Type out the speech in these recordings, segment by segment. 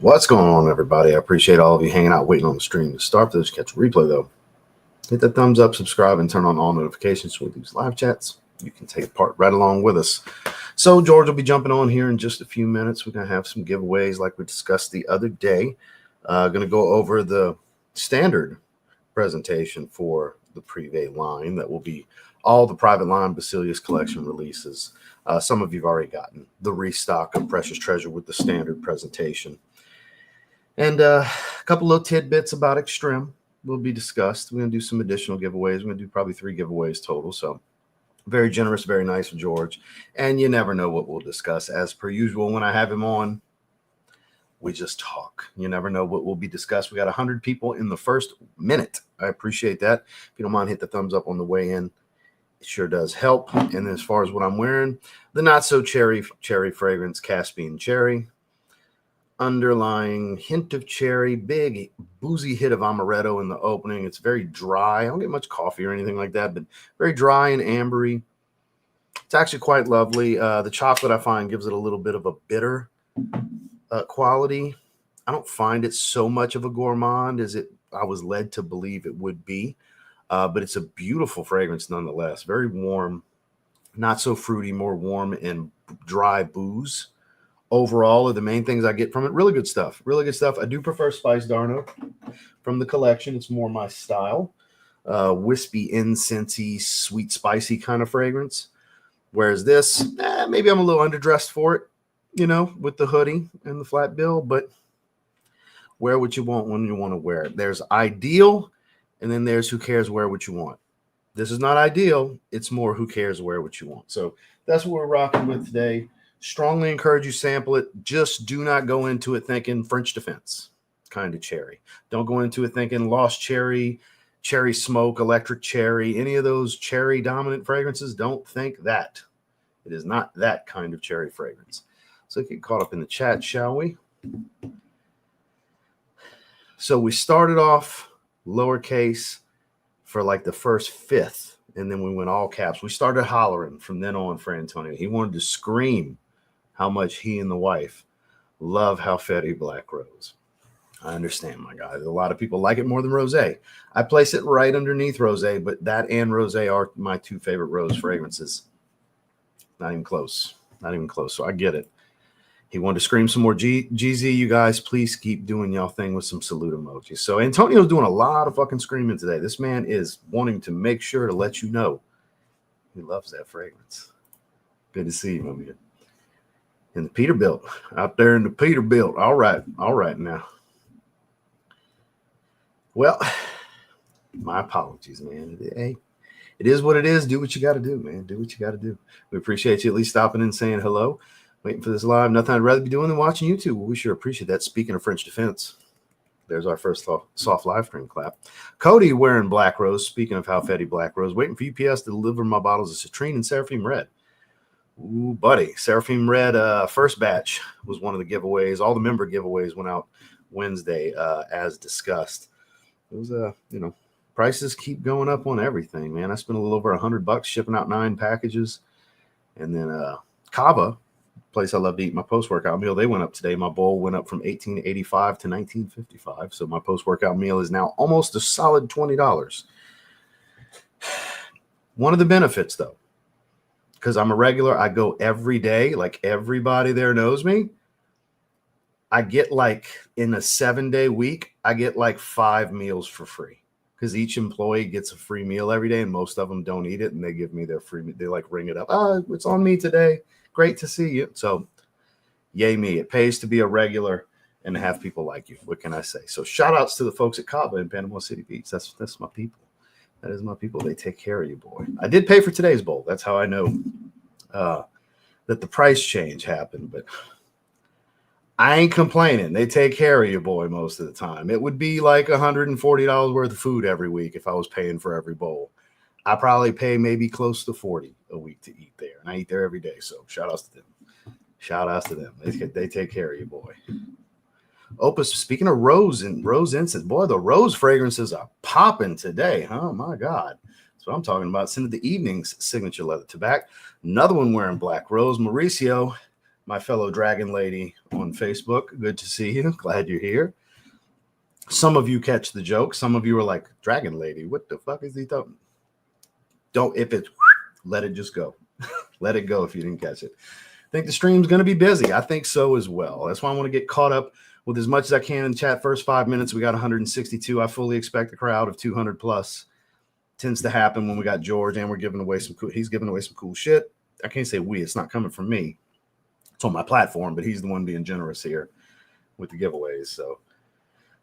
What's going on, everybody? I appreciate all of you hanging out, waiting on the stream to start. For those who catch a replay, though, hit that thumbs up, subscribe, and turn on all notifications with these live chats. You can take part right along with us. So George will be jumping on here in just a few minutes. We're going to have some giveaways like we discussed the other day. Going to go over the standard presentation for the Privé line. That will be all the private line Basilius collection releases. Some of you've already gotten the restock of Precious Treasure with the standard presentation. And a couple little tidbits about Extreme will be discussed. We're going to do some additional giveaways. We're going to do probably 3 giveaways total. So very generous, very nice of George. And you never know what we'll discuss. As per usual, when I have him on, we just talk. You never know what will be discussed. We got 100 people in the first minute. I appreciate that. If you don't mind, hit the thumbs up on the way in. It sure does help. And then as far as what I'm wearing, the Not So Cherry fragrance, Caspian Cherry. Underlying hint of cherry, big boozy hit of amaretto in the opening. It's very dry. I don't get much coffee or anything like that, but very dry and ambery. It's actually quite lovely. The chocolate, I find, gives it a little bit of a bitter quality. I don't find it so much of a gourmand as I was led to believe it would be, but it's a beautiful fragrance nonetheless. Very warm, not so fruity, more warm and dry booze. Overall are the main things I get from it. Really good stuff. Really good stuff. I do prefer Spice Darno from the collection. It's more my style. Wispy, incensey, sweet, spicy kind of fragrance. Whereas this, maybe I'm a little underdressed for it, you know, with the hoodie and the flat bill, but wear what you want when you want to wear it. There's ideal, and then there's who cares wear what you want. This is not ideal. It's more who cares wear what you want. So that's what we're rocking with today. Strongly encourage you sample it. Just do not go into it thinking French Defense kind of cherry. Don't go into it thinking Lost Cherry, Cherry Smoke, Electric Cherry, any of those cherry dominant fragrances. Don't think that. It is not that kind of cherry fragrance. So get caught up in the chat, shall we? So we started off lowercase for like the first fifth, and then we went all caps. We started hollering from then on for Antonio. He wanted to scream how much he and the wife love Halfeti Black Rose. I understand, my guy. A lot of people like it more than Rosé. I place it right underneath Rosé, but that and Rosé are my 2 favorite rose fragrances. Not even close. Not even close. So I get it. He wanted to scream some more. GZ, you guys, please keep doing y'all thing with some salute emojis. So Antonio's doing a lot of fucking screaming today. This man is wanting to make sure to let you know he loves that fragrance. Good to see you, my man. In the Peterbilt, out there in the Peterbilt. All right now. Well, my apologies, man. Hey, it is what it is. Do what you got to do, man. Do what you got to do. We appreciate you at least stopping and saying hello. Waiting for this live. Nothing I'd rather be doing than watching YouTube. Well, we sure appreciate that. Speaking of French Defense, there's our first soft live stream clap. Cody wearing Black Rose. Speaking of Halfeti Black Rose, waiting for UPS to deliver my bottles of Citrine and Seraphim Red. Ooh, buddy. Seraphim Red first batch was one of the giveaways. All the member giveaways went out Wednesday as discussed. It was, prices keep going up on everything, man. I spent a little over $100 shipping out 9 packages. And then Kava, place I love to eat my post-workout meal, they went up today. My bowl went up from $18.85 to $19.55. So my post-workout meal is now almost a solid $20. One of the benefits, though, because I'm a regular, I go every day, like everybody there knows me. I get like in a 7-day week, I get like 5 meals for free because each employee gets a free meal every day and most of them don't eat it and they give me their free meal. They like ring it up. Oh, it's on me today. Great to see you. So yay me. It pays to be a regular and to have people like you. What can I say? So shout outs to the folks at Cava in Panama City Beach. That's my people. That is my people. They take care of you, boy. I did pay for today's bowl. That's how I know that the price change happened, but I ain't complaining. They take care of you, boy, most of the time. It would be like $140 worth of food every week if I was paying for every bowl. I probably pay maybe close to $40 a week to eat there, and I eat there every day. So shout outs to them. Shout outs to them. They take care of you, boy. Opus, speaking of rose and rose incense, boy, the rose fragrances are popping today. Oh, my God. That's what I'm talking about. Send it the evening's signature leather tobacco. Another one wearing Black Rose. Mauricio, my fellow dragon lady on Facebook. Good to see you. Glad you're here. Some of you catch the joke. Some of you are like, dragon lady, what the fuck is he talking? Don't, if it's, let it just go. Let it go if you didn't catch it. I think the stream's going to be busy. I think so as well. That's why I want to get caught up with as much as I can in the chat. First 5 minutes, we got 162. I fully expect a crowd of 200 plus. Tends to happen when we got George and we're giving away some cool, he's giving away some cool shit. I can't say we, it's not coming from me. It's on my platform, but he's the one being generous here with the giveaways. So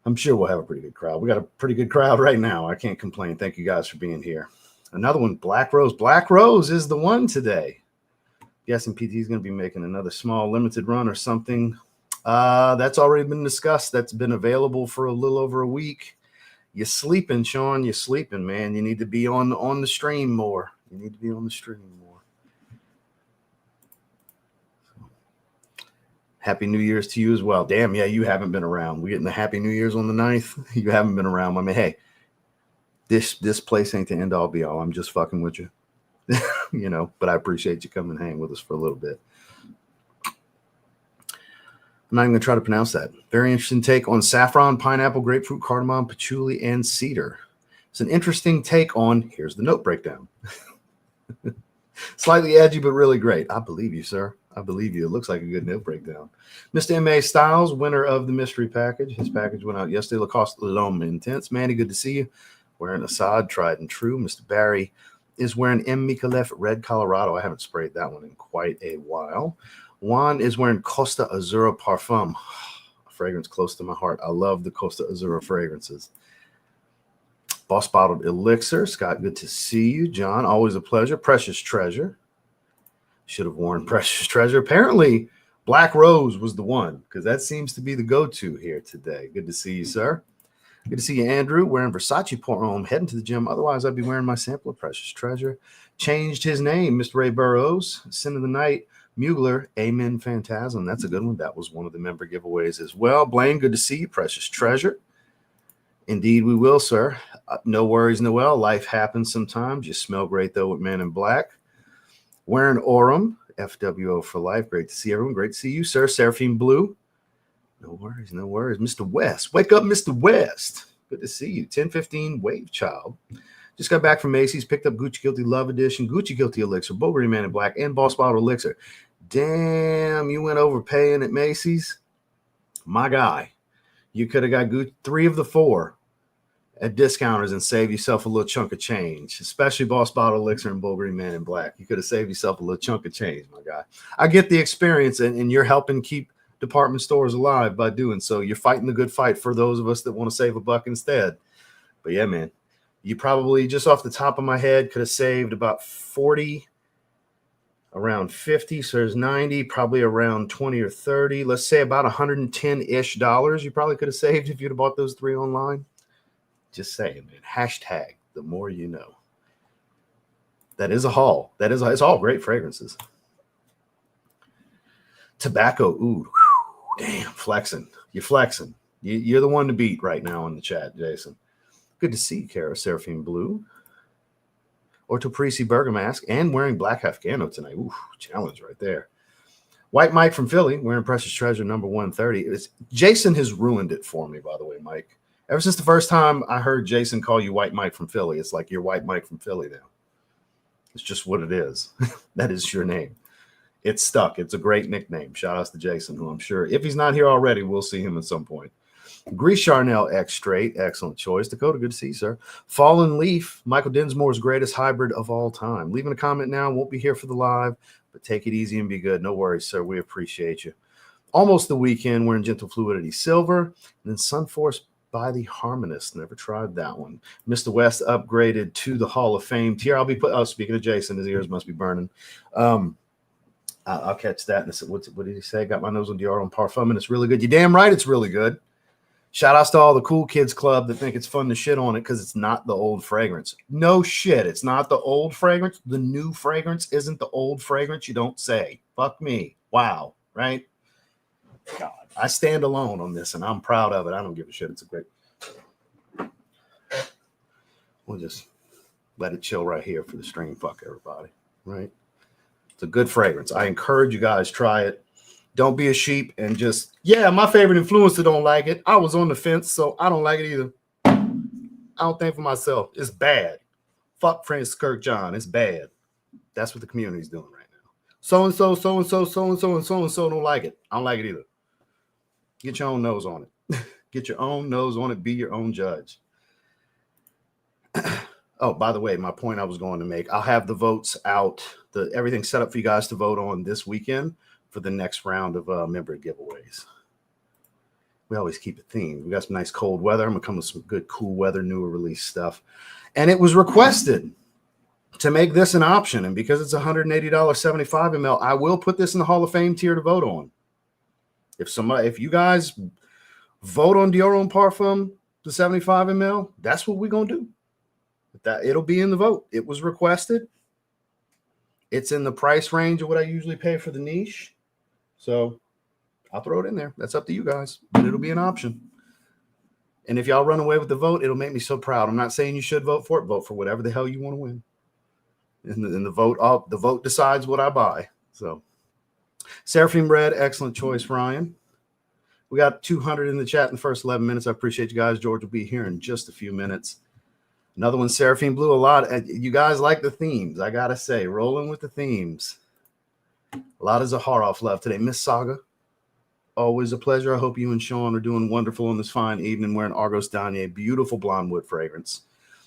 I'm sure we'll have a pretty good crowd. We got a pretty good crowd right now. I can't complain. Thank you guys for being here. Another one, Black Rose. Black Rose is the one today. Guessing PT is going to be making another small limited run or something. That's already been discussed. That's been available for a little over a week. You're sleeping, Sean. You're sleeping, man. You need to be on the stream more. You need to be on the stream more. Happy New Year's to you as well. Damn, yeah, you haven't been around. We're getting the Happy New Year's on the 9th. You haven't been around. I mean, hey, this place ain't the end all be all. I'm just fucking with you. You know, but I appreciate you coming and hang with us for a little bit. I'm not even going to try to pronounce that. Very interesting take on saffron, pineapple, grapefruit, cardamom, patchouli, and cedar. It's an interesting take on, here's the note breakdown. Slightly edgy, but really great. I believe you, sir. I believe you. It looks like a good note breakdown. Mr. M.A. Styles, winner of the mystery package. His package went out yesterday. Lacoste L'Homme Intense. Manny, good to see you. Wearing Assad, tried and true. Mr. Barry is wearing M. Micallef Red Colorado. I haven't sprayed that one in quite a while. Juan is wearing Costa Azura Parfum, a fragrance close to my heart. I love the Costa Azura fragrances. Boss Bottled Elixir. Scott, good to see you. John, always a pleasure. Precious Treasure. Should have worn Precious Treasure. Apparently, Black Rose was the one because that seems to be the go-to here today. Good to see you, sir. Good to see you, Andrew. Wearing Versace Port Home, heading to the gym. Otherwise, I'd be wearing my sample of Precious Treasure. Changed his name, Mr. Ray Burrows. Sin of the Night. Mugler, Amen Phantasm. That's a good one. That was one of the member giveaways as well. Blaine, good to see you. Precious Treasure. Indeed, we will, sir. No worries, Noel. Life happens sometimes. You smell great, though, with Man in Black. Wearing Orem, FWO for life. Great to see everyone. Great to see you, sir. Seraphine Blue. No worries, no worries. Mr. West. Wake up, Mr. West. Good to see you. 1015 Wave Child. Just got back from Macy's, picked up Gucci Guilty Love Edition, Gucci Guilty Elixir, Bulgari Man in Black, and Boss Bottle Elixir. Damn, you went overpaying at Macy's? My guy, you could have got Gucci, 3 of the 4 at discounters and save yourself a little chunk of change, especially Boss Bottle Elixir and Bulgari Man in Black. You could have saved yourself a little chunk of change, my guy. I get the experience, and you're helping keep department stores alive by doing so. You're fighting the good fight for those of us that want to save a buck instead. But yeah, man. You probably, just off the top of my head, could have saved about 40, around 50. So there's 90, probably around 20 or 30. Let's say about $110-ish you probably could have saved if you'd have bought those 3 online. Just saying, man. Hashtag the more you know. That is a haul. It's all great fragrances. Tobacco. Ooh, whew, damn, flexing. You're flexing. You're the one to beat right now in the chat, Jason. Good to see you, Kara Seraphine Blue. Orthoprisi Bergamask and wearing Black Afghano tonight. Ooh, challenge right there. White Mike from Philly wearing Precious Treasure number 130. Jason has ruined it for me, by the way, Mike. Ever since the first time I heard Jason call you White Mike from Philly, it's like you're White Mike from Philly now. It's just what it is. That is your name. It's stuck. It's a great nickname. Shout outs to Jason, who I'm sure, if he's not here already, we'll see him at some point. Grease Charnel X Straight, excellent choice. Dakota, good to see you, sir. Fallen Leaf, Michael Dinsmore's greatest hybrid of all time. Leaving a comment now. Won't be here for the live, but take it easy and be good. No worries, sir. We appreciate you. Almost the weekend. We're in Gentle Fluidity Silver. And then Sunforce by the Harmonist. Never tried that one. Mr. West upgraded to the Hall of Fame tier. I'll be speaking of Jason, his ears must be burning. I'll catch that. And I said, what did he say? Got my nose on Dior on Parfum, and it's really good. You're damn right it's really good. Shout outs to all the cool kids club that think it's fun to shit on it because it's not the old fragrance. No shit. It's not the old fragrance. The new fragrance isn't the old fragrance. You don't say. Fuck me. Wow. Right? God. I stand alone on this and I'm proud of it. I don't give a shit. It's a great. We'll just let it chill right here for the stream. Fuck everybody. Right? It's a good fragrance. I encourage you guys try it. Don't be a sheep and just, yeah, my favorite influencer don't like it. I was on the fence, so I don't like it either. I don't think for myself. It's bad. Fuck Francis Kirk John. It's bad. That's what the community is doing right now. So-and-so, so-and-so, so-and-so, and so-and-so don't like it. I don't like it either. Get your own nose on it. Get your own nose on it. Be your own judge. Oh, by the way, my point I was going to make, I'll have the votes out, everything set up for you guys to vote on this weekend for the next round of member giveaways. We always keep it themed. We got some nice cold weather. I'm going to come with some good cool weather, newer release stuff. And it was requested to make this an option. And because it's $180 75 ml, I will put this in the Hall of Fame tier to vote on. If you guys vote on Dior Homme Parfum, the 75 ml, that's what we're going to do. That it'll be in the vote. It was requested. It's in the price range of what I usually pay for the niche. So I'll throw it in there. That's up to you guys, but it'll be an option. And if y'all run away with the vote, it'll make me so proud. I'm not saying you should vote for it. Vote for whatever the hell you want to win. And the vote decides what I buy. So Seraphim Red, excellent choice, Ryan. We got 200 in the chat in the first 11 minutes. I appreciate you guys. George will be here in just a few minutes. Another one, Seraphim Blue, a lot. You guys like the themes, I got to say. Rolling with the themes. A lot of Zaharoff love today. Miss Saga, always a pleasure. I hope you and Sean are doing wonderful on this fine evening wearing Argos Danier. Beautiful blonde wood fragrance.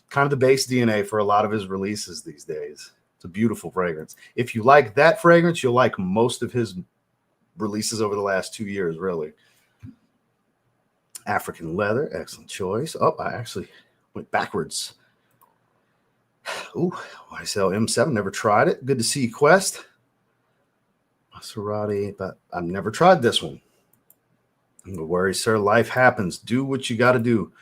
Kind of the base DNA for a lot of his releases these days. It's a beautiful fragrance. If you like that fragrance, you'll like most of his releases over the last 2 years, really. African Leather, excellent choice. Oh, I actually went backwards. Ooh, YSL M7, never tried it. Good to see you, Quest. Maserati, but I've never tried this one. No worries, sir. Life happens. Do what you got to do.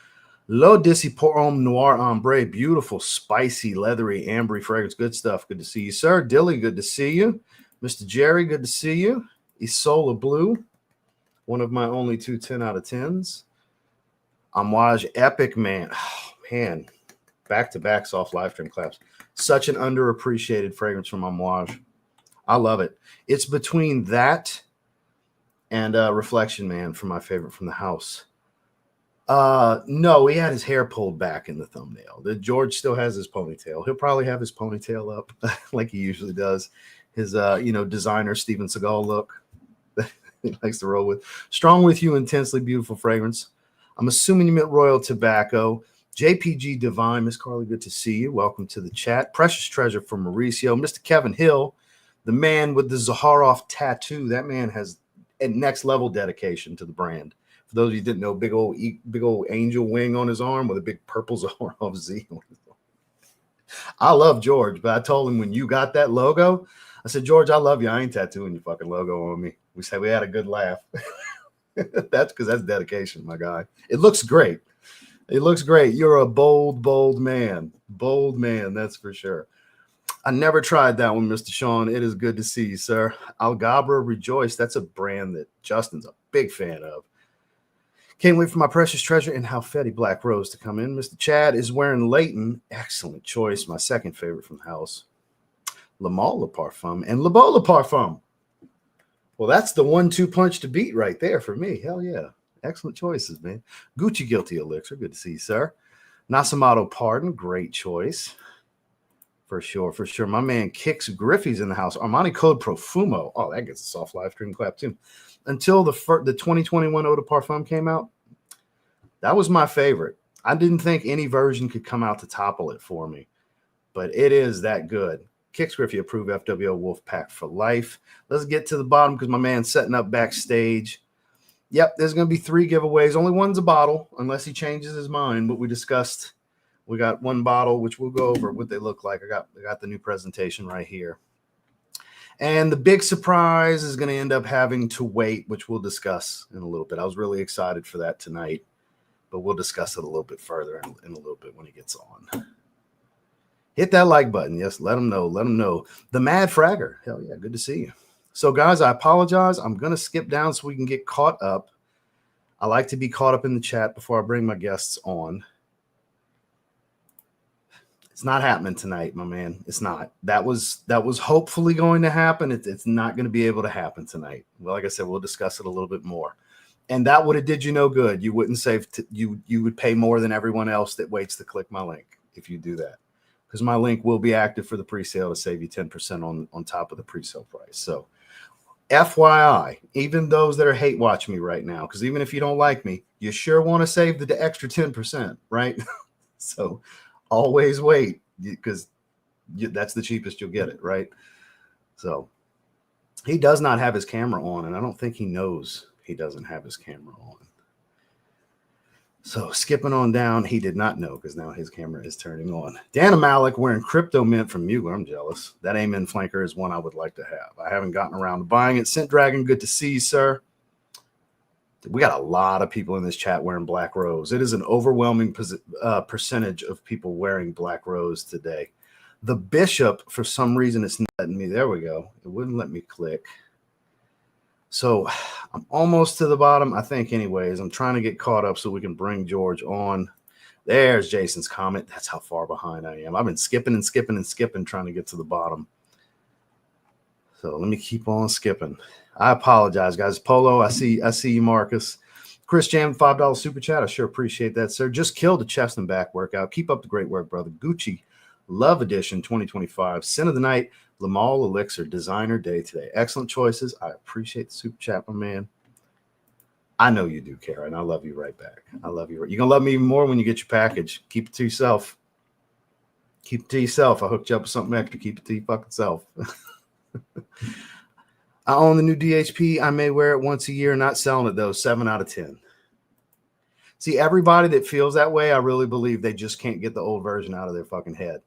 L'Eau d'Issy Pour Homme Noir Ombre. Beautiful, spicy, leathery, ambery fragrance. Good stuff. Good to see you, sir. Dilly, good to see you. Mr. Jerry, good to see you. Isola Blue, one of my only two 10 out of 10s. Amouage Epic, man. Oh, man. Back-to-back soft live stream claps. Such an underappreciated fragrance from Amouage. I love it. It's between that and Reflection Man for my favorite from the house. No, he had his hair pulled back in the thumbnail. George still has his ponytail. He'll probably have his ponytail up like he usually does. His, designer Steven Seagal look. He likes to roll with. Strong with you, intensely beautiful fragrance. I'm assuming you meant Royal Tobacco. JPG Divine, Miss Carly, good to see you. Welcome to the chat. Precious Treasure from Mauricio. Mr. Kevin Hill, the man with the Zaharoff tattoo. That man has a next level dedication to the brand. For those of you who didn't know, big old angel wing on his arm with a big purple Zaharoff Z on his arm. I love George, but I told him when you got that logo, I said, George, I love you. I ain't tattooing your fucking logo on me. We said we had a good laugh. That's because that's dedication, my guy. It looks great. It looks great. You're a bold, bold man. Bold man, that's for sure. I never tried that one, Mr. Sean. It is good to see you, sir. Algabra Rejoice. That's a brand that Justin's a big fan of. Can't wait for my Precious Treasure and Halfetti Black Rose to come in. Mr. Chad is wearing Leighton. Excellent choice. My second favorite from the house. La Mala Parfum and La Bola Parfum. Well, that's the 1-2 punch to beat right there for me. Hell yeah. Excellent choices, man. Gucci Guilty Elixir. Good to see you, sir. Nasamato Pardon. Great choice. For sure, for sure. My man Kix Griffey's in the house. Armani Code Profumo. Oh, that gets a soft live stream clap, too. Until the 2021 Eau de Parfum came out, that was my favorite. I didn't think any version could come out to topple it for me, but it is that good. Kix Griffey approved FWO Wolfpack for life. Let's get to the bottom because my man's setting up backstage. Yep, there's going to be 3 giveaways. Only one's a bottle, unless he changes his mind. What we discussed, we got 1 bottle, which we'll go over what they look like. I got the new presentation right here. And the big surprise is going to end up having to wait, which we'll discuss in a little bit. I was really excited for that tonight, but we'll discuss it a little bit further in a little bit when he gets on. Hit that like button. Yes, let them know. Let them know. The Mad Fragger. Hell yeah, good to see you. So, guys, I apologize. I'm going to skip down so we can get caught up. I like to be caught up in the chat before I bring my guests on. It's not happening tonight, my man. It's not. That was hopefully going to happen. It's not going to be able to happen tonight. Well, like I said, we'll discuss it a little bit more. And that would have did you no good. You wouldn't save. You would pay more than everyone else that waits to click my link if you do that, because my link will be active for the pre-sale to save you 10% on top of the pre-sale price. So, FYI, even those that are hate watching me right now, because even if you don't like me, you sure want to save the extra 10%, right? So. Always wait, because that's the cheapest you'll get it, right? So he does not have his camera on, and I don't think he knows he doesn't have his camera on. So skipping on down, he did not know, because now his camera is turning on. Dan Malik wearing Crypto Mint from Mugler. I'm jealous. That Amen Flanker is one I would like to have. I haven't gotten around to buying it. Scent Dragon, good to see you, sir. We got a lot of people in this chat wearing Black Rose. It is an overwhelming percentage of people wearing Black Rose today. The Bishop, for some reason, it's not letting me. There we go. It wouldn't let me click. So I'm almost to the bottom, I think, anyways. I'm trying to get caught up so we can bring George on. There's Jason's comment. That's how far behind I am. I've been skipping and skipping and skipping trying to get to the bottom. So let me keep on skipping. I apologize, guys. Polo, I see you, Marcus. Chris Jam, $5 super chat. I sure appreciate that, sir. Just killed a chest and back workout. Keep up the great work, brother. Gucci Love Edition 2025. Sin of the Night, Lamal Elixir, Designer Day today. Excellent choices. I appreciate the super chat, my man. I know you do, Karen. I love you right back. I love you. You're going to love me even more when you get your package. Keep it to yourself. Keep it to yourself. I hooked you up with something extra. Keep it to your fucking self. I own the new DHP. I may wear it once a year. Not selling it, though. 7 out of 10. See, everybody that feels that way, I really believe they just can't get the old version out of their fucking head.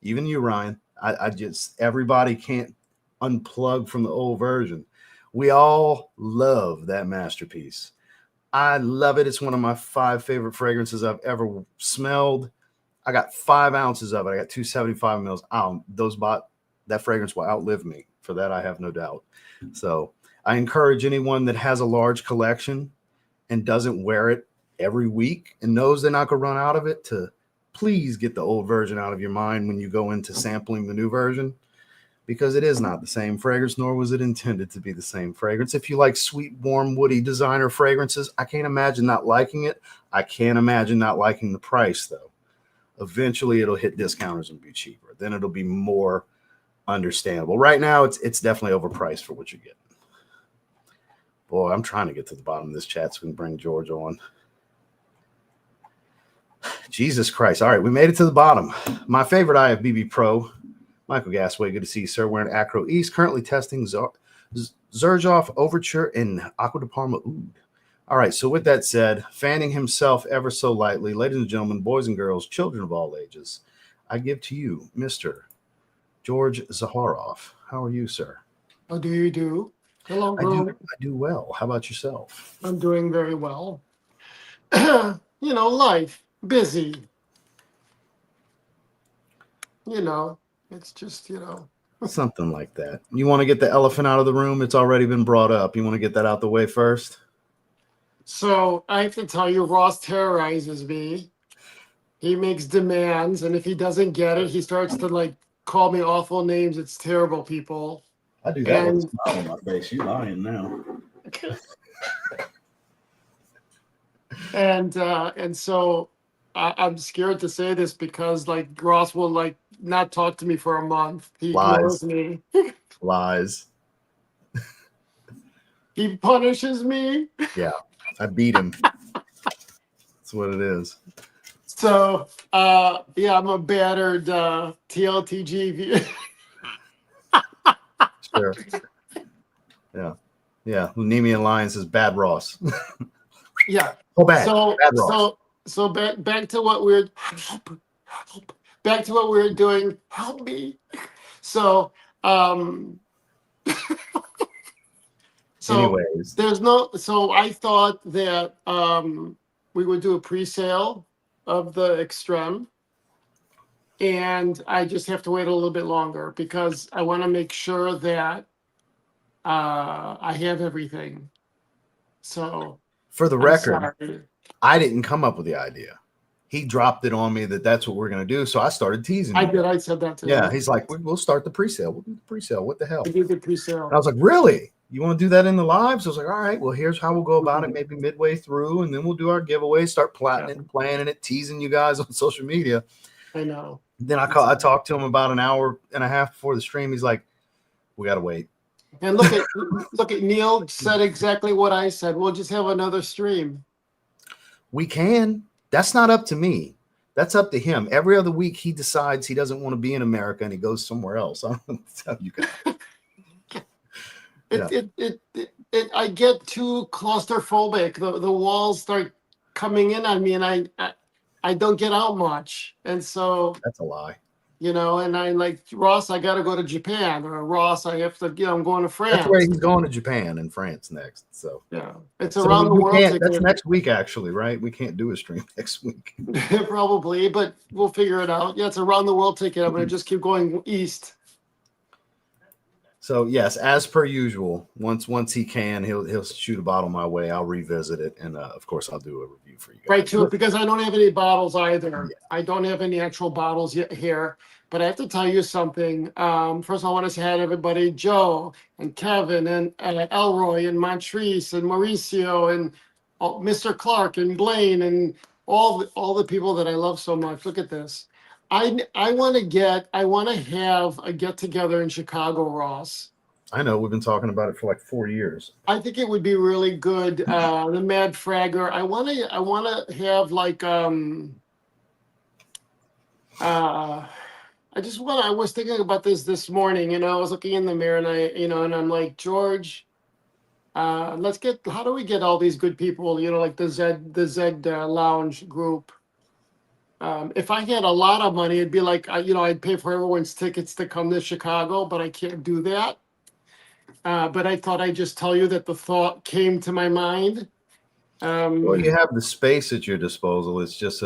Even you, Ryan. Everybody can't unplug from the old version. We all love that masterpiece. I love it. It's one of my 5 favorite fragrances I've ever smelled. I got 5 ounces of it. I got 275 mils. That fragrance will outlive me. For that, I have no doubt. So I encourage anyone that has a large collection and doesn't wear it every week and knows they're not going to run out of it to please get the old version out of your mind when you go into sampling the new version, because it is not the same fragrance, nor was it intended to be the same fragrance. If you like sweet, warm, woody designer fragrances, I can't imagine not liking it. I can't imagine not liking the price, though. Eventually, it'll hit discounters and be cheaper. Then it'll be more understandable. Right now, it's definitely overpriced for what you're getting. Boy, I'm trying to get to the bottom of this chat so we can bring George on. Jesus Christ. All right, we made it to the bottom. My favorite IFBB Pro, Michael Gasway, good to see you, sir. We're in Acro East, currently testing Zaharoff Overture and Aqua de Parma Oud. All right, so with that said, fanning himself ever so lightly, ladies and gentlemen, boys and girls, children of all ages, I give to you, Mr. George Zaharoff. How are you, sir? How do you do? Hello, I do well. How about yourself? I'm doing very well. Life, busy. It's just, Something like that. You want to get the elephant out of the room? It's already been brought up. You want to get that out the way first? So I have to tell you, Ross terrorizes me. He makes demands, and if he doesn't get it, he starts to call me awful names. It's terrible, people. I do that with a smile on my face. You lying now. And so I'm scared to say this because Ross will not talk to me for a month. He ignores me. Lies. He punishes me. Yeah, I beat him. That's what it is. So I'm a battered TLTG. Sure. Yeah. Nemian Lions is bad Ross. Yeah. Oh, bad. So bad Ross. So back to what we're doing. Help me. So anyways, so I thought that we would do a pre-sale of the Extreme, and I just have to wait a little bit longer because I want to make sure that I have everything. So for the record, I didn't come up with the idea. he dropped it on me that that's what we're going to do. So I started teasing I him. did. I said that to him. Yeah, he's like, we'll start the pre-sale. We'll do the pre-sale. What the hell? I did the And pre-sale. I was like, really? You want to do that in the lives? I was like, all right, well, here's how we'll go about it maybe midway through, and then we'll do our giveaway, start plotting it, planning it, teasing you guys on social media. I know. Then I talked to him about an hour and a half before the stream. He's like, we got to wait. And look at Neil said exactly what I said. We'll just have another stream. We can. That's not up to me. That's up to him. Every other week, he decides he doesn't want to be in America and he goes somewhere else. I don't tell you guys. I get too claustrophobic. The walls start coming in on me, and I don't get out much. And so that's a lie. You know, and I like Ross, I got to go to Japan, or Ross, I have to, I'm going to France. That's where he's going to Japan and France next. So yeah, it's around the world. That's next week, actually, right? We can't do a stream next week. Probably, but we'll figure it out. Yeah, it's around the world ticket. I'm going to just keep going east. So yes, as per usual, once he can, he'll shoot a bottle my way. I'll revisit it, and of course, I'll do a review for you guys. Right, too, because I don't have any bottles either. Yeah. I don't have any actual bottles yet here. But I have to tell you something. First, I want to say hi to everybody: Joe and Kevin and Elroy and Montrese and Mauricio and Mr. Clark and Blaine and all the people that I love so much. Look at this. I want to have a get together in Chicago, Ross. I know we've been talking about it for like 4 years. I think it would be really good. The Mad Fragger. I want to have like I was thinking about this morning, you know, I was looking in the mirror and and I'm like, George, how do we get all these good people, you know, like the Zed Lounge group. If I had a lot of money, it'd be like, I'd pay for everyone's tickets to come to Chicago, but I can't do that. But I thought I'd just tell you that the thought came to my mind. Well, you have the space at your disposal. It's just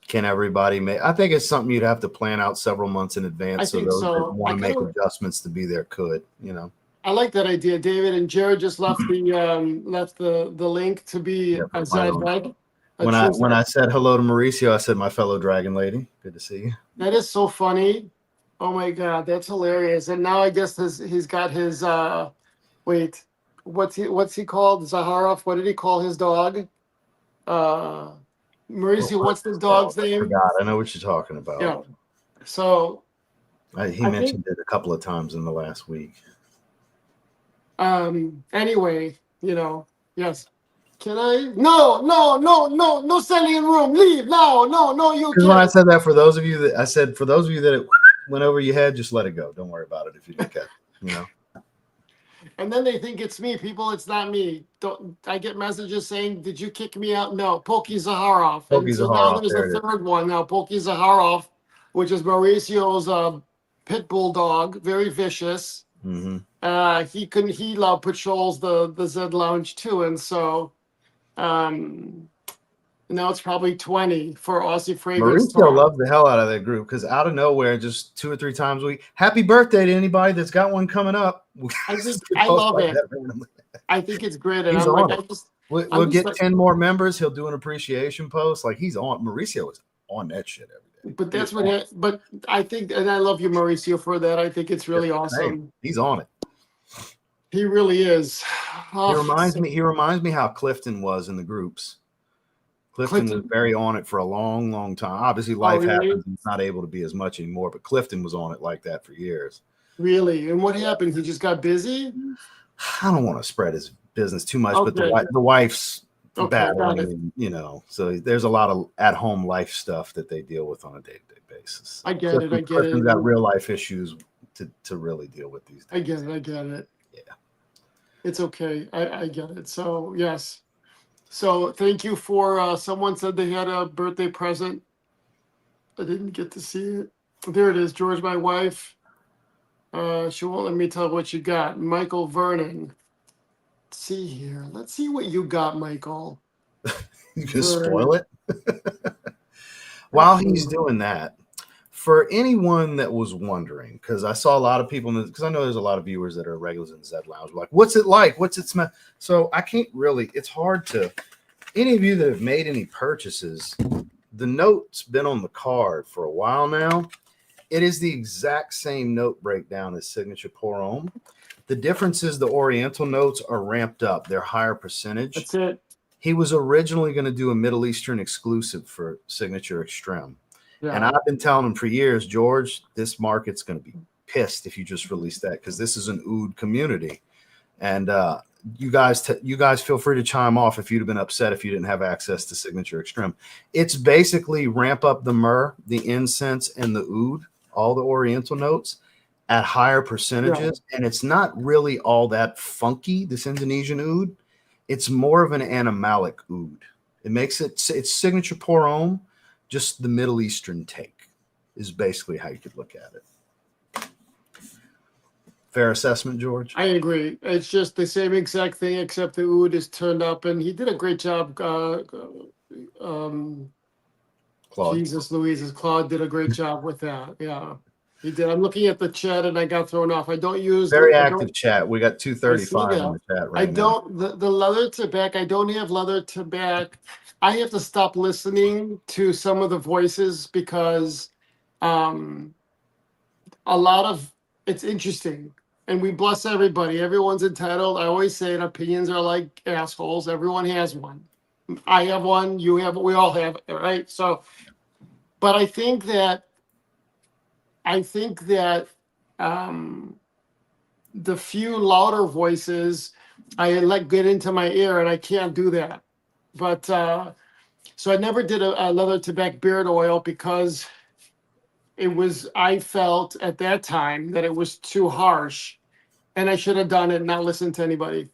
can everybody make? I think it's something you'd have to plan out several months in advance. So those that want to make adjustments to be there could, you know. I like that idea, David. And Jared just left the link to be a Zed Red. When I said hello to Mauricio, I said my fellow dragon lady. Good to see you. That is so funny. Oh my God, that's hilarious. And now I guess he's got his wait, what's he called? Zaharoff. What did he call his dog? Mauricio, what's the dog's name? I forgot. I know what you're talking about. Yeah. So he mentioned it a couple of times in the last week. Anyway, yes. Can I? No standing in room. Leave. No, you can't. When I said that, for those of you that it went over your head, just let it go. Don't worry about it if you didn't catch it, you know. And then they think it's me. People, it's not me. I get messages saying, did you kick me out? No, Pokey Zaharoff. And so now there's a third one now, Pokey Zaharoff, which is Mauricio's pit bull dog, very vicious. Mm-hmm. He patrols the Zed Lounge too. And so now it's probably 20 for Aussie Fragrance. Mauricio loves the hell out of that group because out of nowhere, just 2 or 3 times a week, happy birthday to anybody that's got one coming up. I love it. I think it's great. And I'm like, we'll get 10 more members. He'll do an appreciation post. Like he's on. Mauricio is on that shit every day. But that's but I think, and I love you, Mauricio, for that. I think it's really awesome. He's on it. He really is. He reminds me how Clifton was in the groups. Clifton was very on it for a long, long time. Obviously, life happens. He's not able to be as much anymore, but Clifton was on it like that for years. Really? And what happened? He just got busy? I don't want to spread his business too much, but the wife's battling, so there's a lot of at-home life stuff that they deal with on a day-to-day basis. I get it. Clifton's got real life issues to really deal with these days. I get it. Yeah. It's okay. I get it. So, yes. So thank you for someone said they had a birthday present. I didn't get to see it. There it is, George, my wife. She won't let me tell what you got. Michael Vernon. Let's see here. Let's see what you got, Michael. You can spoil it. While he's doing that, for anyone that was wondering, because I saw a lot of people, because I know there's a lot of viewers that are regulars in Zed Lounge, like, what's it like? What's it smell? So I can't really, it's hard to, any of you that have made any purchases, The note's been on the card for a while now. It is the exact same note breakdown as Signature Pour Homme. The difference is the Oriental notes are ramped up. They're higher percentage. That's it. He was originally going to do a Middle Eastern exclusive for Signature Extreme. Yeah. And I've been telling him for years, George, this market's going to be pissed if you just release that, because this is an oud community. And you guys feel free to chime off if you'd have been upset if you didn't have access to Signature Extreme. It's basically ramp up the myrrh, the incense, and the oud, all the Oriental notes at higher percentages. Yeah. And it's not really all that funky, this Indonesian oud. It's more of an animalic oud. It makes it's Signature Pour Homme, just the Middle Eastern take is basically how you could look at it. Fair assessment, George? I agree. It's just the same exact thing, except the oud is turned up, and he did a great job. Claude. Jesus Louise's Claude did a great job with that. Yeah, he did. I'm looking at the chat, and I got thrown off. I don't use very active chat. We got 235 in the chat right now. I don't the leather to back. I don't have leather to back. I have to stop listening to some of the voices because a lot of it's interesting. And we bless everybody. Everyone's entitled. I always say it, opinions are like assholes. Everyone has one. I have one. You have. We all have it, right? So, but I think that the few louder voices I let get into my ear, and I can't do that. But so I never did a leather to back beard oil because I felt at that time that it was too harsh. And I should have done it and not listened to anybody.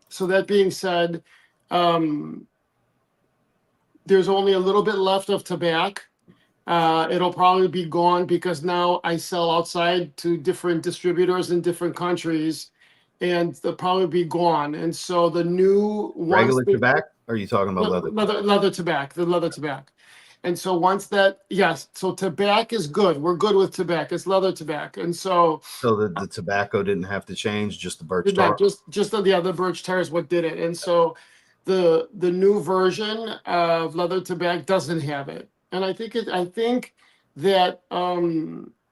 So that being said, there's only a little bit left of tobacco. It'll probably be gone because now I sell outside to different distributors in different countries, and they'll probably be gone. And so the new regular tobacco? Or are you talking about leather tobacco? The leather tobacco. And so once that, yes, so tobacco is good. We're good with tobacco. It's leather tobacco. And so the tobacco didn't have to change, just the birch tar? Just the birch tar is what did it. And so the new version of leather tobacco doesn't have it. And I think that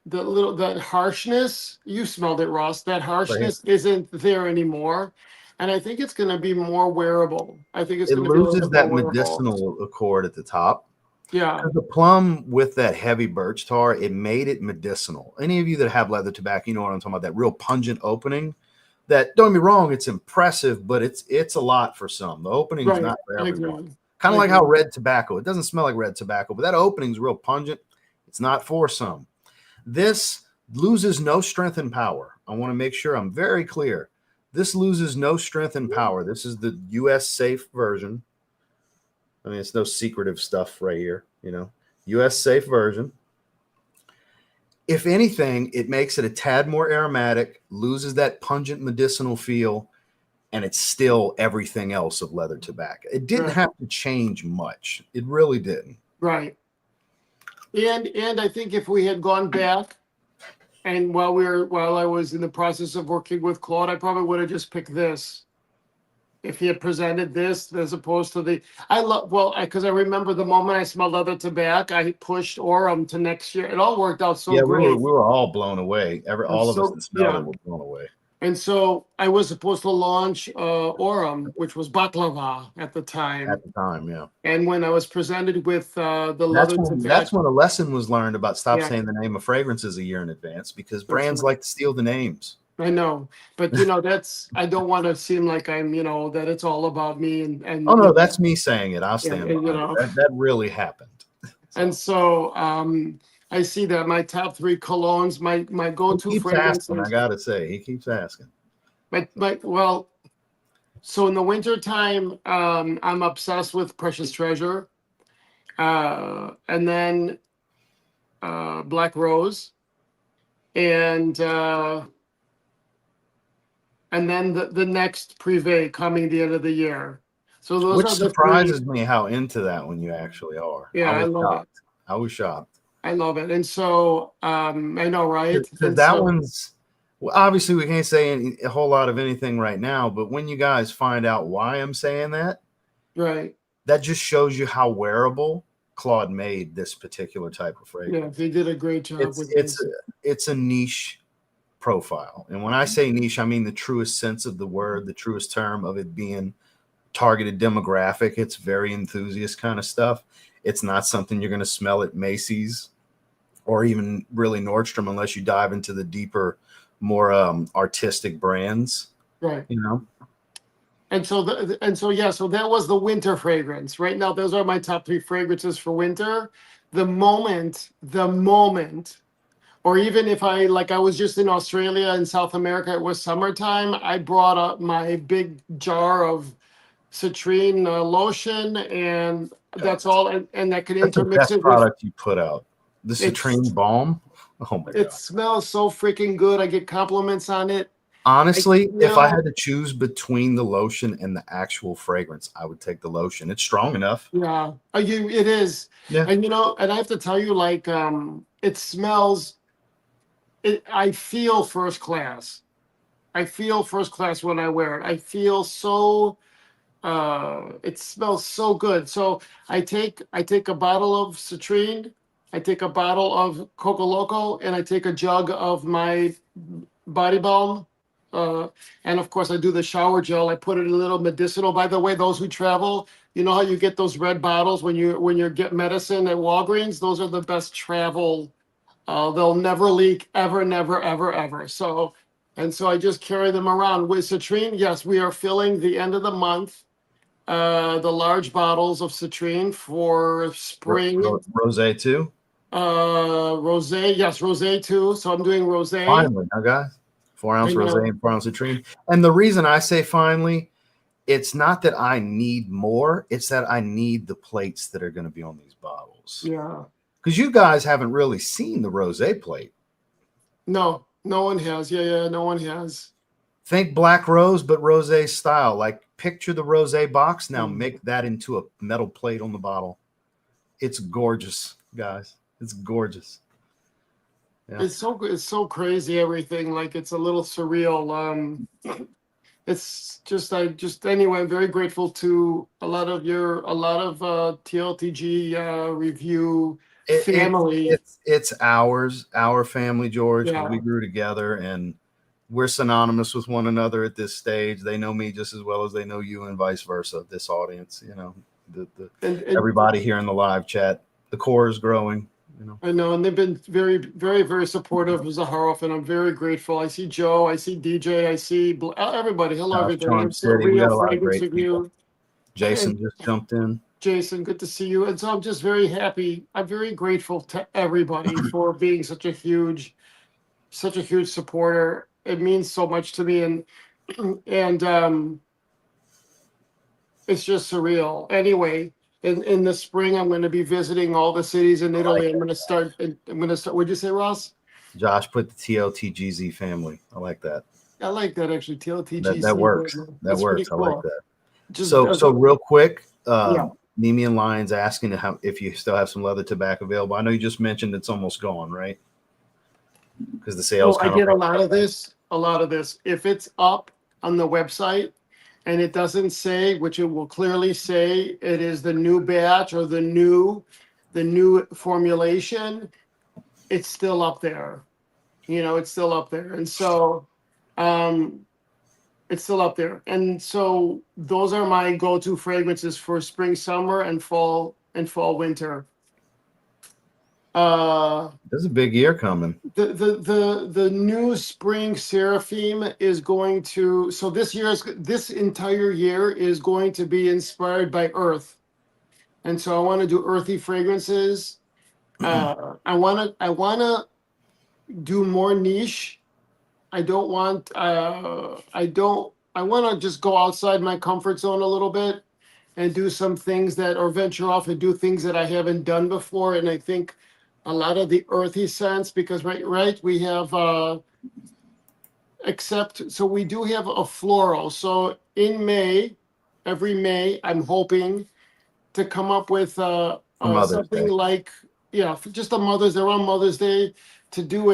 that harshness, you smelled it, Ross, that harshness isn't there anymore. And I think it's going to be more wearable. I think it loses that medicinal accord at the top. Yeah. The plum with that heavy birch tar, it made it medicinal. Any of you that have leather tobacco, you know what I'm talking about, that real pungent opening. That, don't get me wrong, it's impressive, but it's a lot for some. The opening is not for everyone. Kind of like how red tobacco, it doesn't smell like red tobacco, but that opening is real pungent. It's not for some. This loses no strength and power. I want to make sure I'm very clear. This loses no strength and power. This is the US safe version. I mean, it's no secretive stuff right here, US safe version. If anything, it makes it a tad more aromatic, loses that pungent medicinal feel, and it's still everything else of leather tobacco. It didn't have to change much. It really didn't. Right. And I think if we had gone back and while I was in the process of working with Claude, I probably would have just picked this. If he had presented this as opposed to because I remember the moment I smelled leather tobacco, I pushed Aurum to next year. It all worked out so great. We were all blown away. All of us that smelled it were blown away. And so I was supposed to launch Aurum, which was baklava at the time. At the time, yeah. And when I was presented with the leather tobacco, that's when a lesson was learned about saying the name of fragrances a year in advance, because brands like to steal the names. I know, but I don't want to seem like I'm, that it's all about me and oh no, that's me saying it. I'll stand behind it. That really happened. And so I see that my top 3 colognes, my go-to fragrances. I gotta say, he keeps asking. So in the wintertime, I'm obsessed with Precious Treasure, and then Black Rose, and then the next Privé coming the end of the year. So those Which surprises me how into that one you actually are. Yeah, I love it. I was shocked. I love it. And so I know, right? One's, well, obviously we can't say a whole lot of anything right now, but when you guys find out why I'm saying that, right, that just shows you how wearable Claude made this particular type of fragrance. Yeah, they did a great job It's with it's this. it's a niche profile, and when I say niche, I mean the truest sense of the word, the truest term of it being targeted demographic. It's very enthusiast kind of stuff. It's not something you're going to smell at Macy's or even really Nordstrom unless you dive into the deeper, more artistic brands. Right. You know, And so, yeah, so that was the winter fragrance. Right now, those are my top 3 fragrances for winter. The moment, or even if I was just in Australia and South America, it was summertime, I brought up my big jar of citrine lotion, and that's all, and that could that's the intermix best it with, product you put out. The citrine it's, balm. Oh my it god. smells so freaking good. I get compliments on it. I Honestly, if I feel, had to choose between the lotion and the actual fragrance, I would take the lotion. It's strong enough. yeah, it is. Yeah. And and I have to tell you, like, it smells, I feel first class. I feel first class when I wear it. I feel so, it smells so good. So I take a bottle of citrine, I take a bottle of Coco Loco, and I take a jug of my body balm. Uh, and of course, I do the shower gel. I put it in a little medicinal. By the way, those who travel, you know how you get those red bottles when you get medicine at Walgreens? Those are the best travel. They'll never leak, ever, never, ever, ever. So, and so I just carry them around with citrine. Yes, we are filling the end of the month, the large bottles of citrine for spring. Rosé too. Rosé, yes, rosé too. So I'm doing rosé. Finally, now guys, 4 ounce I rosé know. and 4 ounce citrine. And the reason I say finally, it's not that I need more; it's that I need the plates that are going to be on these bottles. Yeah. Because you guys haven't really seen the rosé plate. No, no one has. Yeah, no one has. Think black rose, but rosé style. Like picture the rosé box. Now Mhm. make that into a metal plate on the bottle. It's gorgeous, guys. It's gorgeous. Yeah. It's so crazy everything. Like it's a little surreal. It's just anyway, I'm very grateful to a lot of TLTG review It, it family. it's our family, George, because we Yeah. grew together and we're synonymous with one another at this stage. They know me just as well as they know you, and vice versa. This audience, the And everybody here in the live chat, the core is growing. I know, and they've been very, very, very supportive of Zaharoff, and I'm very grateful. I see Joe, I see DJ, I see everybody. Hello, everybody. Charm I'm so City, we real got a lot of fragrance great people. review. And Jason just jumped in. Jason, good to see you. And so I'm just very happy. I'm very grateful to everybody for being such a huge supporter. It means so much to me, and it's just surreal. Anyway, in the spring, I'm going to be visiting all the cities in I like Italy. I'm that. going to start. I'm going to start. What'd you say, Ross? Josh put the TLTGZ family. I like that. I like that actually. That TLTGC. works. That That's pretty works. I like cool. that. Just So real quick, yeah. Mimi and Lions asking if you still have some leather tobacco available. I know you just mentioned it's almost gone, right? Because the sales So I kind of get a lot of this. A lot of this. If it's up on the website and it doesn't say, which it will clearly say, it is the new batch or the new formulation. It's still up there. It's still up there, and so um, it's still up there. And so those are my go-to fragrances for spring, summer, and winter. there's a big year coming. The new spring seraphim is going to, so this entire year is going to be inspired by earth, and so I want to do earthy fragrances. I want to do more niche. I want to just go outside my comfort zone a little bit and do some things that, or venture off and do things that I haven't done before. And I think a lot of the earthy scents, because right, we have so we do have a floral. So in May, every May, I'm hoping to come up with For Mother's something Day. like, yeah, for just around Mother's Day, to do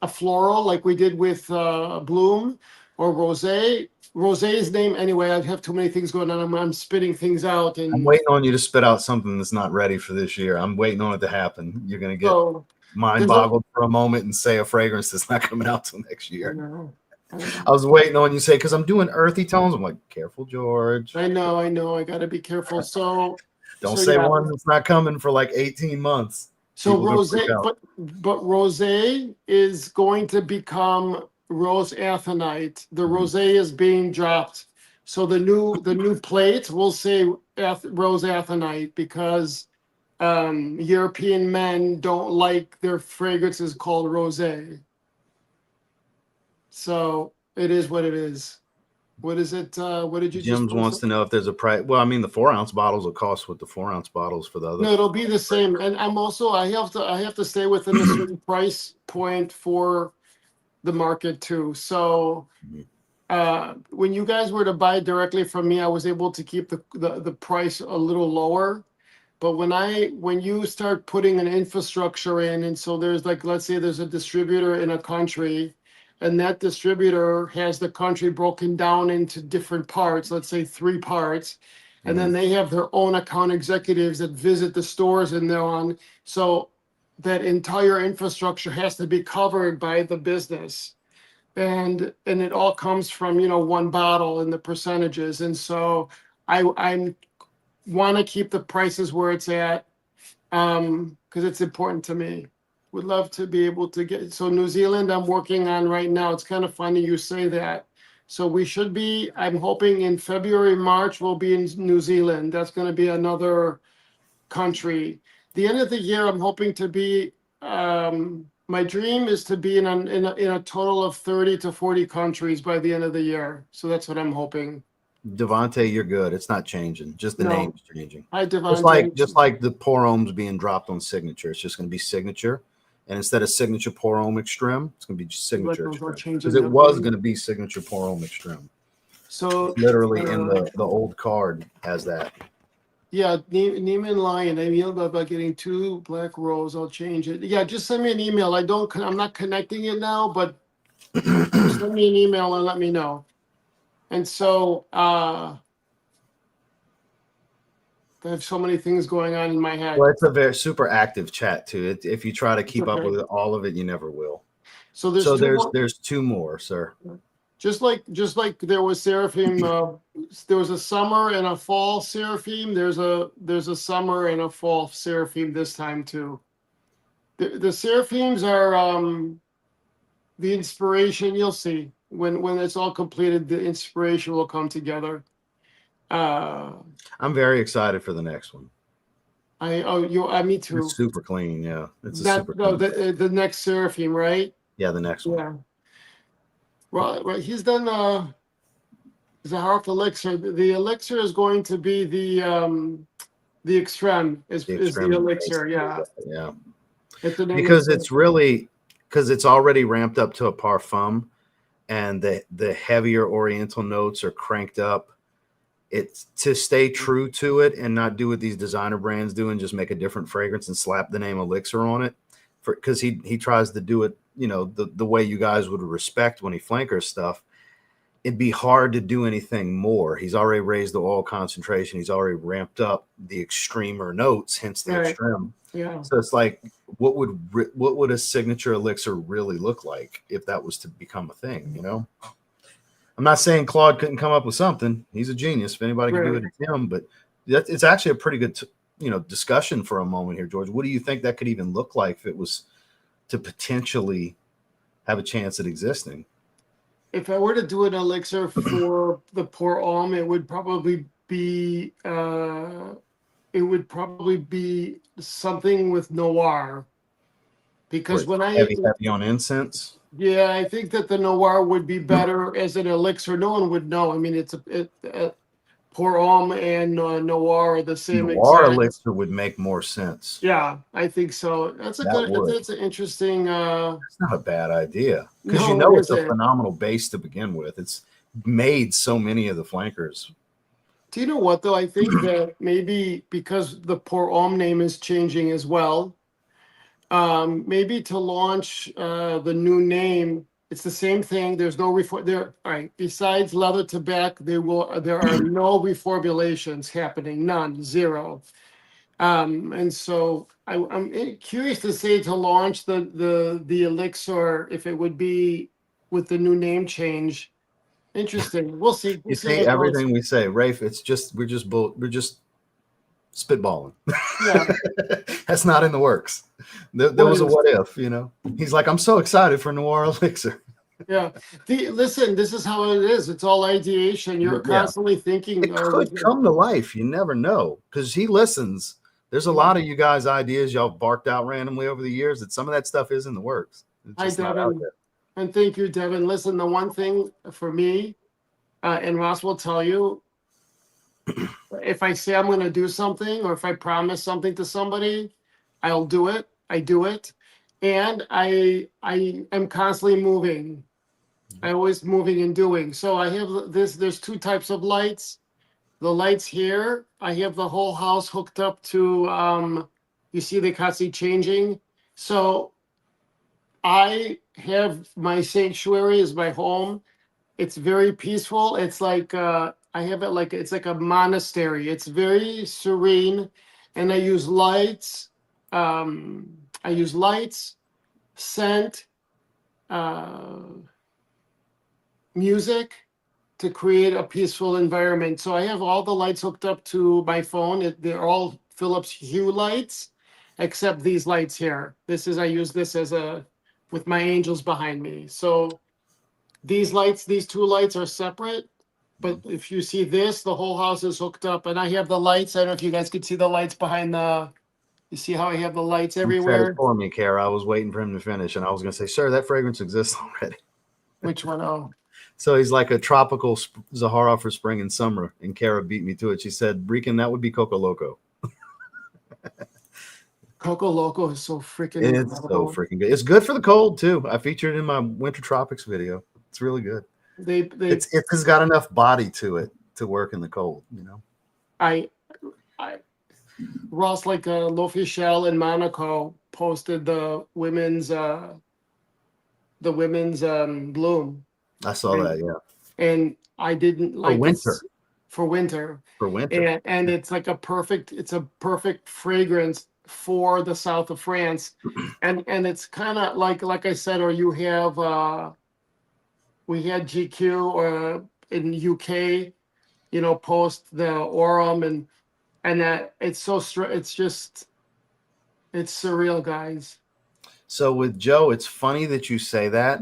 a floral like we did with Bloom or Rosé. Rosé's name anyway. I have too many things going on. I'm spitting things out, I'm and waiting on you to spit out something that's not ready for this year. I'm waiting on it to happen. You're gonna get so mind there's a. boggled for a moment and say a fragrance that's not coming out till next I year. know. I know. I was waiting on you to say because I'm doing earthy tones. I'm like, careful, George. I know. I got to be careful. So, Don't so say yeah. one that's not coming for like 18 months. So People gonna freak Rosé, out. but Rosé is going to become Rose Athenite. The Mhm. Rosé is being dropped. So the new plate will say Rose Athenite because European men don't like their fragrances called Rosé. So it is what it is. What is it? What did you just Jim's post? wants to know if there's a price. Well, I mean, the 4-ounce bottles will cost what the 4-ounce bottles for the other. No, it'll be the same. And I have to stay within a certain price point for the market too. So when you guys were to buy directly from me, I was able to keep the price a little lower. But when you start putting an infrastructure in, and so there's like, let's say there's a distributor in a country, and that distributor has the country broken down into different parts, let's say 3 parts, and then they have their own account executives that visit the stores and they're on. So that entire infrastructure has to be covered by the business. And it all comes from, one bottle and the percentages. And so I'm want to keep the prices where it's at because it's important to me. Would love to be able to get. So New Zealand I'm working on right now. It's kind of funny you say that. So we should be, I'm hoping in February, March, we'll be in New Zealand. That's going to be another country. The end of the year, I'm hoping to be, my dream is to be in a total of 30 to 40 countries by the end of the year. So that's what I'm hoping. Devontae, you're good. It's not changing. Just the No. name's changing. Hi, Just like the pour ohms being dropped on signature. It's just going to be signature. And instead of signature pour ohm extreme, it's going to be just signature extreme. Because it was going to be signature pour ohm extreme. So Literally in the old card has that. yeah, Neiman Lion. I yelled about getting 2 black rolls. I'll change it. Yeah, just send me an email. I'm not connecting it now, but send me an email and let me know. And so I have so many things going on in my head. Well, it's a very super active chat too. If you try to keep up Okay. with all of it, you never will. So there's there's 2 more, sir. Just like there was Seraphim, there was a summer and a fall Seraphim. There's a summer and a fall Seraphim this time too. The Seraphims are the inspiration. You'll see when it's all completed, the inspiration will come together. I'm very excited for the next one. Me too. It's super clean, yeah. It's the next Seraphim, right? Yeah, the next one. Yeah. Well, right. He's done Zaharoff elixir. The elixir is going to be the extreme is the elixir. Yeah. Yeah. Because it's already ramped up to a parfum, and the heavier oriental notes are cranked up. It's to stay true to it and not do what these designer brands do and just make a different fragrance and slap the name elixir on it. Because he tries to do it, the way you guys would respect when he flankers stuff. It'd be hard to do anything more. He's already raised the oil concentration. He's already ramped up the extremer notes, hence the extreme. Yeah. So it's like, what would a signature elixir really look like if that was to become a thing? I'm not saying Claude couldn't come up with something. He's a genius. If anybody can do it, it's him. But it's actually a pretty good, discussion for a moment here, George. What do you think that could even look like if it was to potentially have a chance at existing? If I were to do an elixir for the pour homme, it would probably be something with noir. Because when heavy on incense. Yeah, I think that the noir would be better as an elixir. No one would know. I mean, it's pour homme and noir are the same. Noir elixir would make more sense. Yeah, I think so. That's an interesting. It's not a bad idea because it's a phenomenal base to begin with. It's made so many of the flankers. Do you know what though? I think that maybe because the pour homme name is changing as well. Maybe to launch the new name, It's the same thing. There's no there. All right. Besides leather to back, there are no reformulations happening. None. Zero. And so I'm curious to say to launch the elixir if it would be with the new name change. Interesting. We'll see. We'll You see how see that goes. everything we say, Rafe. It's just we're just spitballing. Yeah. That's not in the works. There was a what if, you know. He's like, I'm so excited for Noir Elixir. Yeah. Listen, this is how it is. It's all ideation. You're Yeah. constantly thinking. It could come to life. You never know, because he listens. There's a lot of you guys' ideas y'all barked out randomly over the years that some of that stuff is in the works. It's Hi, just not out Devin. there. And thank you, Devin. Listen, the one thing for me, and Ross will tell you, if I say I'm going to do something or if I promise something to somebody, I'll do it. I do it. And I am constantly moving. I always moving and doing. So I have this, there's two types of lights. The lights here, I have the whole house hooked up to, you see the constantly changing. So I have my sanctuary as my home. It's very peaceful. It's like I have it like it's like a monastery. It's very serene, and I use lights. I use lights, scent, uh, music to create a peaceful environment. So I have all the lights hooked up to my phone. They're all Philips Hue lights, except these lights here. I use this as a with my angels behind me. So these lights, these two lights are separate, but if you see this, the whole house is hooked up, and I have the lights. I don't know if you guys could see the lights behind you see how I have the lights You said it everywhere? for me, Kara. I was waiting for him to finish, and I was going to say, sir, that fragrance exists already. Which one? Oh, So he's like a tropical Zaharoff for spring and summer, and Kara beat me to it. She said, Rican, that would be Coco Loco. Coco Loco is so freaking It's so incredible. freaking good. It's good for the cold, too. I featured it in my Winter Tropics video. It's really good. It's got enough body to it to work in the cold, you know. I Ross, like L'Officiel in Monaco posted the women's bloom. I saw that, yeah. And I didn't like winter. For winter. For winter. And it's like a perfect fragrance for the south of France. And it's kind of like I said, or you have we had GQ or in UK, you know, post the Aurum and that it's it's surreal, guys. So with Joe, it's funny that you say that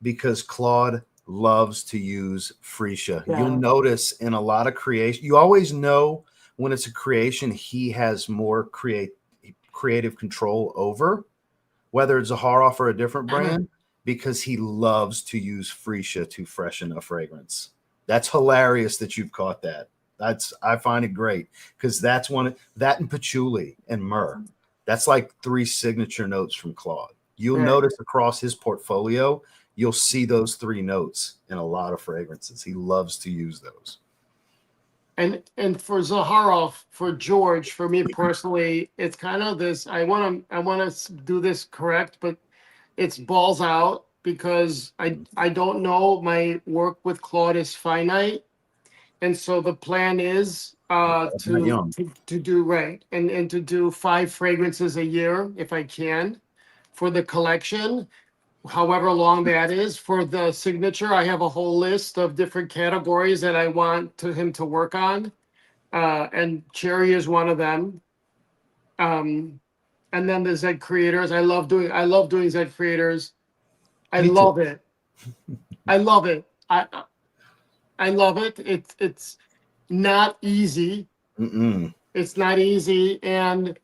because Claude loves to use freesia. Yeah. You'll notice in a lot of creation, you always know when it's a creation he has more creative control over, whether it's a Zaharoff or a different brand, because he loves to use freesia to freshen a fragrance. That's hilarious that you've caught that. I find it great because that's that and patchouli and myrrh. That's like 3 signature notes from Claude. You'll notice across his portfolio, you'll see those 3 notes in a lot of fragrances. He loves to use those. And for Zaharoff, for George, for me personally, it's kind of this. I want to do this correct, but it's balls out because I don't know. My work with Claude is finite, and so the plan is to do right and to do 5 fragrances a year if I can for the collection, however long that is. For the signature, I have a whole list of different categories that I want him to work on, and cherry is one of them. And then the Z creators, I love doing Z creators. I love it. I love it. I love it. It's not easy. It's not easy, and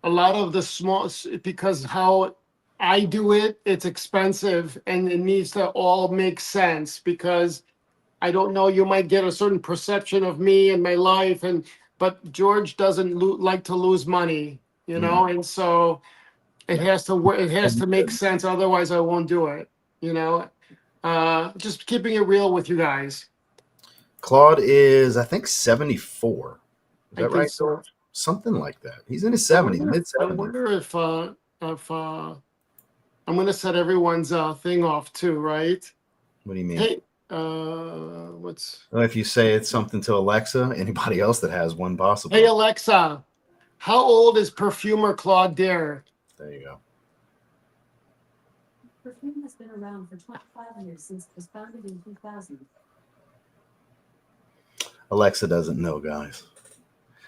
a lot of the small, because how I do it, it's expensive, and it needs to all make sense because I don't know, you might get a certain perception of me and my life, but George doesn't like to lose money, you know, and so it has to work. It has to make sense. Otherwise, I won't do it. You know, just keeping it real with you guys. Claude is, I think, 74. Is that right? So. Something like that. He's in his 70s, mid 70s. I wonder if I'm gonna set everyone's thing off too, right? What do you mean? Hey, Well, if you say it's something to Alexa, anybody else that has one possible. Hey Alexa, how old is perfumer Claude Dare? There you go. Perfume has been around for 25 years since it was founded in 2000. Alexa doesn't know, guys.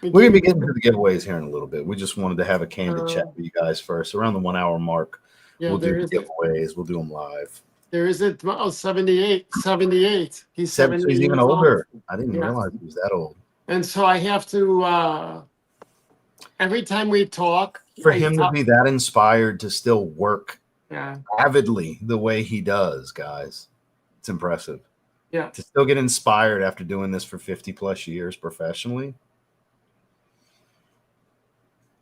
We're going to be getting to the giveaways here in a little bit. We just wanted to have a candid chat with you guys first. Around the 1 hour mark, we'll do the giveaways. We'll do them live. There is it. Oh, 78. He's 78 He's even years older. old. I didn't realize he was that old. And so I have to, every time we talk. For him to be that inspired to still work avidly the way he does, guys, it's impressive. Yeah. To still get inspired after doing this for 50 plus years professionally.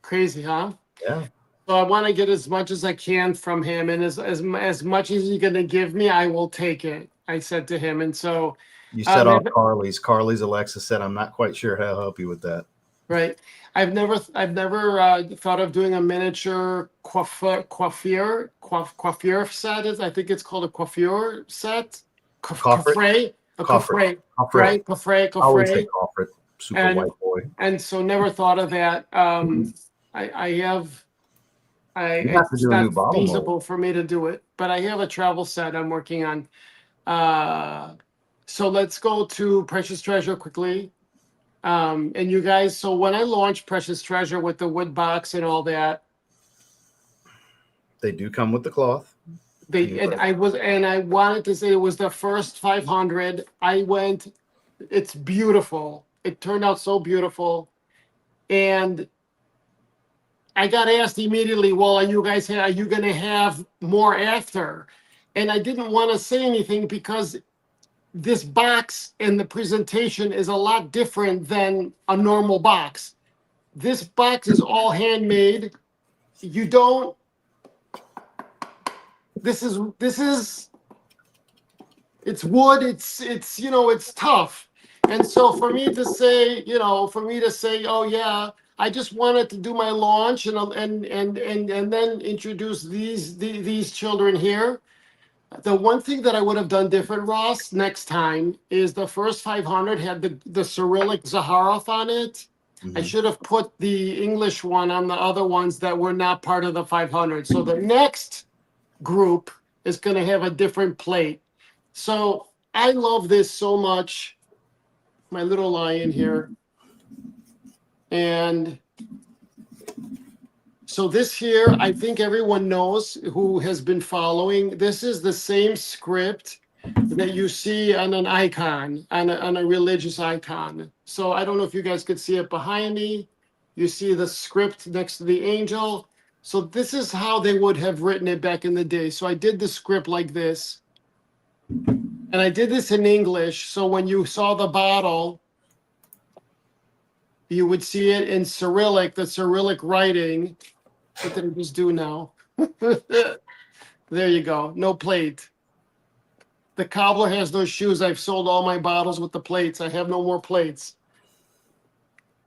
Crazy, huh? Yeah. So I want to get as much as I can from him, and as much as he's going to give me, I will take it. I said to him, and so you said off Carly's. Alexa said, "I'm not quite sure how to help you with that." Right. I've never thought of doing a miniature coiffure set. I think it's called a coiffure set. Coiffure. Right? Coiffure. Super white boy. And so never thought of that. It's not feasible for me to do it, but I have a travel set I'm working on. So let's go to Precious Treasure quickly. And you guys, so when I launched Precious Treasure with the wood box and all that, they do come with the cloth. I wanted to say it was the first 500. It's beautiful. It turned out so beautiful. And I got asked immediately, well, are you going to have more after? And I didn't want to say anything because this box and the presentation is a lot different than a normal box. This box is all handmade. This is it's wood. It's tough. And so for me to say, oh yeah, I just wanted to do my launch and then introduce these children here. The one thing that I would have done different, Ross, next time is the first 500 had the Cyrillic Zaharoff on it. Mm-hmm. I should have put the English one on the other ones that were not part of the 500. So the next group is going to have a different plate. So I love this so much. My little lion here. And so this here, I think everyone knows who has been following. This is the same script that you see on an icon, on a religious icon. So I don't know if you guys could see it behind me. You see the script next to the angel. So this is how they would have written it back in the day. So I did the script like this. And I did this in English. So when you saw the bottle, you would see it in Cyrillic, the Cyrillic writing. What did I just do now? There you go. No plate. The cobbler has those shoes. I've sold all my bottles with the plates. I have no more plates.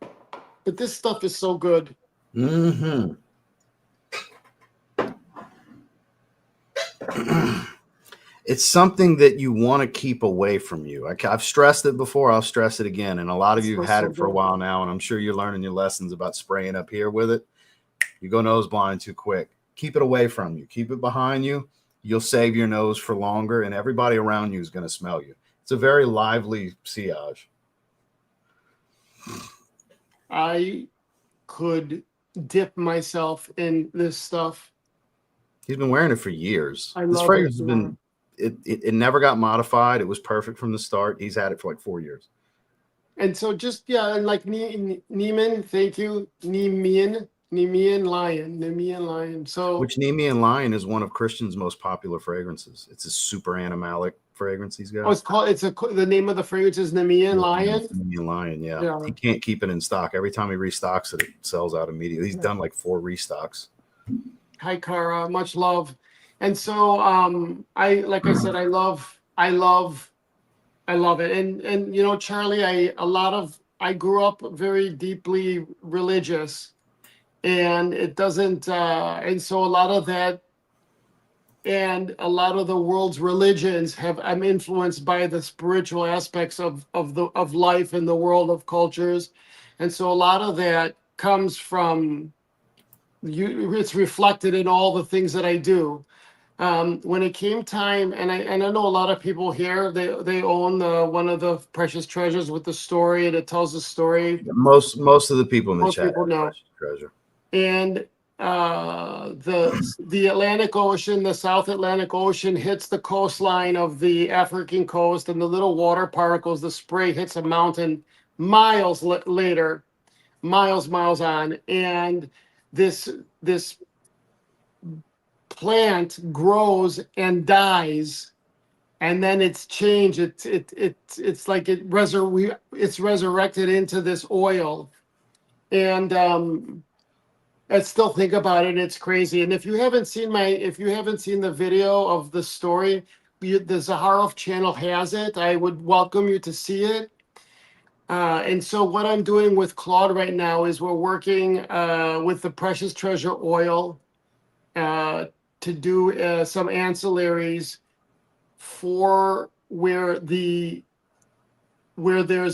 But this stuff is so good. Mm-hmm. It's something that you want to keep away from you. I've stressed it before. I'll stress it again. And a lot of you have had it for a while now, and I'm sure you're learning your lessons about spraying up here with it. You go nose blind too quick. Keep it away from you. Keep it behind you. You'll save your nose for longer, and everybody around you is going to smell you. It's a very lively sillage. I could dip myself in this stuff. He's been wearing it for years. This fragrance has been... It never got modified. It was perfect from the start. He's had it for like 4 years. And so and like Neiman, thank you. Nemean Lion. So which Nemean Lion is one of Christian's most popular fragrances. It's a super animalic fragrance he's got. The name of the fragrance is Nemean Lion. Nemean Lion, yeah. He can't keep it in stock. Every time he restocks it, it sells out immediately. He's done like 4 restocks. Hi, Cara. Much love. And so, I love it. And Charlie, I grew up very deeply religious, and it doesn't, and so a lot of that and a lot of the world's religions have I'm influenced by the spiritual aspects of life in the world of cultures, and so a lot of that comes from you. It's reflected in all the things that I do. When it came time, and I know a lot of people here, they own one of the precious treasures with the story, and it tells the story. Most of the people in the Most chat people have know. Precious Treasure. And the Atlantic Ocean, the South Atlantic Ocean hits the coastline of the African coast, and the little water particles, the spray hits a mountain miles later, miles on, and this plant grows and dies, and then it's changed. It's like it's resurrected into this oil, and I still think about it. It's crazy. And if you haven't seen the video of the story, the Zaharoff channel has it. I would welcome you to see it. And so what I'm doing with Claude right now is we're working with the Precious Treasure Oil to do some ancillaries for where there's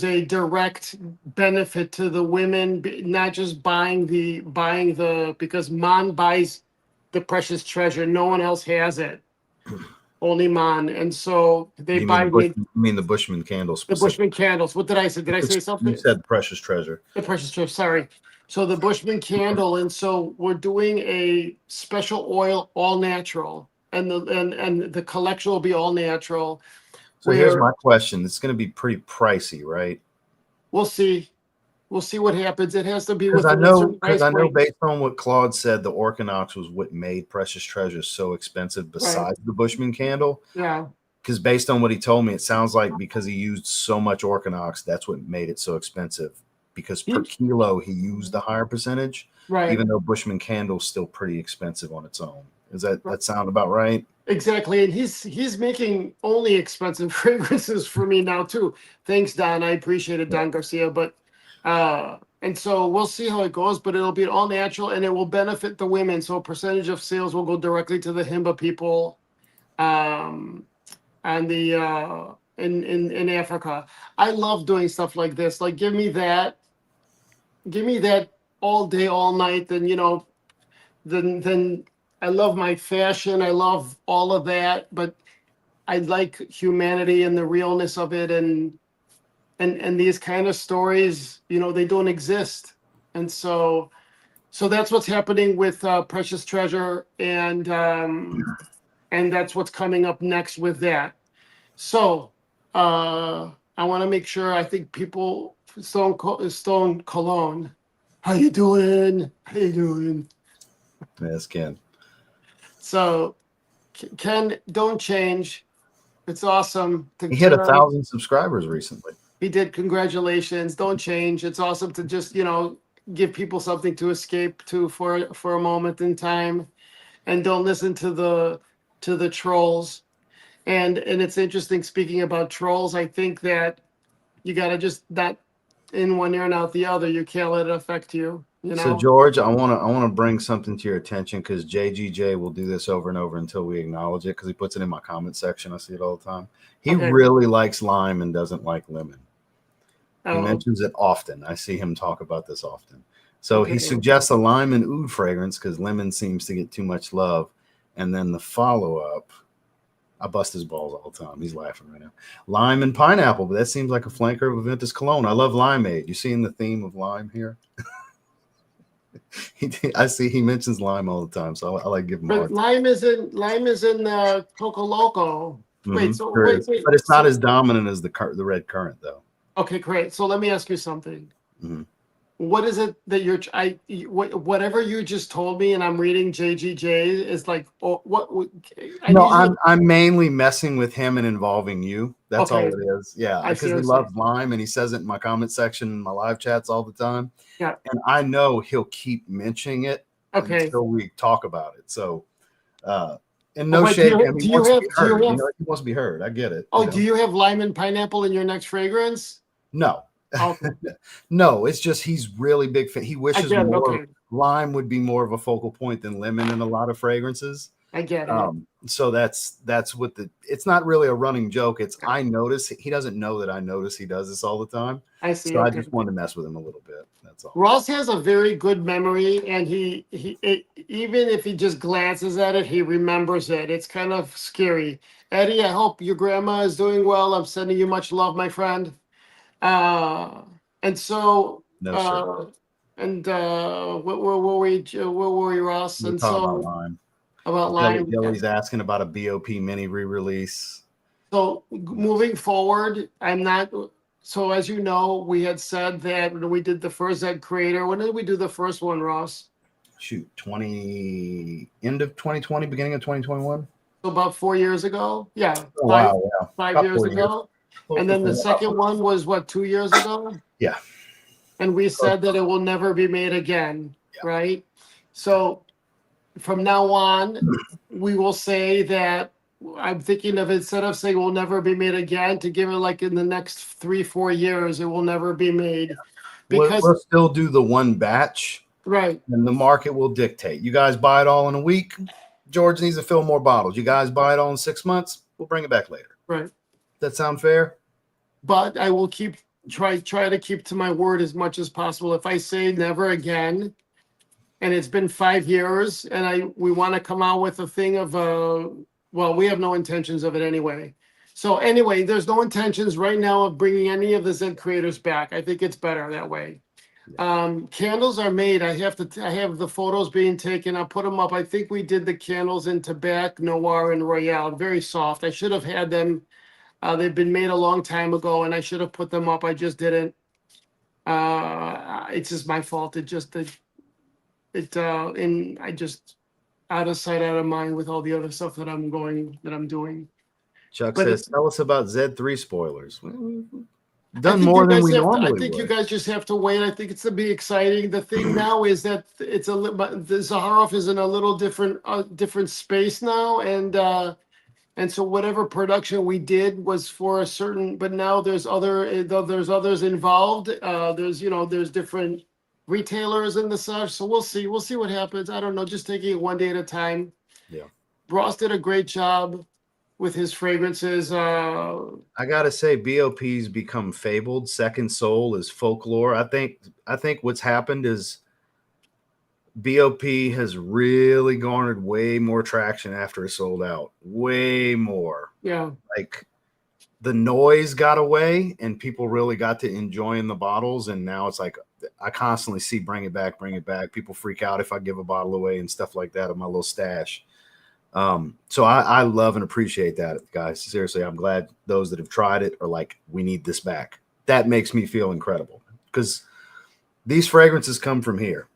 a direct benefit to the women, not just buying the because Mon buys the precious treasure. No one else has it. Only Mon. And so they buy You mean the Bushman candles? the Bushman candles. What did I say? Did I say something? You said Precious Treasure. The precious treasure, sorry. So the Bushman candle, and so we're doing a special oil, all natural, and the collection will be all natural. So here's my question. It's going to be pretty pricey, right? We'll see. We'll see what happens. It has to be Because within a certain price I know point. based on what Claude said, the Orkinox was what made Precious Treasure so expensive besides the Bushman candle. Yeah. Because based on what he told me, it sounds like because he used so much Orkinox, that's what made it so expensive. Because per kilo, he used a higher percentage, Right. even though Bushman candle's still pretty expensive on its own. Does that sound about right? Exactly. And he's making only expensive fragrances for me now too. Thanks, Don. I appreciate it, Don Garcia. But and so we'll see how it goes, but it'll be all natural and it will benefit the women. So a percentage of sales will go directly to the Himba people and the in Africa. I love doing stuff like this. Like give me that all day, all night, then then I love my fashion. I love all of that, but I like humanity and the realness of it, and these kind of stories, they don't exist, and so that's what's happening with Precious Treasure, and that's what's coming up next with that. So I want to make sure. I think people Stone Cologne. How you doing? How you doing? Yes, Ken. So, Ken, don't change. It's awesome. He hit 1,000 subscribers recently. He did. Congratulations. Don't change. It's awesome to just, give people something to escape to for a moment in time, and don't listen to the trolls. And it's interesting, speaking about trolls, I think that you got to just not in one ear and out the other. You can't let it affect you. So George, I want to bring something to your attention, because JGJ will do this over and over until we acknowledge it, because he puts it in my comment section. I see it all the time. He really likes lime and doesn't like lemon. He mentions it often. I see him talk about this often. So he suggests a lime and oud fragrance because lemon seems to get too much love. And then the follow-up, I bust his balls all the time. He's laughing right now. Lime and pineapple, but that seems like a flanker of Aventus Cologne. I love limeade. You seeing the theme of lime here? I see he mentions lime all the time, so I like giving him. But lime is in Coco Loco. Wait, so wait, but it's not as dominant as the red currant, though. Okay, great. So let me ask you something. What is it that whatever you just told me, and I'm reading JGJ is like, I'm mainly messing with him and involving you. That's all it is. Yeah, because he loves lime, and he says it in my comment section, in my live chats all the time. Yeah, and I know he'll keep mentioning it until we talk about it. So, and no shade. He wants to be heard. I get it. Do you have lime and pineapple in your next fragrance? No. Okay. No, it's just he's really big fan. He wishes lime would be more of a focal point than lemon in a lot of fragrances. I get it. So that's what it's not really a running joke. It's I notice he doesn't know that I notice he does this all the time. I see. So I Okay. just wanted to mess with him a little bit. That's all. Ross has a very good memory, and even if he just glances at it, he remembers it. It's kind of scary. Eddie, I hope your grandma is doing well. I'm sending you much love, my friend. And so, No, sir. where were we, Ross? We're And talking about so Lime. about Lime. Joey's asking about a BOP mini re-release. So moving forward, I'm not. So as you know, we had said that when we did the first Ed Creator. When did we do the first one, Ross? Shoot, end of 2020, beginning of 2021. So about 4 years ago. Yeah. Oh, wow, yeah. 5 About years 4 years. ago. And then the second one was what, 2 years ago? Yeah. And we said that it will never be made again, right? So from now on, we will say that I'm thinking of, instead of saying will never be made again, to give it like in the next 3-4 years, it will never be made. Because we'll still do the one batch, right. and the market will dictate. You guys buy it all in a week, George needs to fill more bottles. You guys buy it all in 6 months, we'll bring it back later. Right. That sound fair? But I will try to keep to my word as much as possible. If I say never again, and it's been 5 years, and we want to come out with a thing of well, we have no intentions of it anyway. So anyway, there's no intentions right now of bringing any of the Zen creators back. I think it's better that way. Candles are made. I have the photos being taken. I'll put them up. I think we did the candles in Tobacco, Noir, and Royale. Very soft. I should have had them. They've been made a long time ago, and I should have put them up. I just didn't. It's just my fault. And I just out of sight, out of mind with all the other stuff that I'm doing. Chuck But says, tell us about Z3 spoilers. I Done think more you than guys we have to- normally I think you would. guys just have to wait. I think it's to be exciting. The thing now is that it's the Zaharoff is in a little different space now, and so whatever production we did was for a certain. But now there's others involved. There's different retailers and the such. So we'll see what happens. I don't know. Just taking it one day at a time. Yeah. Ross did a great job with his fragrances. I gotta say, BOP's become fabled. Second Soul is folklore. I think what's happened is BOP has really garnered way more traction after it sold out. Way more. Yeah. Like the noise got away and people really got to enjoying the bottles. And now it's like I constantly see bring it back. People freak out if I give a bottle away and stuff like that of my little stash. So I love and appreciate that, guys. Seriously, I'm glad those that have tried it are like, we need this back. That makes me feel incredible because these fragrances come from here.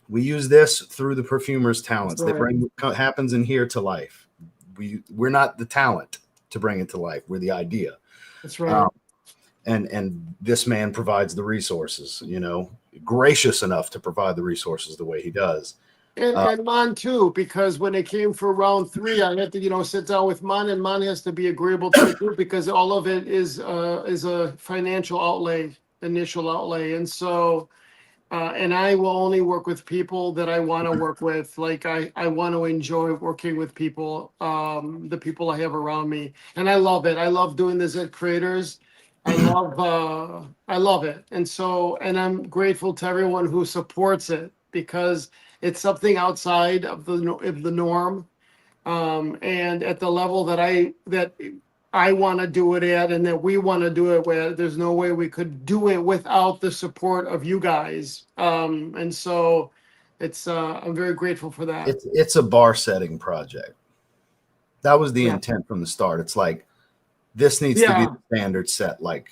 We use this through the perfumer's talents. Right. They bring what happens in here to life. We're not the talent to bring it to life. We're the idea. That's right. And this man provides the resources, gracious enough to provide the resources the way he does. And Mon too, because when it came for round 3, I had to, sit down with Mon, and Mon has to be agreeable to it too, because all of it is a financial outlay, initial outlay, and so, and I will only work with people that I want to work with. Like I want to enjoy working with people, the people I have around me, and I love it. I love doing this at Creators. I love it, and so, and I'm grateful to everyone who supports it because it's something outside of the norm, and at the level that I want to do it at, and that we want to do it with. There's no way we could do it without the support of you guys, and so it's I'm very grateful for that. It's a bar setting project. That was the intent from the start. It's like this needs to be the standard set. Like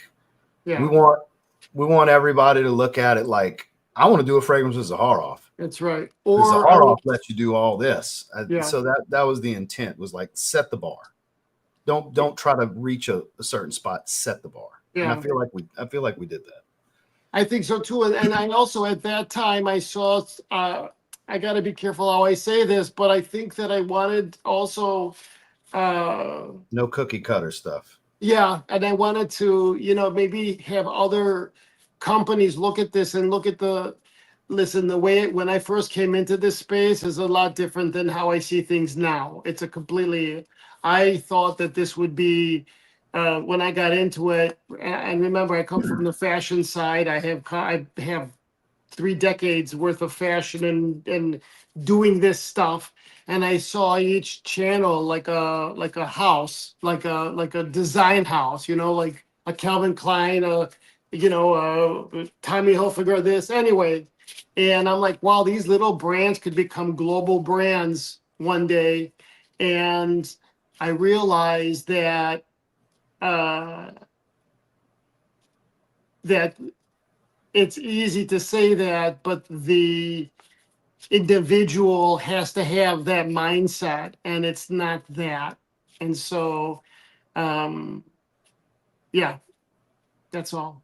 we want everybody to look at it like, I want to do a fragrance with Zaharoff. That's right. Or Zaharoff lets you do all this. Yeah. So that was the intent, was like set the bar. Don't try to reach a certain spot, set the bar. Yeah. And I feel like we did that. I think so too. And I also at that time I saw I gotta be careful how I say this, but I think that I wanted also no cookie cutter stuff. Yeah, and I wanted to, maybe have other companies look at this and look at the listen, when I first came into this space is a lot different than how I see things now. It's a completely, I thought that this would be, when I got into it, and remember, I come from the fashion side. I have 3 decades worth of fashion and doing this stuff. And I saw each channel like a house, like a design house, like a Calvin Klein, Tommy Hilfiger, this anyway. And I'm like, wow, these little brands could become global brands one day. And I realized that that it's easy to say that, but the individual has to have that mindset, and it's not that. And so, yeah, that's all.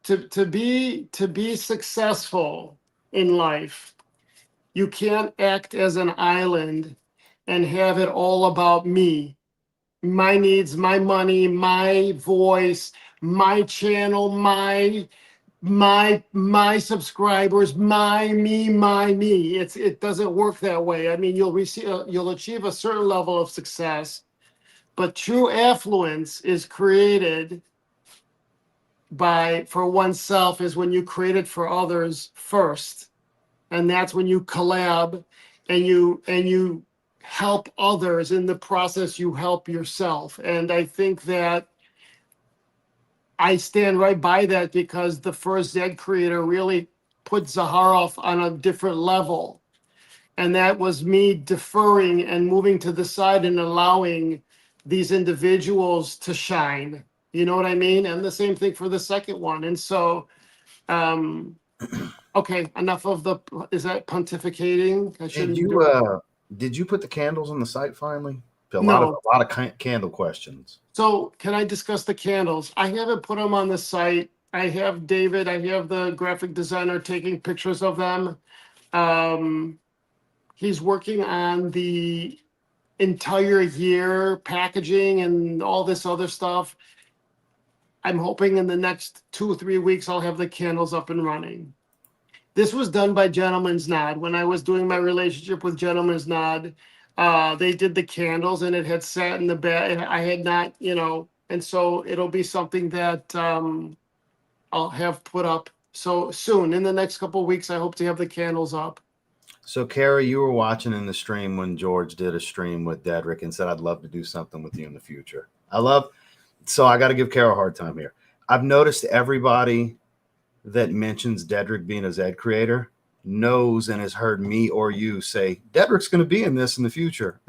To be successful in life, you can't act as an island and have it all about me, my needs, my money, my voice, my channel, my subscribers, my me. It doesn't work that way. I mean, you'll achieve a certain level of success, but true affluence is created for oneself, is when you create it for others first. And that's when you collab and you help others. In the process, you help yourself. And I think that I stand right by that, because the first Zed creator really put Zaharoff on a different level. And that was me deferring and moving to the side and allowing these individuals to shine. You know what I mean? And the same thing for the second one. And so, okay, enough of is that pontificating? I shouldn't be doing. Did you put the candles on the site finally? A No. lot of candle questions. So can I discuss the candles? I haven't put them on the site. I have David, I have the graphic designer taking pictures of them. He's working on the entire year packaging and all this other stuff. I'm hoping in the next 2 or 3 weeks, I'll have the candles up and running. This was done by Gentleman's Nod. When I was doing my relationship with Gentleman's Nod, they did the candles, and it had sat in the bed. I had not, and so it'll be something that I'll have put up so soon. In the next couple of weeks, I hope to have the candles up. So, Kara, you were watching in the stream when George did a stream with Dedrick and said, I'd love to do something with you in the future. So I got to give Kara a hard time here. I've noticed everybody that mentions Dedrick being a Zed creator knows and has heard me or you say, Dedrick's going to be in this in the future.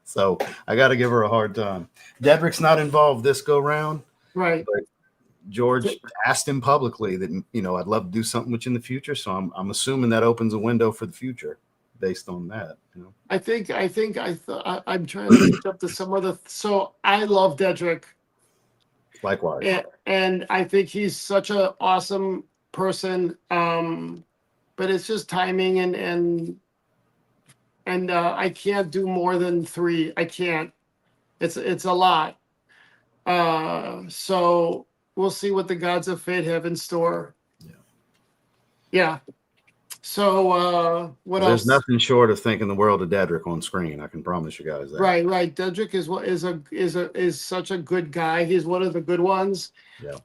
So I got to give her a hard time. Dedrick's not involved this go round. Right. But George asked him publicly that, I'd love to do something with you in the future. So I'm assuming that opens a window for the future based on that. I'm trying to think up to some other. So I love Dedrick. Likewise. And I think he's such an awesome person. But it's just timing and I can't do more than 3. I can't. It's a lot. So we'll see what the gods of fate have in store. Yeah. So what else? There's nothing short of thinking the world of Dedrick on screen. I can promise you guys that. Right. Dedrick is such a good guy. He's one of the good ones. Yeah.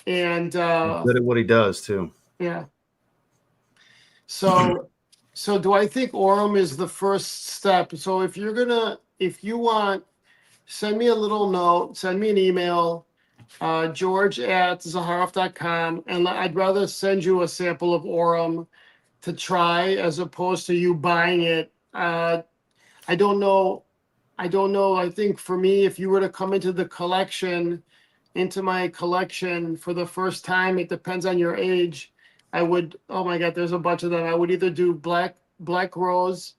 And he's good at what he does too. Yeah. So do I think Orem is the first step? So if you want, send me a little note, send me an email, george@zaharoff.com, and I'd rather send you a sample of Orem to try as opposed to you buying it. I don't know. I think for me, if you were to come into my collection for the first time, it depends on your age. I would, oh my God, there's a bunch of them. I would either do Black Rose.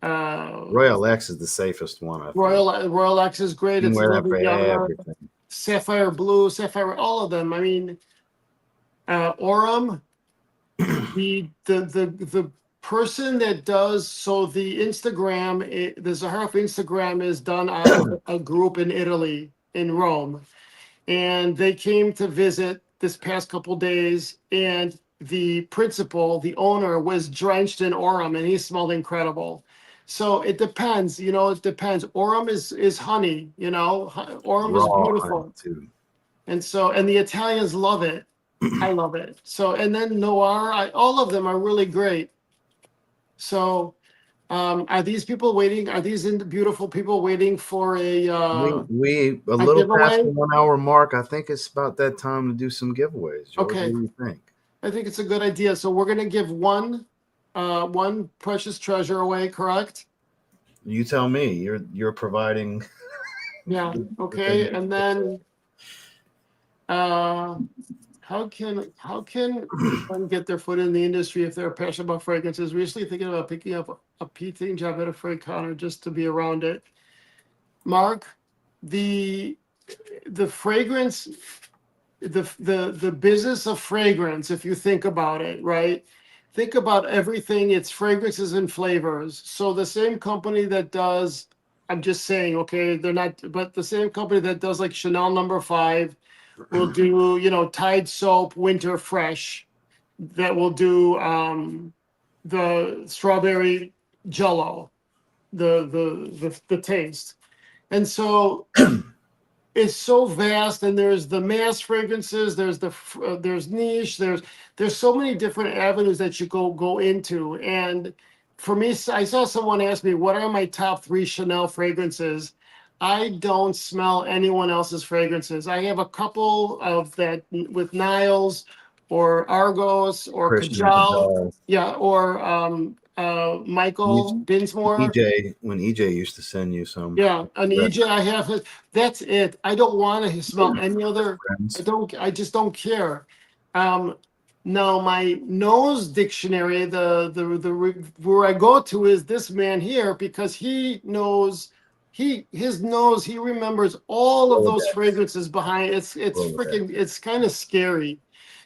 Royal X is the safest one. I think. Royal X is great. You can It's a wear little that bit for younger. everything. Sapphire Blue, all of them. I mean, Orem, the person that does, so the Instagram, the Zaharoff Instagram is done out of a group in Italy, in Rome. And they came to visit this past couple days, and the principal, the owner, was drenched in Orem, and he smelled incredible. So it depends, it depends. Orem is honey, Orem is Raw honey, beautiful. too. And so, and the Italians love it. I love it. So, and then Noir, all of them are really great. So, are these people waiting? Are these beautiful people waiting for we a little giveaway? past the 1 hour mark. I think it's about that time to do some giveaways. George, Okay. what do you think? I think it's a good idea. So we're gonna give one precious treasure away, correct? You tell me. You're providing. Yeah. Okay. And then, how can one get their foot in the industry if they're passionate about fragrances? Recently thinking about picking up a peating job at a freight counter just to be around it. Mark, the fragrance, the business of fragrance, if you think about it, right? Think about everything, it's fragrances and flavors. So the same company that does, I'm just saying, okay, they're not, but the same company that does like Chanel No. 5 will do, Tide soap winter fresh, that will do the strawberry jello, the taste. And so it's so vast, and there's the mass fragrances, there's there's niche, there's so many different avenues that you go into. And for me, I saw someone ask me, what are my top 3 Chanel fragrances? I don't smell anyone else's fragrances. I have a couple of that with Niles or Argos or Christian Kajal, Kajal. yeah, or Michael Dinsmore. When EJ used to send you some. Yeah, an EJ I have. That's it. I don't want to smell any other. Friends. I just don't care. Now my nose dictionary, where I go to is this man here, because he knows his nose, he remembers all of those fragrances behind. It's freaking, it's kind of scary.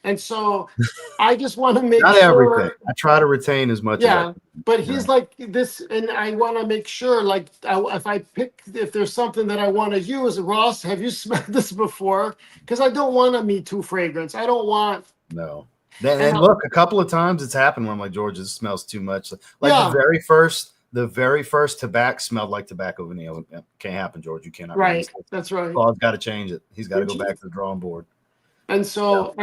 And so I just want to make Not sure. everything. I try to retain as much as I Yeah, can. but he's like this, and I want to make sure, like, if there's something that I want to use, Ross, have you smelled this before? Because I don't want a Me Too fragrance. I don't want. No. And look, a couple of times it's happened when I'm like, George, this smells too much. Like Yeah. the very first tobacco smelled like tobacco vanilla. Can't happen, George. You cannot. Right. That's right. Paul's got to change it. He's got to go back to the drawing board. And so,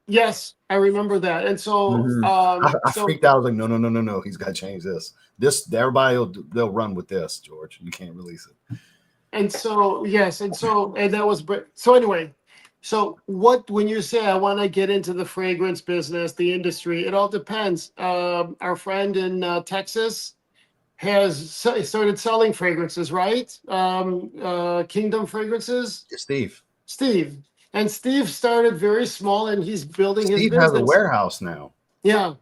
yes, I remember that. And so, I freaked out. I was like, no. He's got to change this. Everybody they'll run with this, George. You can't release it. And so, yes, and that was, so anyway, so when you say I want to get into the fragrance business, the industry, it all depends. Our friend in Texas has started selling fragrances, right? Kingdom Fragrances. Steve. And Steve started very small, and he's building his business. Steve has a warehouse now. Yeah.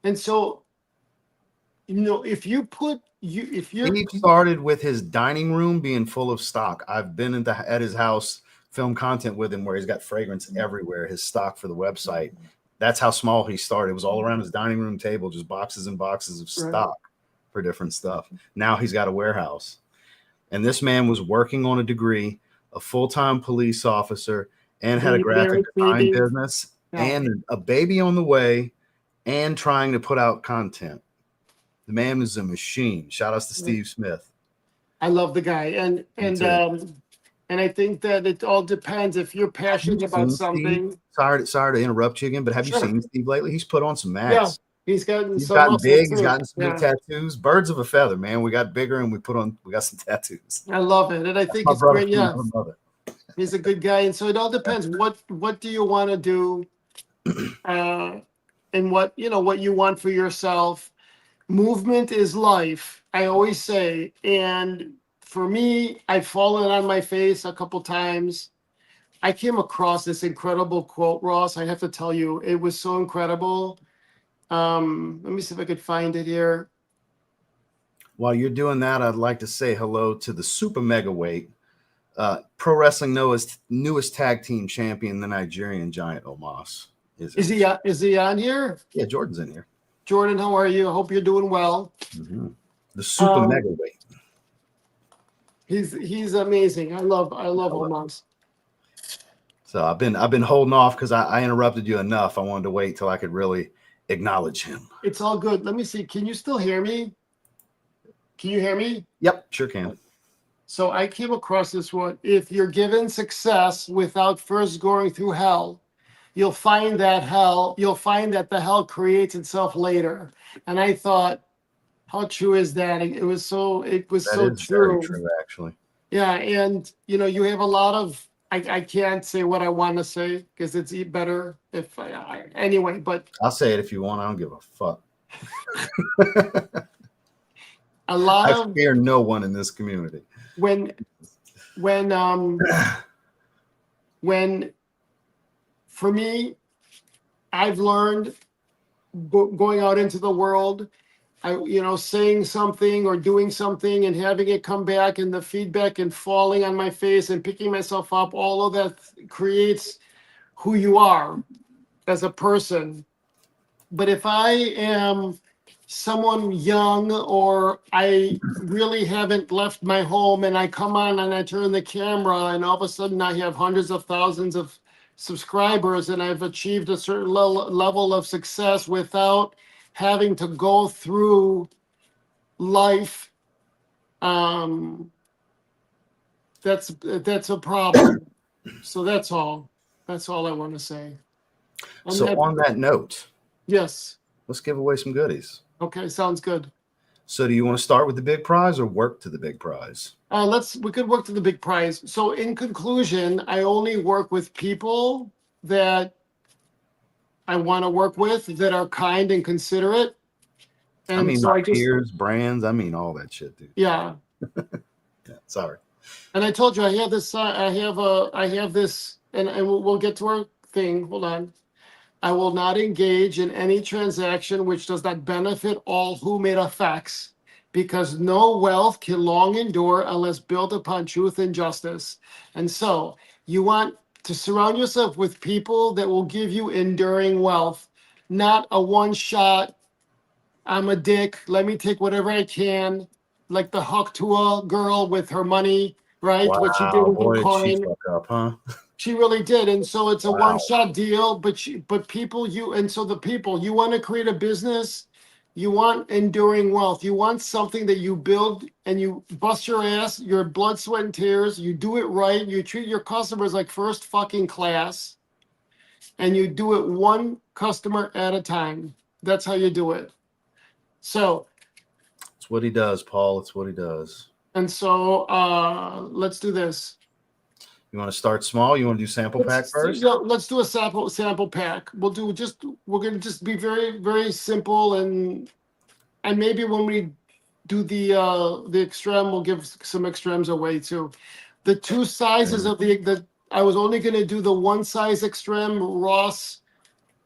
And so, if you Steve started with his dining room being full of stock. I've been at his house, film content with him where he's got fragrance everywhere, his stock for the website. That's how small he started. It was all around his dining room table, just boxes and boxes of stock for different stuff. Now he's got a warehouse. And this man was working on a degree, a full-time police officer, and had a graphic design business and a baby on the way, and trying to put out content. The man is a machine. Shout outs to Steve Smith. I love the guy. And I think that it all depends if you're passionate about something. Sorry to interrupt you again, but have you seen Steve lately? He's put on some masks. Yeah, he's gotten big. He's gotten some big tattoos. Birds of a feather, man. We got bigger and we got some tattoos. I love it. And I think it's great. Yeah. He's a good guy. And so it all depends. What do you want to do? And what you want for yourself. Movement is life, I always say. And for me, I've fallen on my face a couple times. I came across this incredible quote, Ross. I have to tell you, it was so incredible. Let me see if I could find it here. While you're doing that, I'd like to say hello to the super mega weight Pro Wrestling Noah's newest tag team champion, the Nigerian Giant Omas. Is he on here? Yeah, Jordan's in here. Jordan, how are you? I hope you're doing well. Mm-hmm. The super mega weight. He's amazing. I love Omas. So I've been holding off because I interrupted you enough. I wanted to wait till I could really acknowledge him. It's all good. Let me see. Can you still hear me? Can you hear me? Yep, sure can. So I came across this one. If you're given success without first going through hell, you'll find that the hell creates itself later. And I thought, how true is that? It was so That is true. very true, actually. Yeah, and you have a lot of I can't say what I want to say because it's better if anyway, but I'll say it if you want. I don't give a fuck. a lot I of fear no one in this community. when for me, I've learned going out into the world, saying something or doing something and having it come back and the feedback and falling on my face and picking myself up, all of that creates who you are as a person. But if I am someone young or I really haven't left my home and I come on and I turn the camera and all of a sudden I have hundreds of thousands of subscribers and I've achieved a certain level of success without having to go through life, that's a problem. So that's all I want to say. So on that note, yes. let's give away some goodies. Okay, sounds good. So do you want to start with the big prize or work to the big prize? We could work to the big prize. So in conclusion, I only work with people that I want to work with that are kind and considerate. And I mean, so my peers, brands, I mean, all that shit, dude. yeah. Yeah, sorry. And I told you I have this, and we'll get to our thing. Hold on. I will not engage in any transaction which does not benefit all whom it affects, because no wealth can long endure unless built upon truth and justice. And so you want to surround yourself with people that will give you enduring wealth, not a one-shot, I'm a dick, let me take whatever I can, like the Haktua girl with her money, right? What she did Wow, with boy, her did she coin. fuck up, huh? She really did. And so it's a Wow. one-shot deal, but people you want to create a business, you want enduring wealth. You want something that you build and you bust your ass, your blood, sweat, and tears. You do it right. You treat your customers like first fucking class. And you do it one customer at a time. That's how you do it. So It's what he does, Paul. It's what he does. and so let's do this. You want to start small? You want to do sample pack first? Let's do a sample pack. We're gonna just be very, very simple and maybe when we do the extreme, we'll give some extremes away too. The two sizes of I was only gonna do the one size extreme. Ross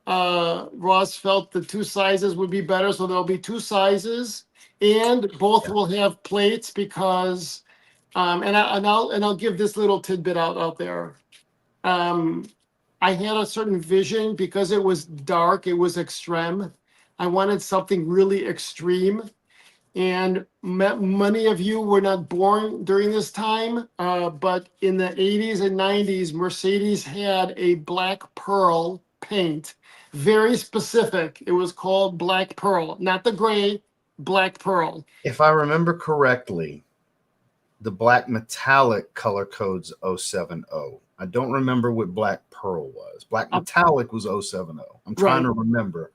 felt the two sizes would be better, so there'll be two sizes, and both will have plates because and I'll give this little tidbit out there. I had a certain vision because it was dark, it was extreme. I wanted something really extreme. And many of you were not born during this time, but in the 80s and 90s, Mercedes had a black pearl paint, very specific. It was called black pearl, not the gray, black pearl. If I remember correctly, the black metallic color code's 070. I don't remember what black pearl was. Black metallic was 070. I'm trying to remember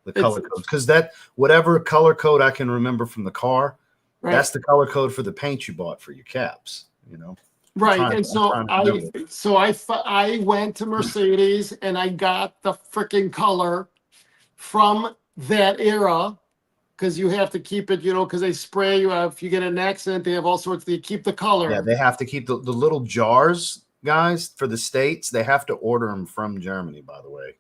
the color codes because that whatever color code I can remember from the car, that's the color code for the paint you bought for your caps, Right. And so I went to Mercedes and I got the freaking color from that era. Because you have to keep it, because they spray you. If you get in an accident, they have all sorts. They keep the color. Yeah, they have to keep the little jars, guys, for the States. They have to order them from Germany, by the way.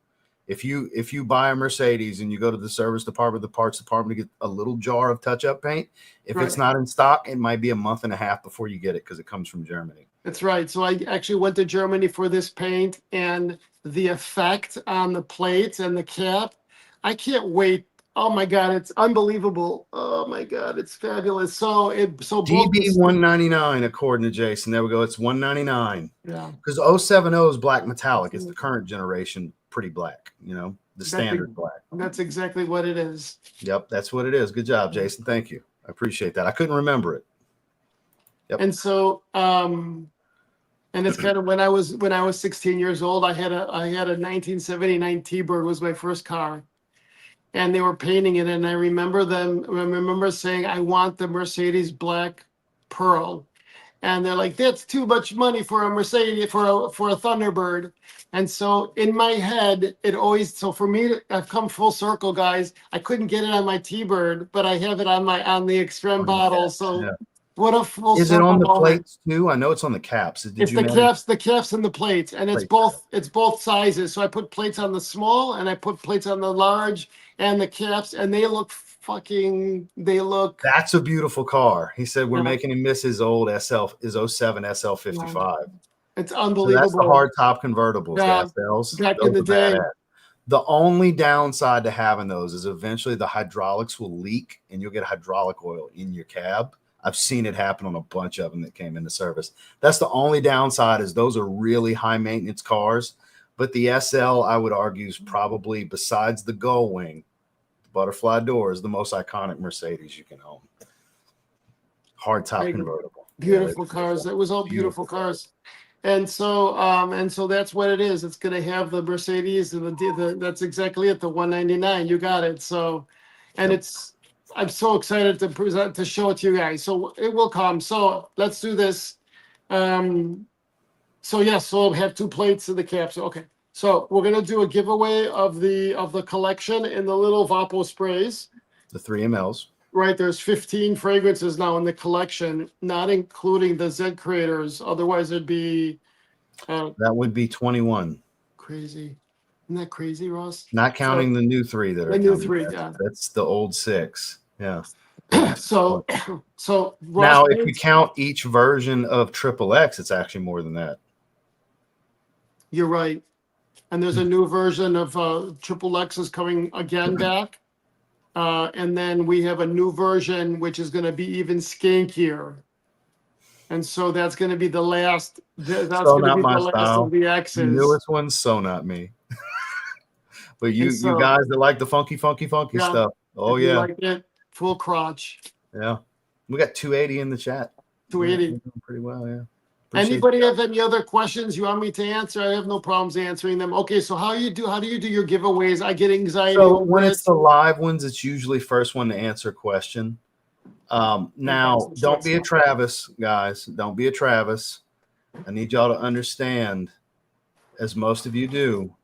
If you buy a Mercedes and you go to the service department, the parts department to get a little jar of touch-up paint, if it's not in stock, it might be a month and a half before you get it because it comes from Germany. That's right. So I actually went to Germany for this paint, and the effect on the plates and the cap, I can't wait Oh my God, it's unbelievable. Oh my God, it's fabulous. So both DB 199 according to Jason. There we go. It's 199. yeah, Because 070 is black metallic. It's the current generation pretty black, you know, the standard black. that's exactly what it is. Yep, that's what it is. Good job, Jason. Thank you. I appreciate that. I couldn't remember it. Yep. And so and it's kind of when I was 16 years old, I had a 1979 T-Bird was my first car. And they were painting it, and I remember saying, I want the Mercedes Black Pearl. And they're like, that's too much money for a Mercedes, for a Thunderbird. And so in my head, so for me, I've come full circle, guys. I couldn't get it on my T-Bird, but I have it on the Extreme bottle. So yeah. What a full Is it circle on the moment. plates too? I know it's on the caps. It's the caps and the plates, and it's both sizes. So I put plates on the small and I put plates on the large and the caps, and they look That's a beautiful car. He said we're Yeah. making him miss his old his 07 SL55. It's So unbelievable. that's the hard top convertibles, Yeah. the SLs. Back Those in the are day. badass. The only downside to having those is eventually the hydraulics will leak and you'll get hydraulic oil in your cab. I've seen it happen on a bunch of them that came into service. That's the only downside, is those are really high maintenance cars. But the SL, I would argue, is probably, besides the gull wing, the butterfly door, is the most iconic Mercedes you can own. Hard top convertible. Beautiful cars. It was all beautiful cars. And so that's what it is. It's going to have the Mercedes and that's exactly it. The 199. You got it. So, and I'm so excited to show it to you guys. So it will come. So let's do this. So we'll have 2 plates in the caps. Okay. So we're going to do a giveaway of the collection in the little Vapo sprays. The 3 mLs. Right, there's 15 fragrances now in the collection, not including the Z creators. Otherwise, it'd be that would be 21. Crazy. Isn't that crazy, Ross? Not counting the new 3 that are the new coming. 3, yeah. That's the old 6. Yeah. So Ross, now, if you count each version of XXX, it's actually more than that. You're right. And there's a new version of XXX is coming again back. And then we have a new version, which is going to be even skankier. And so that's going to be the last. That's going to be the last of the X's. The newest one's so not me. But you guys that like the funky stuff. Oh, yeah. Like it, full crotch. Yeah. We got 280 in the chat. 280. Pretty well, yeah. Anybody have any other questions you want me to answer? I have no problems answering them. Okay, so how do you do your giveaways? I get anxiety. So when it's the live ones, it's usually first one to answer a question. Now, don't be a Travis, guys. Don't be a Travis. I need y'all to understand, as most of you do,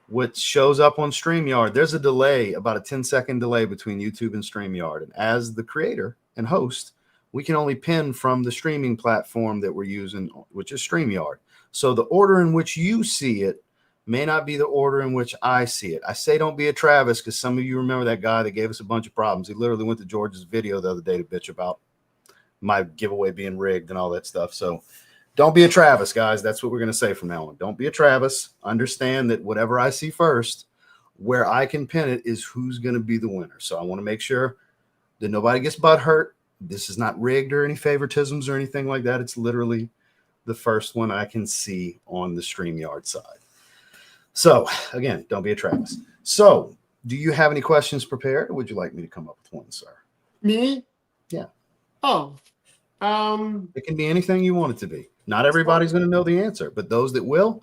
what shows up on StreamYard, there's a delay, about a 10-second delay between YouTube and StreamYard. And as the creator and host, we can only pin from the streaming platform that we're using, which is StreamYard. So the order in which you see it may not be the order in which I see it. I say don't be a Travis because some of you remember that guy that gave us a bunch of problems. He literally went to George's video the other day to bitch about my giveaway being rigged and all that stuff. So don't be a Travis, guys. That's what we're going to say from now on. Don't be a Travis. Understand that whatever I see first, where I can pin it is who's going to be the winner. So I want to make sure that nobody gets butt hurt. This is not rigged or any favoritisms or anything like that. It's literally the first one I can see on the StreamYard side. So again, don't be a Travis. So do you have any questions prepared, or would you like me to come up with one, sir? Me? Yeah. Oh. It can be anything you want it to be. Not everybody's going to know the answer, but those that will,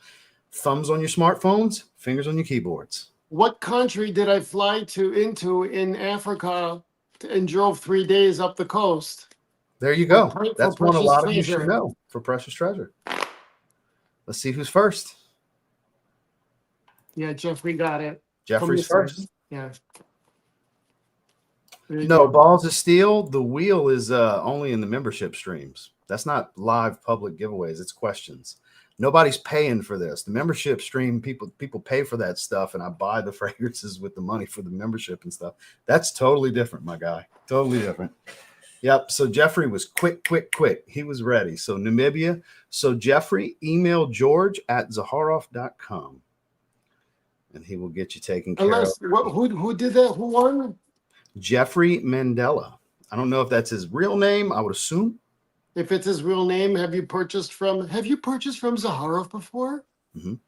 thumbs on your smartphones, fingers on your keyboards. What country did I fly into in Africa and drove 3 days up the coast? There you go. That's one a lot of you treasure. should know, for Precious Treasure. Let's see who's first. Yeah, Jeffrey got it. Jeffrey's first. Yeah. No, Balls of Steel. The wheel is only in the membership streams. That's not live public giveaways. It's questions. Nobody's paying for this. The membership stream, people pay for that stuff, and I buy the fragrances with the money for the membership and stuff. That's totally different, my guy. Totally different. Yep. So Jeffrey was quick. He was ready. So Namibia. So Jeffrey, email George at Zaharoff.com. and he will get you taken care of. Unless who did that? Who won? Jeffrey Mandela. I don't know if that's his real name. I would assume. If it's his real name, have you purchased from Zaharoff before? Mhm.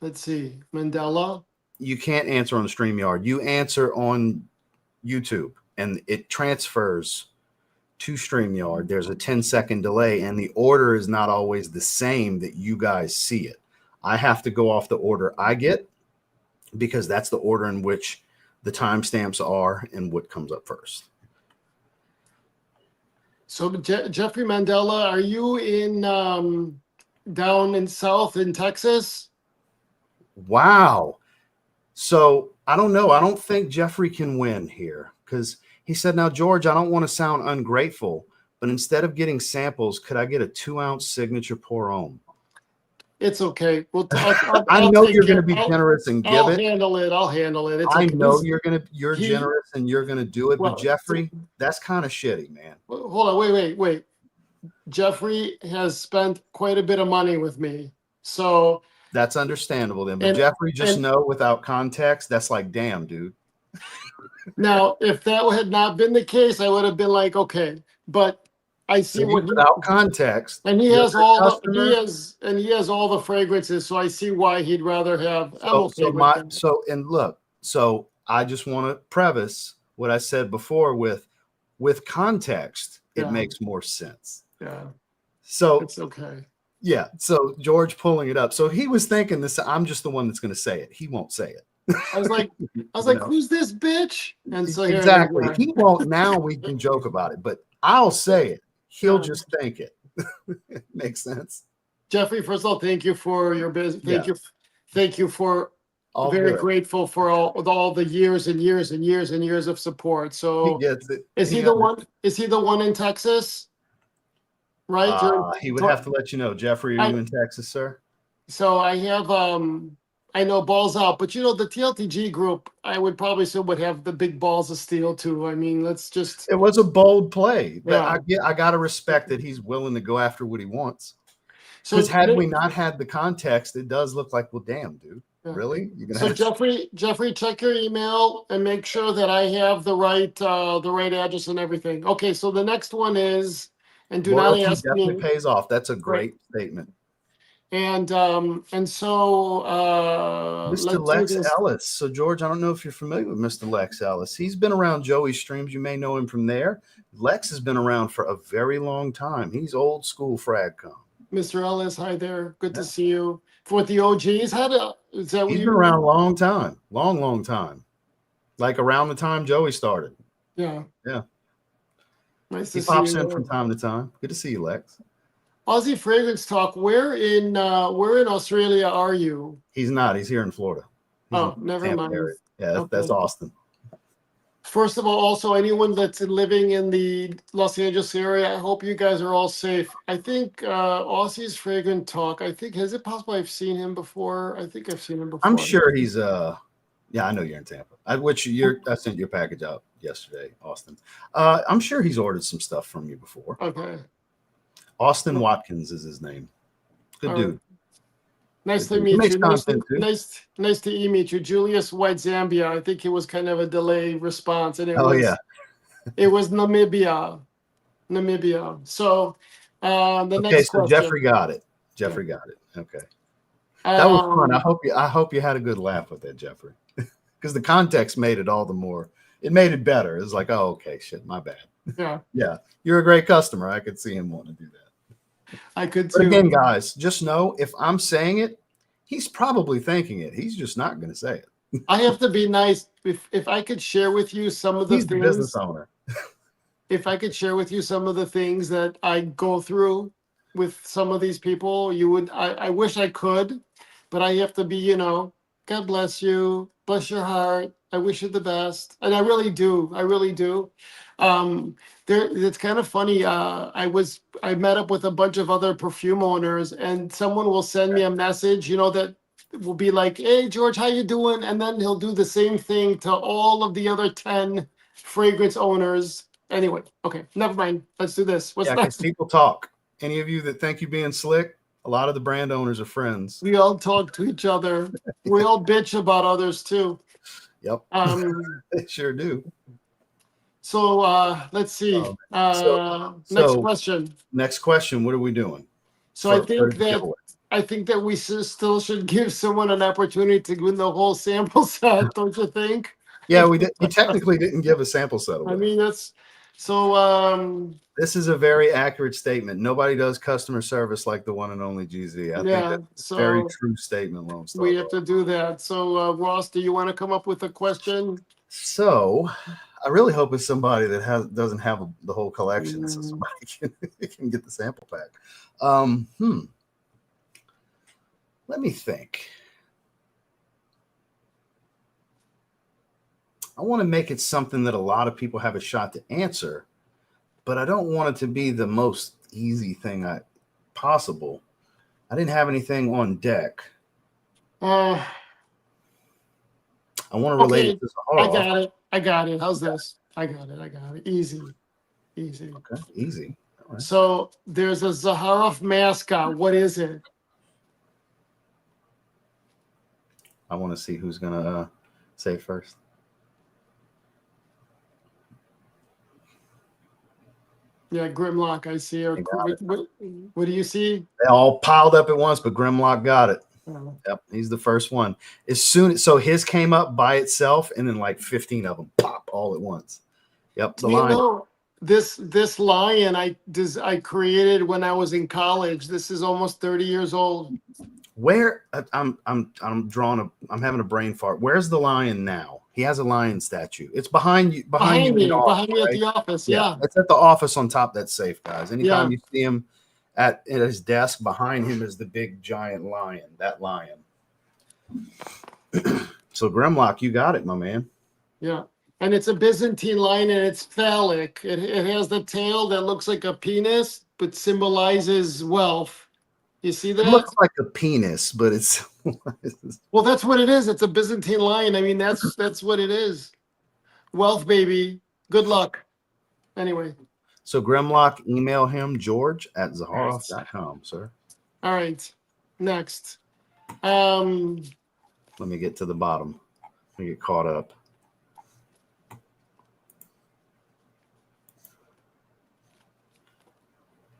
Let's see. Mandela. You can't answer on the StreamYard. You answer on YouTube, and it transfers to StreamYard. There's a 10-second delay, and the order is not always the same that you guys see it. I have to go off the order I get because that's the order in which the timestamps are and what comes up first. So Jeffrey Mandela, are you in down in South in Texas? Wow. So I don't know. I don't think Jeffrey can win here because he said, now, George, I don't want to sound ungrateful, but instead of getting samples, could I get a 2-ounce signature pour on? It's okay. Well, I know you're going to be generous and give I'll it. handle it. I'll handle it. It's I okay. know you're generous and you're going to do it. Well, but Jeffrey, that's kind of shitty, man. Hold on. Wait. Jeffrey has spent quite a bit of money with me. So that's understandable then. But Jeffrey, just know without context, that's like, damn, dude. Now, if that had not been the case, I would have been like, okay. But I see what without context, and he has all the fragrances, so I see why he'd rather have. So I just want to preface what I said before with context, it makes more sense. Yeah. So it's okay. Yeah. So George pulling it up. So he was thinking this. I'm just the one that's going to say it. He won't say it. I was like, who's this bitch? And so exactly. He won't. Now we can joke about it, but I'll say it. He'll just think it. Makes sense. Jeffrey, first of all, thank you for your business. Thank you for grateful for all the years and years and years and years of support. So he gets it. Is he the one in Texas? Right? He would have to let you know. Jeffrey, are you in Texas, sir? So I have I know Balls Out, but the TLTG group, I would probably still would have the big balls of steel too. I mean, it was a bold play, but I gotta respect that he's willing to go after what he wants. Because had we not had the context, it does look like, well, damn, dude. Yeah. Really? Jeffrey, check your email and make sure that I have the right address and everything. Okay, so the next one is, and do loyalty not ask definitely me. Pays off. That's a great statement. And so Mr. Lex Ellis. So George, I don't know if you're familiar with Mr. Lex Ellis. He's been around Joey's streams. You may know him from there. Lex has been around for a very long time. He's old school Fragcom. Mr. Ellis, hi there. Good to see you. For the OGs, he's been around a long time. Long time. Like around the time Joey started. Yeah. Yeah. Nice to see you. He pops in from time to time. Good to see you, Lex. Aussie Fragrance Talk. Where in Australia are you? He's not. He's here in Florida. Never mind. Area. Yeah, that's Austin. First of all, also anyone that's living in the Los Angeles area, I hope you guys are all safe. I think Aussie's Fragrant Talk. Is it possible I've seen him before? I think I've seen him before. I'm sure he's yeah, I know you're in Tampa. I sent your package out yesterday, Austin. I'm sure he's ordered some stuff from you before. Okay. Austin Watkins is his name. Good dude. Nice to meet you. Nice to meet you. Julius White, Zambia. I think it was kind of a delayed response. And it was Namibia. So the next question. Jeffrey got it. Got it. Okay. That was fun. I hope you had a good laugh with that, Jeffrey. Because the context made it all the more. It made it better. It was like, oh, okay, shit, my bad. Yeah. Yeah. You're a great customer. I could see him wanting to do that. I could too. But again, guys, just know if I'm saying it, he's probably thinking it. He's just not going to say it. I have to be nice. If I could share with you some of the things. He's the business owner. If I could share with you some of the things that I go through with some of these people, you would. I wish I could, but I have to be. God bless you. Bless your heart. I wish you the best, and I really do. It's kind of funny. I met up with a bunch of other perfume owners, and someone will send me a message, that will be like, "Hey, George, how you doing?" And then he'll do the same thing to all of the other 10 fragrance owners. Anyway, okay, never mind. Let's do this. What's next? People talk. Any of you that think you're being slick, A lot of the brand owners are friends. We all talk to each other. We all bitch about others too. Yep, they sure do. So let's see. Next So question. next question. What are we doing? So I think that we still should give someone an opportunity to win the whole sample set, don't you think? Yeah, we did. We technically didn't give a sample set away. I mean, that's so. This is a very accurate statement. Nobody does customer service like the one and only GZ. I think that's a very true statement, Lone Star. We have to do that. So, Ross, do you want to come up with a question? So, I really hope it's somebody that doesn't have the whole collection, so somebody can get the sample pack. Let me think. I want to make it something that a lot of people have a shot to answer, but I don't want it to be the most easy thing possible. I didn't have anything on deck. I want to relate it to Zaharoff. I got it. How's this? I got it. Easy. Okay, easy. All right. So there's a Zaharoff mascot. What is it? I want to see who's going to say first. Yeah, Grimlock, I see. What do you see? They all piled up at once, but Grimlock got it. Yep, he's the first one. So his came up by itself, and then like 15 of them pop all at once. Yep, the lion. This lion I created when I was in college. This is almost 30 years old. Where I'm having a brain fart. Where's the lion now? He has a lion statue. It's behind you. Behind me at the office. Yeah. It's at the office on top of that safe, guys. Anytime you see him at his desk, behind him is the big giant lion. That lion. So Grimlock, you got it, my man. Yeah. And it's a Byzantine lion, and it's phallic. It has the tail that looks like a penis, but symbolizes wealth. You see that? It looks like a penis, but it's well, that's what it is. It's a Byzantine lion. I mean, that's what it is. Wealth, baby. Good luck. Anyway. So Grimlock, email him, george@zaharoff.com, sir. All right. Next. Let me get to the bottom. Let me get caught up.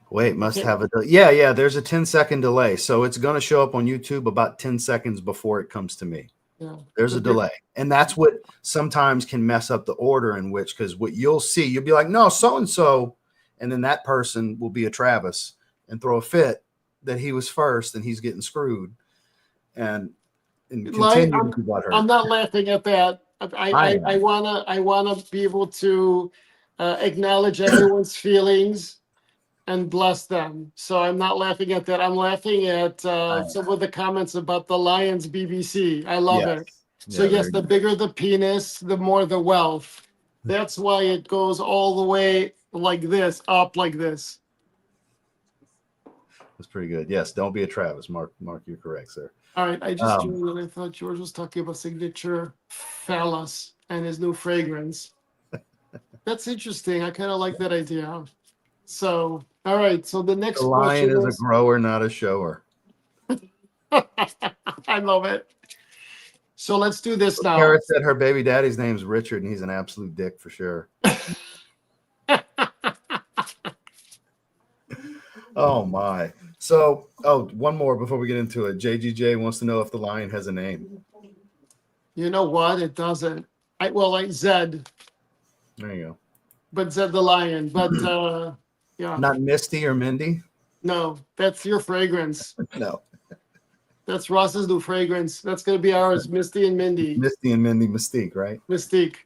Wait, must have a yeah. There's a 10-second delay, so it's going to show up on YouTube about 10 seconds before it comes to me. Yeah, there's a delay, and that's what sometimes can mess up the order in which, because what you'll see, you'll be like, no, so and so, and then that person will be a Travis and throw a fit that he was first, and he's getting screwed, and continue to what hurt. I'm not laughing at that. I wanna be able to acknowledge everyone's feelings and bless them. So I'm not laughing at that. I'm laughing at some of the comments about the Lions BBC. I love it. So yes, the bigger the penis, the more the wealth. That's why it goes all the way like this, up like this. That's pretty good. Yes, don't be a Travis. Mark, you're correct, sir. All right, I just joined and I thought George was talking about Signature Phallus and his new fragrance. That's interesting. I kind of like that idea. So, all right. So the next lion is a grower, not a shower. I love it. So let's do this now. Kara said her baby daddy's name's Richard, and he's an absolute dick for sure. Oh my. So, one more before we get into it. JGJ wants to know if the lion has a name. You know what? It doesn't. Like Zed. There you go. But Zed the lion. But yeah. Not Misty or Mindy? No, that's your fragrance. No. That's Ross's new fragrance. That's going to be ours, Misty and Mindy. Misty and Mindy Mystique, right? Mystique.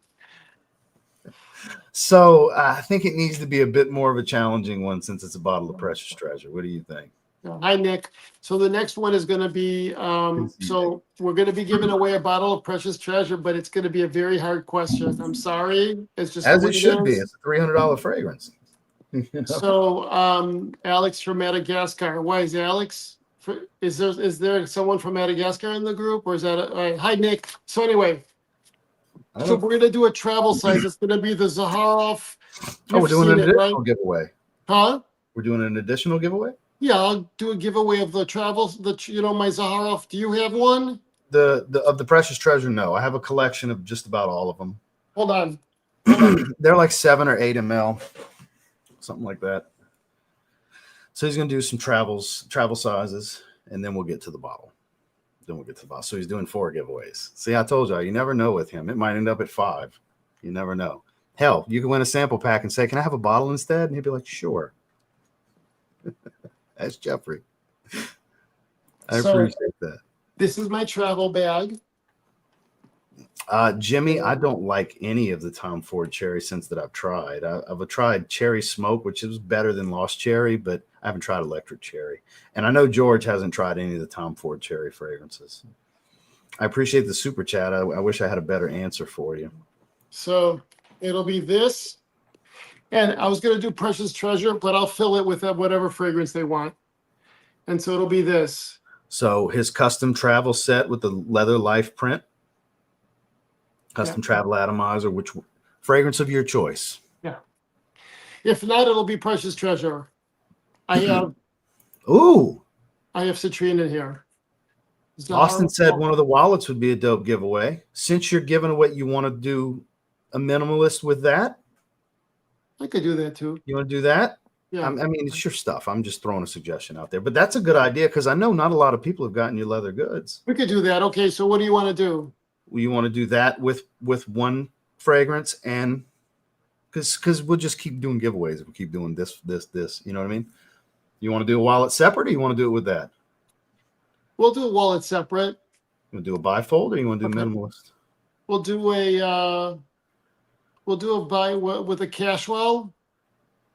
So I think it needs to be a bit more of a challenging one since it's a bottle of precious treasure. What do you think? Hi, Nick. So the next one is going to be, so we're going to be giving away a bottle of precious treasure, but it's going to be a very hard question. I'm sorry. It's just as it should be. It's a $300 fragrance. You know? So Alex from Madagascar. Why is Alex? Is there someone from Madagascar in the group, or is that hi, Nick? So anyway, so we're going to do a travel size. It's going to be the Zaharoff. We're doing an additional giveaway. Huh? We're doing an additional giveaway? Yeah, I'll do a giveaway of the travels. My Zaharoff. Do you have one? The Precious Treasure, no. I have a collection of just about all of them. Hold on. Hold on. They're like 7 or 8 ml, something like that. So he's gonna do some travel sizes, and then we'll get to the bottle. So he's doing 4 giveaways. See, I told y'all, you never know with him. It might end up at 5. You never know. Hell, you can win a sample pack and say, "Can I have a bottle instead?" And he'd be like, "Sure." That's Jeffrey. I appreciate that. This is my travel bag. Jimmy, I don't like any of the Tom Ford cherry scents that I've tried. I've tried cherry smoke, which is better than lost cherry, but I haven't tried electric cherry. And I know George hasn't tried any of the Tom Ford cherry fragrances. I appreciate the super chat. I wish I had a better answer for you. So it'll be this. And I was going to do Precious Treasure, but I'll fill it with whatever fragrance they want. And so it'll be this. So his custom travel set with the leather life print. Custom travel atomizer, which fragrance of your choice. Yeah. If not, it'll be Precious Treasure. I have citrine in here. Austin said one of the wallets would be a dope giveaway. Since you're giving away, you want to do a minimalist with that? I could do that too. You want to do that? Yeah. I mean, it's your stuff. I'm just throwing a suggestion out there. But that's a good idea because I know not a lot of people have gotten you leather goods. We could do that. Okay, so what do you want to do? You want to do that with one fragrance, and because we'll just keep doing giveaways if we keep doing this. You know what I mean? You want to do a wallet separate, or you want to do it with that? We'll do a wallet separate. You want to do a bifold, or you want to do minimalist? We'll do a buy with a Cashwell.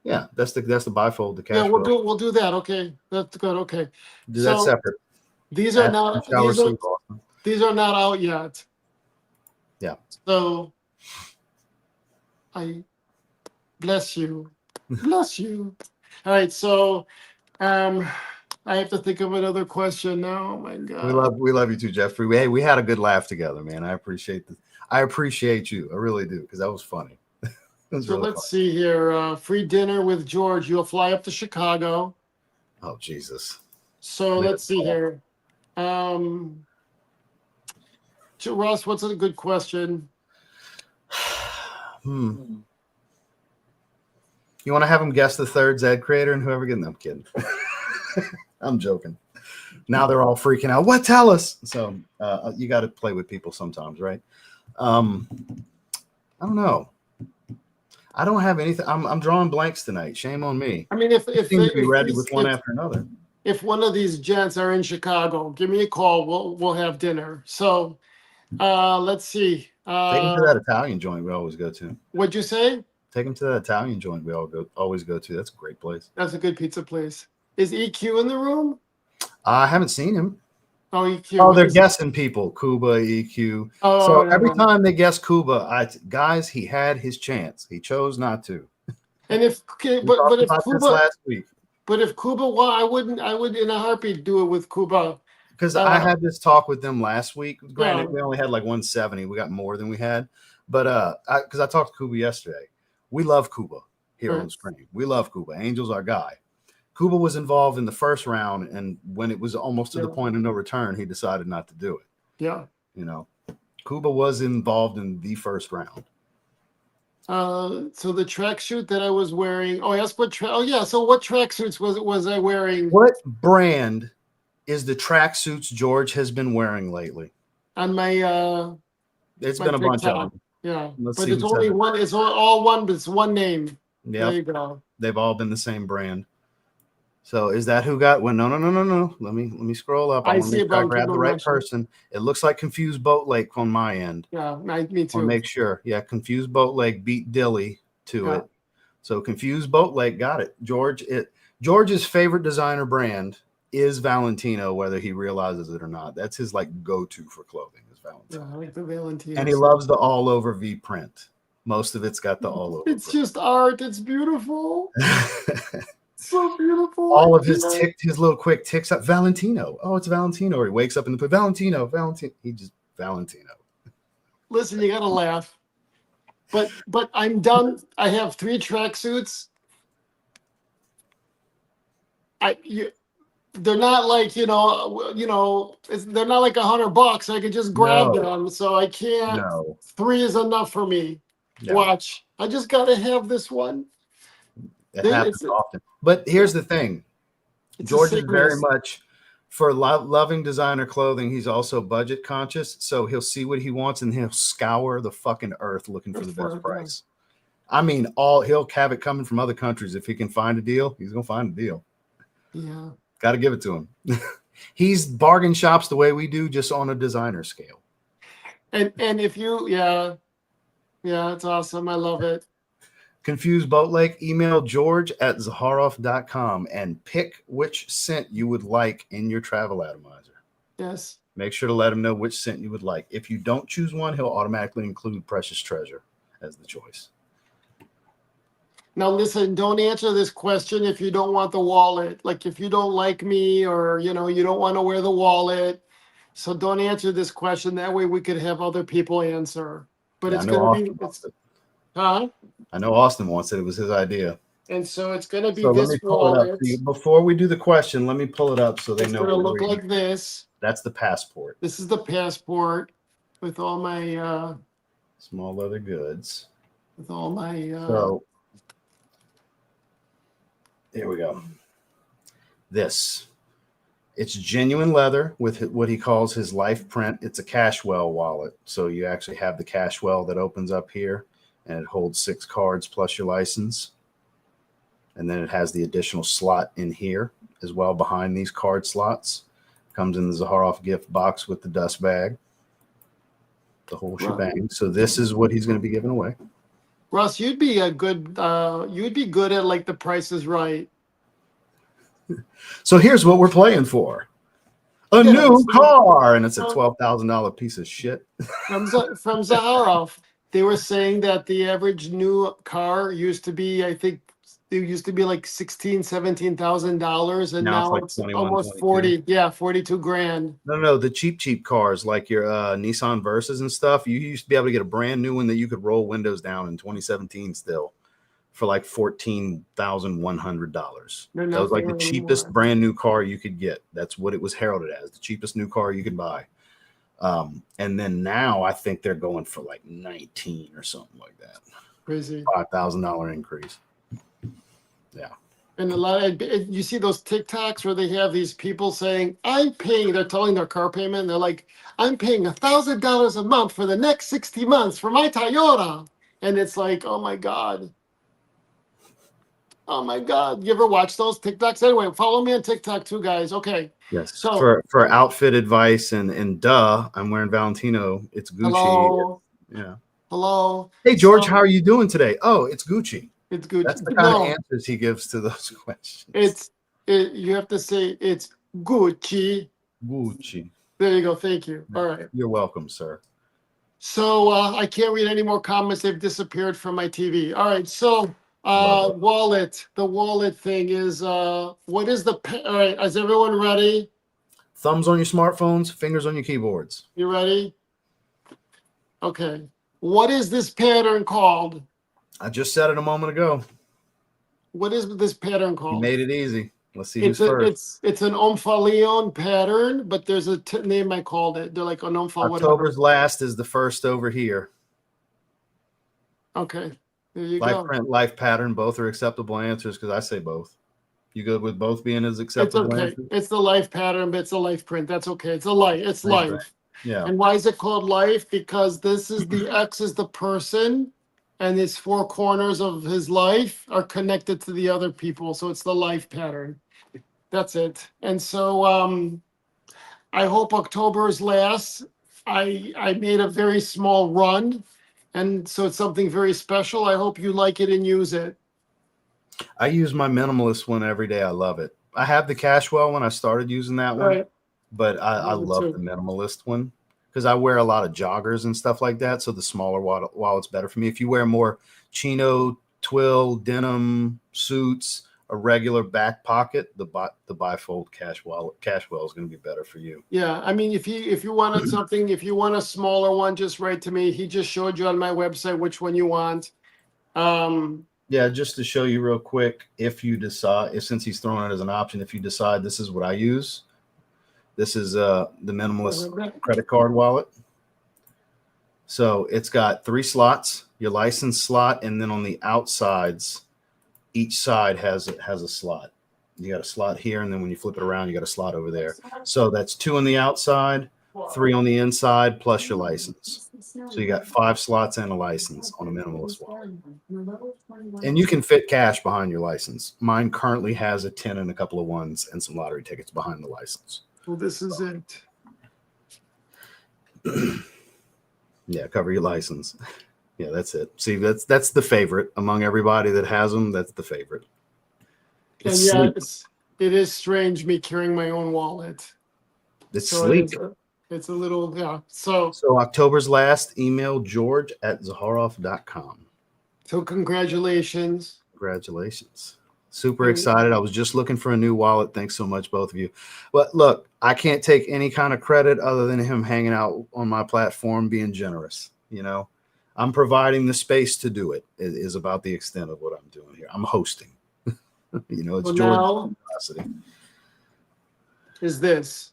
Yeah, that's the bifold. The cash. Yeah, we'll do that. Okay, that's good. Okay, do that separate. These are not out yet. Yeah. So I bless you. Bless you. All right. So I have to think of another question now. Oh my God. We love you too, Jeffrey. We had a good laugh together, man. I appreciate you. I really do, because that was funny. So let's see here. Free dinner with George. You'll fly up to Chicago. Oh, Jesus. So let's see here. Ross, what's a good question? You want to have him guess the third Zed creator and whoever gets them? I'm kidding. I'm joking. Now they're all freaking out. What? Tell us. So you got to play with people sometimes, right? I don't know. I don't have anything. I'm drawing blanks tonight. Shame on me. I mean, if be ready with one after another. If one of these gents are in Chicago, give me a call. We'll have dinner. So let's see. Take them to that Italian joint we always go to. What'd you say? Take them to that Italian joint we always go to. That's a great place. That's a good pizza place. Is EQ in the room? I haven't seen him. Oh, EQ. Oh, they're guessing people. Cuba, EQ. Oh, so every time they guess Cuba, guys, he had his chance. He chose not to. And if Cuba last week. But if Cuba, well, I would in a heartbeat do it with Cuba. Because I had this talk with them last week. Granted, we only had like 170. We got more than we had. But because I talked to Cuba yesterday. We love Cuba here on Scream. We love Cuba. Angel's our guy. Cuba was involved in the first round, and when it was almost to the point of no return, he decided not to do it. Yeah. You know, Cuba was involved in the first round. So the tracksuit that I was wearing. Oh, ask what So what tracksuits was I wearing? What brand is the tracksuits George has been wearing lately? On my it's been a bunch of them. Yeah, but it's only one. It's all one, but it's one name. Yeah, there you go. They've all been the same brand. So is that who got one? No. Let me scroll up. I want to make sure I grab the right person. It looks like Confused Boat Lake on my end. Yeah, me too. I'll make sure. Yeah, Confused Boat Lake beat Dilly to it. So Confused Boat Lake got it. George's favorite designer brand is Valentino, whether he realizes it or not. That's his like go-to for clothing is Valentino. Yeah, I like the Valentino. And he loves the all over V print. Most of it's got the all over. It's just art. It's beautiful. So beautiful. All of his little quick ticks up. Valentino. Oh, it's Valentino. Or he wakes up and put Valentino. He just Valentino. Listen, you gotta laugh. But I'm done. I have 3 tracksuits. they're not like, they're not like $100. I could just grab No. them. So I can't. No. 3 is enough for me. Yeah. Watch. I just got to have this one. It happens often. But here's the thing. George is very much for loving designer clothing. He's also budget conscious. So he'll see what he wants and he'll scour the fucking earth looking for the best price. I mean, he'll have it coming from other countries. If he can find a deal, he's going to find a deal. Yeah. Got to give it to him. He's bargain shops the way we do, just on a designer scale. And if you, yeah, it's awesome. I love it. Confused Boat Lake, email george@zaharoff.com and pick which scent you would like in your travel atomizer. Yes. Make sure to let him know which scent you would like. If you don't choose one, he'll automatically include Precious Treasure as the choice. Now, listen, don't answer this question if you don't want the wallet. Like if you don't like me or, you don't want to wear the wallet. So don't answer this question. That way we could have other people answer. But it's going to be, huh? I know Austin wants it. It was his idea. And so it's going to be so this let me pull wallet. it up. Before we do the question, let me pull it up so they know. It's going to look like this. That's the passport. This is the passport with all my small leather goods. With all my so here we go. It's genuine leather with what he calls his life print. It's a Cashwell wallet. So you actually have the Cashwell that opens up here and it holds 6 cards plus your license. And then it has the additional slot in here as well behind these card slots. Comes in the Zaharoff gift box with the dust bag. The whole shebang. So this is what he's going to be giving away. Russ, you'd be good at like The Price is Right. So here's what we're playing for. A new car, and it's a $12,000 piece of shit. From Zaharoff, they were saying that the average new car used to be, I think, it used to be like $16,000-$17,000, and now it's like almost 40. Yeah, 42 grand. No, the cheap cars like your Nissan Versas and stuff. You used to be able to get a brand new one that you could roll windows down in 2017 still for like $14,100. That was like the cheapest brand new car you could get. That's what it was heralded as, the cheapest new car you could buy. And then now I think they're going for like 19 or something like that. Crazy. $5,000 increase. Yeah. And a lot of, you see those TikToks where they have these people saying, they're telling their car payment. And they're like, I'm paying $1,000 a month for the next 60 months for my Toyota. And it's like, oh my God. Oh my God. You ever watch those TikToks? Anyway, follow me on TikTok too, guys. Okay. Yes. So for outfit advice and I'm wearing Valentino. It's Gucci. Hello. Yeah. Hello. Hey George, how are you doing today? Oh, it's Gucci. It's Gucci. That's the kind of answers he gives to those questions. You have to say it's Gucci. Gucci. There you go. Thank you. All right. You're welcome, sir. So I can't read any more comments. They've disappeared from my TV. All right. So wallet. The wallet thing is what is all right. Is everyone ready? Thumbs on your smartphones, fingers on your keyboards. You ready? Okay. What is this pattern called? I just said it a moment ago. What is this pattern called? You made it easy. Let's see who's first. It's an Omphaleon pattern, but there's a name I called it. They're like an Omphaleon. October's last is the first over here. Okay, there you go. Life print, life pattern, both are acceptable answers because I say both. You good with both being as acceptable? It's okay. Answers? It's the life pattern, but it's a life print. That's okay. It's a life. It's life. Right. Yeah. And why is it called life? Because this is the X is the person. And his 4 corners of his life are connected to the other people. So it's the life pattern. That's it. And so I hope October's last. I made a very small run. And so it's something very special. I hope you like it and use it. I use my minimalist one every day. I love it. I have the Cashwell when I started using that one. Right. But I love the minimalist one. Because I wear a lot of joggers and stuff like that, so the smaller wallet's better for me. If you wear more chino, twill, denim suits, a regular back pocket, the bifold Cashwell is going to be better for you. Yeah, I mean, if you wanted something, if you want a smaller one, just write to me. He just showed you on my website which one you want. Yeah, just to show you real quick, if you decide, since he's throwing it as an option, if you decide this is what I use, this is the minimalist credit card wallet. So it's got 3 slots, your license slot, and then on the outsides, each side has a slot. You got a slot here, and then when you flip it around, you got a slot over there. So that's 2 on the outside, 3 on the inside, plus your license. So you got 5 slots and a license on a minimalist wallet. And you can fit cash behind your license. Mine currently has a 10 and a couple of ones and some lottery tickets behind the license. Well, this is it. Yeah, cover your license. Yeah, that's it. See, that's the favorite among everybody that has them. That's the favorite. And yeah, it is strange me carrying my own wallet. It's So sleek. it's a little, yeah. So October's last, email george@zaharoff.com. So congratulations. Congratulations. Super excited. I was just looking for a new wallet. Thanks so much, both of you. But look, I can't take any kind of credit other than him hanging out on my platform, being generous. You know, I'm providing the space to do it. It is about the extent of what I'm doing here. I'm hosting. You know, it's George's capacity. Is this.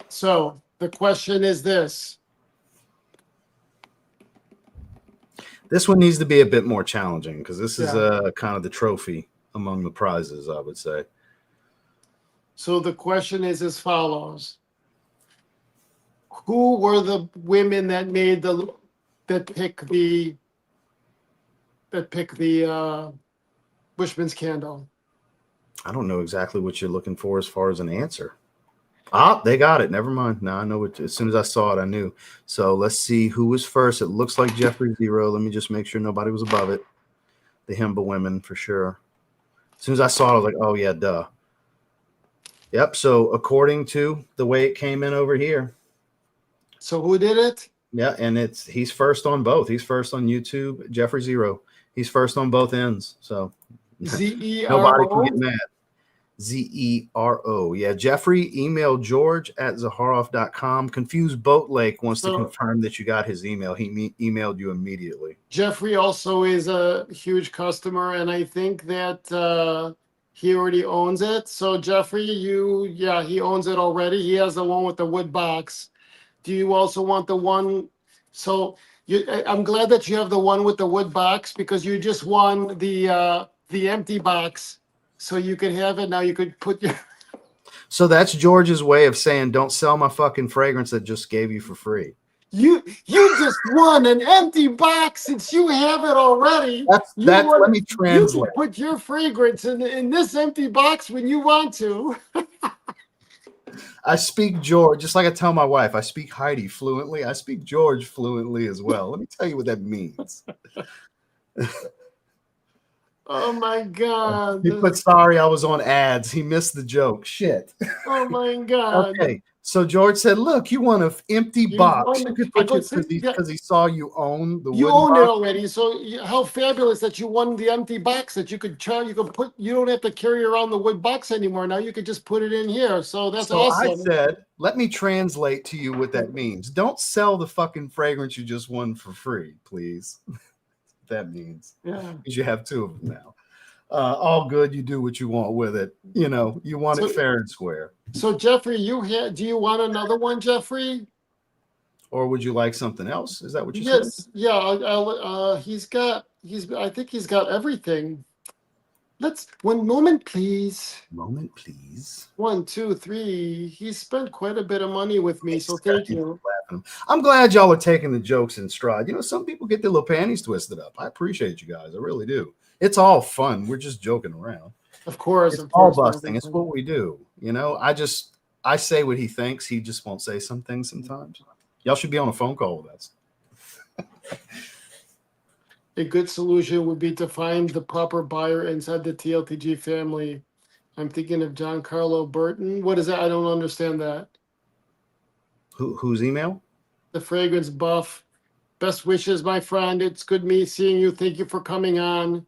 So the question is this. This one needs to be a bit more challenging because this is kind of the trophy among the prizes, I would say. So the question is as follows. Who were the women that picked the Bushman's candle? I don't know exactly what you're looking for as far as an answer. Ah, they got it. Never mind. Now I know what. As soon as I saw it, I knew. So let's see who was first. It looks like Jeffrey 0. Let me just make sure nobody was above it. The Himba women for sure. As soon as I saw it, I was like, oh yeah, duh. Yep. So according to the way it came in over here. So who did it? Yeah, and he's first on both. He's first on YouTube. Jeffrey 0. He's first on both ends. So Zero. Nobody can get mad. Zero. Yeah, Jeffrey, email george@zaharoff.com. Confused Boat Lake wants to confirm that you got his email. He emailed you immediately. Jeffrey also is a huge customer, and I think that he already owns it. So Jeffrey, he owns it already. He has the one with the wood box. Do you also want the one? So I'm glad that you have the one with the wood box because you just won the empty box. So you could have it now. You could put your. So that's George's way of saying, "Don't sell my fucking fragrance that just gave you for free." You just won an empty box since you have it already. Let me translate. You can put your fragrance in this empty box when you want to. I speak George, just like I tell my wife. I speak Heidi fluently. I speak George fluently as well. Let me tell you what that means. Oh my God. He put sorry I was on ads. He missed the joke. Shit. Oh my God. Okay. So George said, look, you want an empty box. You could put because he saw you own the You wooden own box. it already. So how fabulous that you won the empty box that you could put, you don't have to carry around the wood box anymore. Now you could just put it in here. So that's awesome. I said, let me translate to you what that means. Don't sell the fucking fragrance you just won for free, please. That means because you have 2 of them now. All good. You do what you want with it. You know, you want it fair and square. So Jeffrey, do you want another one, Jeffrey? Or would you like something else? Is that what you said? said? Yeah. I think he's got everything. One moment, please. Moment, please. 1, 2, 3. He spent quite a bit of money with me, so thank you. I'm glad y'all are taking the jokes in stride. You know, some people get their little panties twisted up. I appreciate you guys. I really do. It's all fun. We're just joking around. Of course. It's all busting. It's what we do. You know, I say what he thinks. He just won't say some things sometimes. Y'all should be on a phone call with us. A good solution would be to find the proper buyer inside the TLTG family. I'm thinking of John Carlo Burton. What is that? I don't understand that. Whose email? The Fragrance Buff. Best wishes, my friend. It's good seeing you. Thank you for coming on.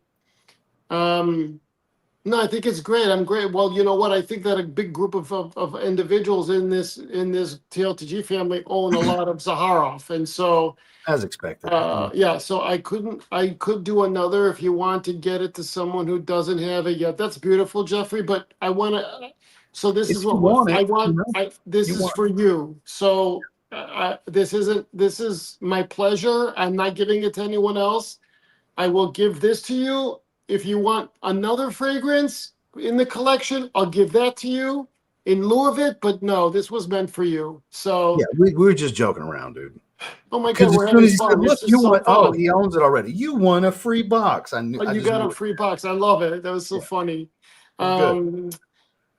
No, I think it's great. I'm great. Well, you know what? I think that a big group of individuals in this TLTG family own a lot of Zaharoff, and so As expected. yeah. So I could do another if you want to get it to someone who doesn't have it yet. That's beautiful, Jeffrey. But I want to. So this If is you what want I it, want. This you is want for you. So this isn't. This is my pleasure. I'm not giving it to anyone else. I will give this to you. If you want another fragrance in the collection, I'll give that to you in lieu of it. But no, this was meant for you. So, Yeah, we were just joking around, dude. oh my Because God, as we're soon having as he said, fun. "Look, This is you so want," oh, fun. he owns it already. You won a free box. I knew. Oh, I you just got knew a it. free box. I love it. That was so Yeah, funny. it was good.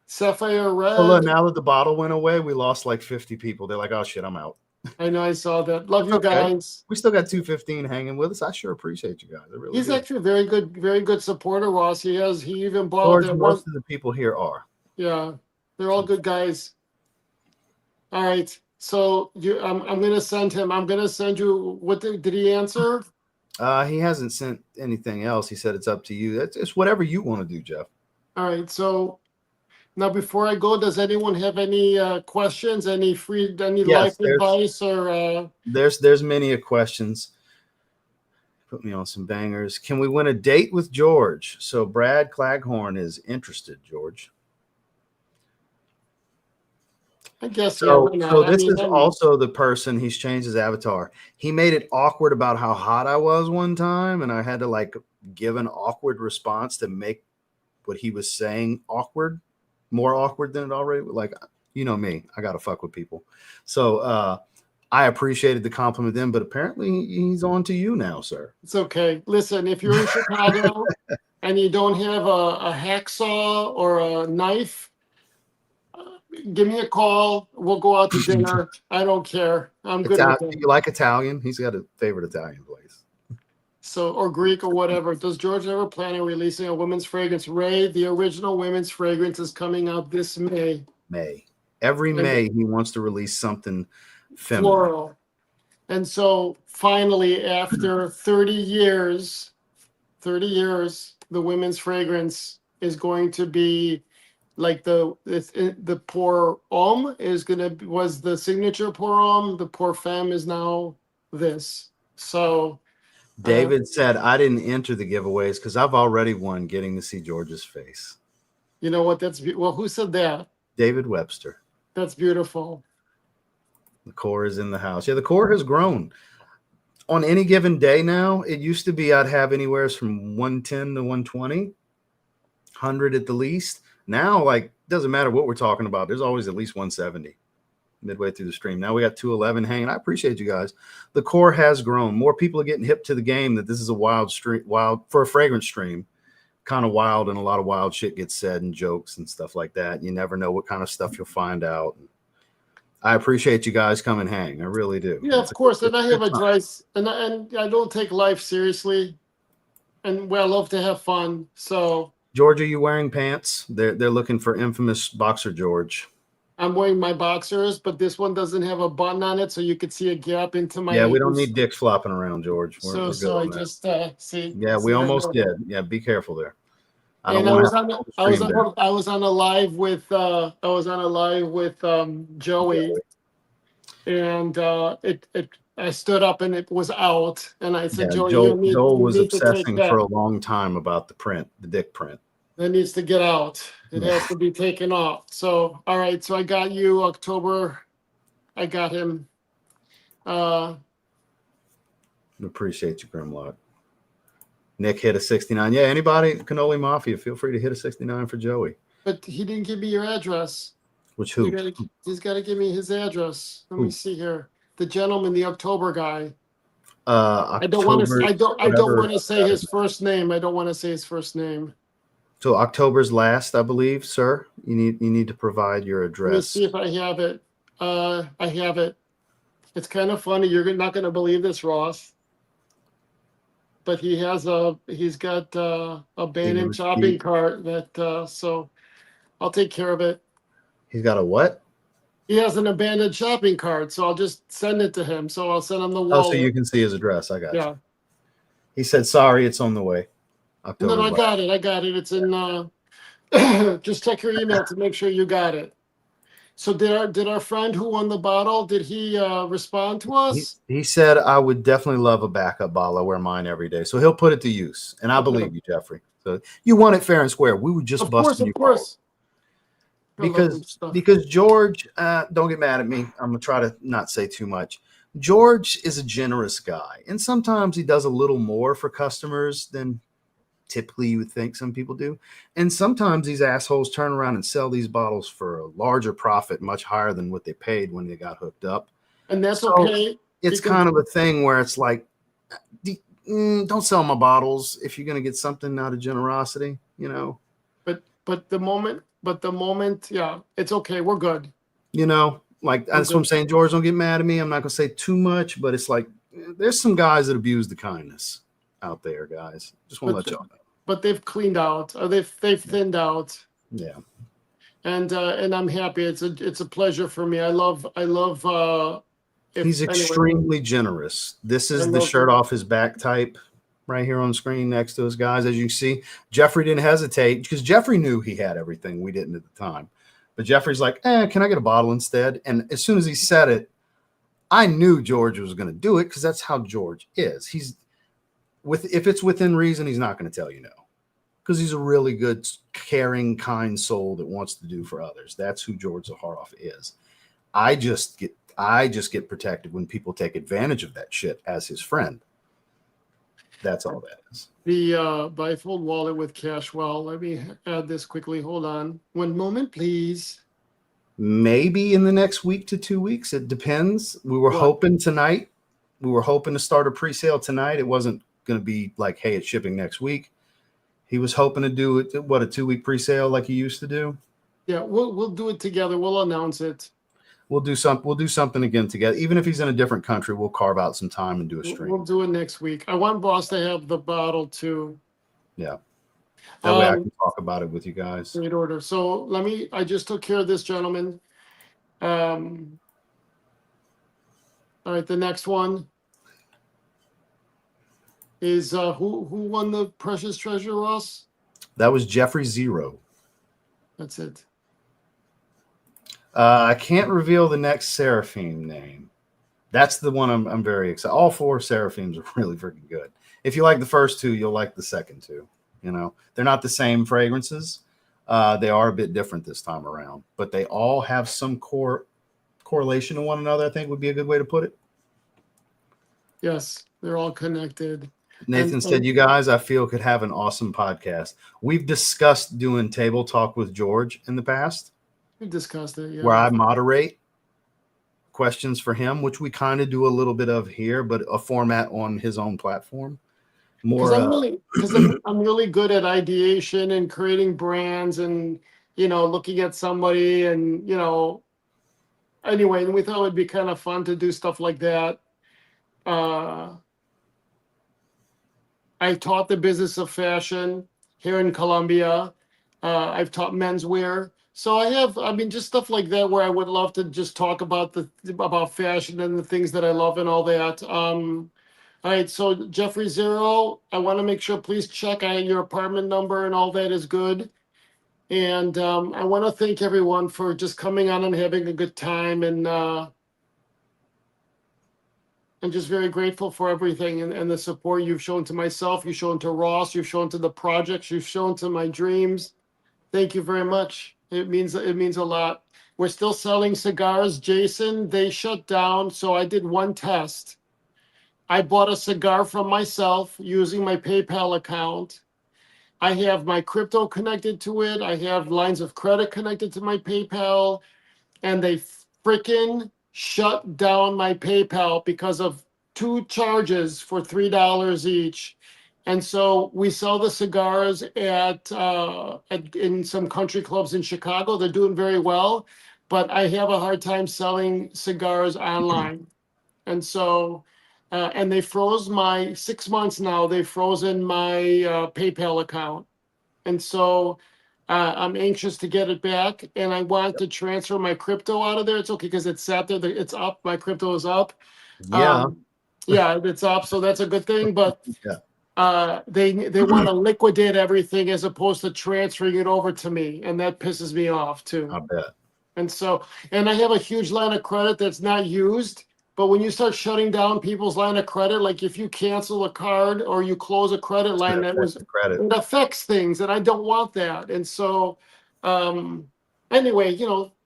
Sapphire So look, Red. now that the bottle went away, we lost like 50 people. They're like, "Oh shit, I'm out." I know I saw that. Love It's you okay. guys. We still got 215 hanging with us. I sure appreciate you guys. I really He's do. actually a very good supporter, Ross. He even bought George, that one. most of the people here are. Yeah, they're all good guys. All right. So I'm gonna send him. I'm gonna send you. What did he answer? He hasn't sent anything else. He said it's up to you. It's whatever you want to do, Jeff. All right. So now before I go, does anyone have any questions? Any life Yes, advice or? there's many a questions. Put me on some bangers. Can we win a date with George? So Brad Claghorn is interested, George. I guess yeah. So Why not? so I this mean, is also the person. He's changed his avatar. He made it awkward about how hot I was one time, and I had to like give an awkward response to make what he was saying awkward, more awkward than it already. Like, you know me, I gotta fuck with people. So I appreciated the compliment then, but apparently he's on to you now, sir. it's okay. Listen, if you're in Chicago and you don't have a hacksaw or a knife, give me a call. We'll go out to dinner. I don't care. I'm good with Do it. you like Italian? He's got a favorite Italian place. So, or Greek or whatever. Does George ever plan on releasing a women's fragrance? Ray, the original women's fragrance is coming out this May. May. Every And May he wants to release something feminine. floral. And so finally, after 30 years, the women's fragrance is going to be like the Pour Homme was the signature Pour Homme. The Pour Femme is now this. So David said, I didn't enter the giveaways because I've already won getting to see George's face. you know what? Well, who said that? David Webster. That's beautiful. The core is in the house. Yeah, the core has grown. On any given day now, it used to be I'd have anywhere from 110 to 120, 100 at the least. Now, like, doesn't matter what we're talking about. There's always at least 170 midway through the stream. Now we got 211 hanging. I appreciate you guys. The core has grown. More people are getting hip to the game that this is a wild for a fragrance stream. Kind of wild, and a lot of wild shit gets said and jokes and stuff like that. You never know what kind of stuff you'll find out. I appreciate you guys come and hang. I really do. Yeah, of course. And I have advice, and I don't take life seriously, and I love to have fun. So, George, are you wearing pants? They're looking for infamous boxer George. I'm wearing my boxers, but this one doesn't have a button on it, so you could see a gap into my. Yeah, we don't need dicks flopping around, George. We're good So I on that. just see. Yeah, we almost did. Yeah, be careful there. And I was on a live with Joey, and I stood up and it was out, and I said, Yeah, Joey, Joel was you need to take obsessing that. for a long time about the print, the dick print. That needs to get out. It Yeah. has to be taken off. So, all right. So I got you October. I got him. Appreciate you, Grimlock. Nick hit a 69. Yeah, anybody, Cannoli Mafia, feel free to hit a 69 for Joey. But he didn't give me your address. Which who? He's got to give me his address. Let me see here. The gentleman, the October guy. I don't want to say his first name. I don't want to say his first name. So October's last, I believe, sir. You need to provide your address. Let me see if I have it. I have it. It's kind of funny. You're not going to believe this, Ross. But he's got a abandoned shopping cart that so I'll take care of it. He's got a what? He has an abandoned shopping cart, so I'll just send it to him. So I'll send him the wallet. Oh, so you can see his address. I got Yeah. you. He said, sorry, it's on the way. No, I got it. It's in Just check your email to make sure you got it. So did our friend who won the bottle, did he respond to us? He said I would definitely love a backup bottle. I wear mine every day, so he'll put it to use, and I Okay. believe you, Jeffrey. So you won it fair and square. We were just Of course, busting of you balls. course. I love them stuff. Because George, don't get mad at me. I'm gonna try to not say too much. George is a generous guy, and sometimes he does a little more for customers than typically you would think some people do. And sometimes these assholes turn around and sell these bottles for a larger profit, much higher than what they paid when they got hooked up. And that's So okay. it's kind of a thing where it's like, don't sell my bottles if you're going to get something out of generosity, you know. But the moment, yeah, it's okay. We're good. You know, like that's what I'm saying. George, don't get mad at me. I'm not going to say too much, but it's like there's some guys that abuse the kindness out there, guys. Just want to let y'all know. But they've cleaned out. They've thinned out. Yeah. And I'm happy. It's a pleasure for me. I love. He's extremely generous. This is the shirt off his back type right here on the screen next to us, guys. As you can see, Jeffrey didn't hesitate because Jeffrey knew he had everything. We didn't at the time. But Jeffrey's like, can I get a bottle instead? And as soon as he said it, I knew George was going to do it because that's how George is. If it's within reason, he's not going to tell you no because he's a really good, caring, kind soul that wants to do for others. That's who George Zaharoff is. I just get protected when people take advantage of that shit as his friend. That's all that is. The bifold wallet with cash. Well, let me add this quickly. Hold on. One moment, please. Maybe in the next week to 2 weeks. It depends. We were hoping tonight. We were hoping to start a pre-sale tonight. It wasn't going to be like, hey, it's shipping next week. He was hoping to do it, a 2-week pre-sale like he used to do. Yeah, we'll do it together. We'll announce it. We'll do something again together. Even if he's in a different country, we'll carve out some time and do a stream. We'll do it next week. I want Boss to have the bottle too. Yeah. That way I can talk about it with you guys. Great order. So I just took care of this gentleman. All right, the next one is who won the precious treasure, Ross? That was Jeffrey Zero. That's it. I can't reveal the next Seraphim name. That's the one I'm very excited. All 4 Seraphims are really freaking good. If you like the first 2, you'll like the second 2. You know, they're not the same fragrances. They are a bit different this time around, but they all have some correlation to one another, I think would be a good way to put it. Yes, they're all connected. Nathan said, you guys, I feel could have an awesome podcast. We've discussed doing table talk with George in the past. We discussed it, yeah. Where I moderate questions for him, which we kind of do a little bit of here, but a format on his own platform. More because I'm really good at ideation and creating brands and looking at somebody and anyway, and we thought it would be kind of fun to do stuff like that. I taught the business of fashion here in Colombia. I've taught menswear. So just stuff like that where I would love to just talk about fashion and the things that I love and all that. All right, so Jeffrey Zero, I want to make sure, please check your apartment number and all that is good. And I want to thank everyone for just coming on and having a good time. And I'm just very grateful for everything and the support you've shown to myself, you've shown to Ross, you've shown to the projects, you've shown to my dreams. Thank you very much. It means a lot. We're still selling cigars, Jason. They shut down, so I did one test. I bought a cigar from myself using my PayPal account. I have my crypto connected to it. I have lines of credit connected to my PayPal, and they freaking shut down my PayPal because of 2 charges for $3 each. And so we sell the cigars in some country clubs in Chicago. They're doing very well, but I have a hard time selling cigars online. And so, and they froze my 6 months now. They've frozen my PayPal account. And so I'm anxious to get it back. And I want to transfer my crypto out of there. It's okay because it's sat there. It's up. My crypto is up. Yeah. Yeah, it's up. So that's a good thing. But yeah. they want to liquidate everything as opposed to transferring it over to me, and that pisses me off too. I bet. And so, and I have a huge line of credit that's not used. But when you start shutting down people's line of credit, like if you cancel a card or you close a credit line, that was credit. it affects things, and I don't want that. And so, anyway,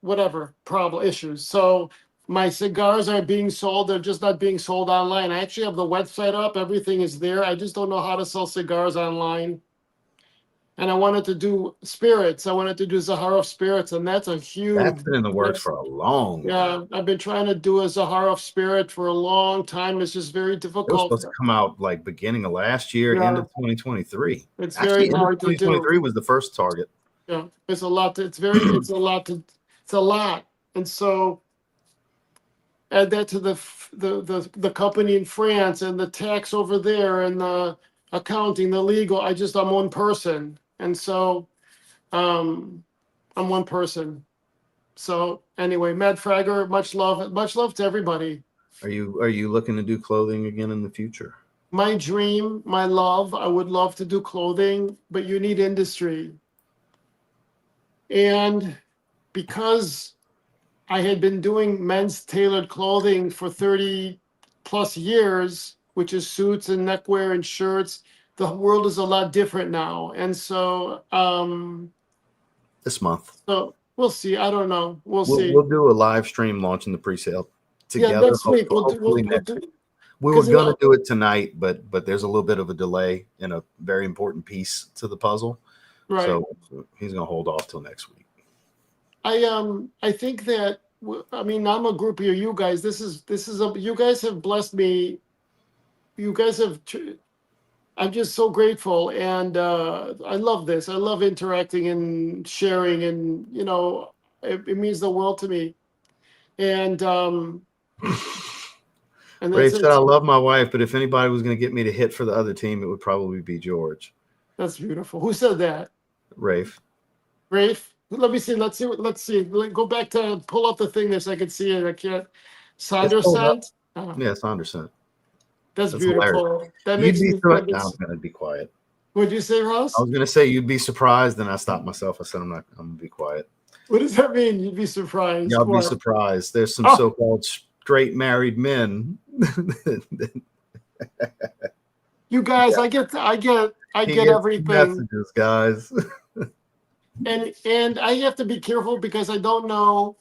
whatever problem issues. So my cigars are being sold; they're just not being sold online. I actually have the website up; everything is there. I just don't know how to sell cigars online. And I wanted to do spirits. I wanted to do Zaharoff spirits, and that's a huge. That's been in the works for a long time. Yeah, I've been trying to do a Zaharoff spirit for a long time. It's just very It was difficult. supposed to come out like beginning of last year, Yeah. end of 2023. It's Actually, very hard to do. 2023 was the first target. Yeah, it's a lot. It's a lot. And so add that to the company in France and the tax over there and the accounting, the legal. I'm one person, and so I'm one person. So anyway, Mad Fragger, much love to everybody. Are you looking to do clothing again in the future? My dream, my love, I would love to do clothing, but you need industry. And because I had been doing men's tailored clothing for 30 plus years, which is suits and neckwear and shirts, the world is a lot different now. And so This month. so we'll see. I don't know. We'll see. We'll do a live stream launching the pre-sale together. Yeah, next week. Hopefully next week. We were going to do it tonight, but there's a little bit of a delay in a very important piece to the puzzle. Right. So he's going to hold off till next week. I think that I'm a groupie of you guys. You guys have blessed me. You guys have. I'm just so grateful, and I love this. I love interacting and sharing, and it means the world to me. And and Ray that's said, it. I love my wife, but if anybody was going to get me to hit for the other team, it would probably be George. That's beautiful. Who said that? Rafe. Rafe? Let me see. Let's see. Go back to pull up the thing there so I can see it. I can't. Sandra sent? Yeah, Sandra sent. That's beautiful. Hilarious. That makes me. I'm going to be quiet. What'd you say, Ross? I was going to say you'd be surprised, and I stopped myself. I said, I'm going to be quiet. What does that mean? You'd be surprised. Y'all be surprised. There's some so-called straight married men. You guys, I get everything. Messages, guys. and I have to be careful because I don't know,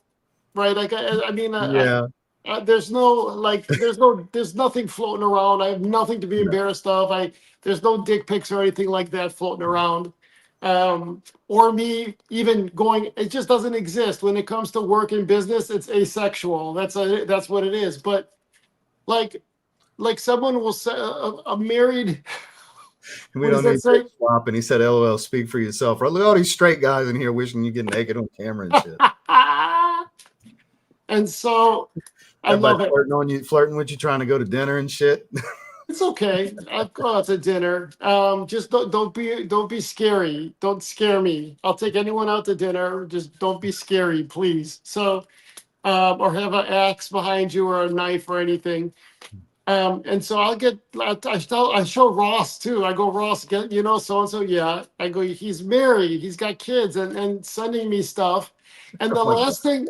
right? Like yeah. There's nothing floating around. I have nothing to be embarrassed of. There's no dick pics or anything like that floating around. Or me even going, it just doesn't exist. When it comes to work and business, it's asexual. That's what it is. But like someone will say, a married. We don't need to swap. And he said, LOL, speak for yourself. Look at all these straight guys in here wishing you get naked on camera and shit. And so I love it. Flirting with you, trying to go to dinner and shit. It's okay. I'll go out to dinner. Just don't be scary. Don't scare me. I'll take anyone out to dinner. Just don't be scary, please. So, or have an axe behind you or a knife or anything. And so I show Ross too. I go, Ross, so and so. Yeah. I go, he's married. He's got kids, and sending me stuff. And the last thing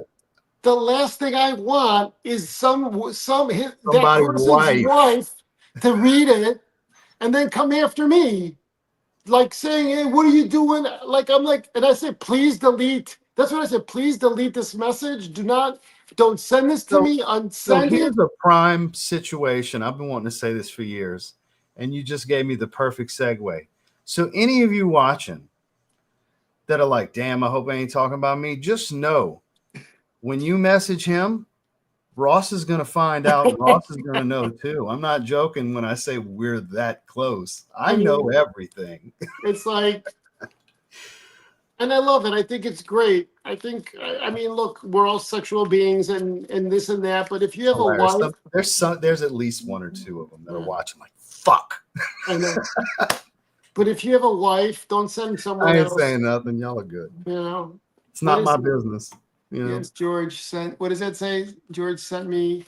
I want is somebody's wife to read it and then come after me, like saying, "Hey, what are you doing?" And I said, "Please delete." That's what I said. Please delete this message. Don't send this to me. So here's a prime situation. I've been wanting to say this for years, and you just gave me the perfect segue. So any of you watching that are like, "Damn, I hope I ain't talking about me," just know when you message him, Ross is going to find out. And Ross is going to know too. I'm not joking when I say we're that close. I know everything. It's like, and I love it. I think it's great. Look, we're all sexual beings and this and that. But if you have a wife, there's at least one or two of them that are watching. Like, fuck. I know. But if you have a wife, don't send someone else. I ain't saying nothing. Y'all are good. It's not my business. Yes, George sent. What does that say? George sent me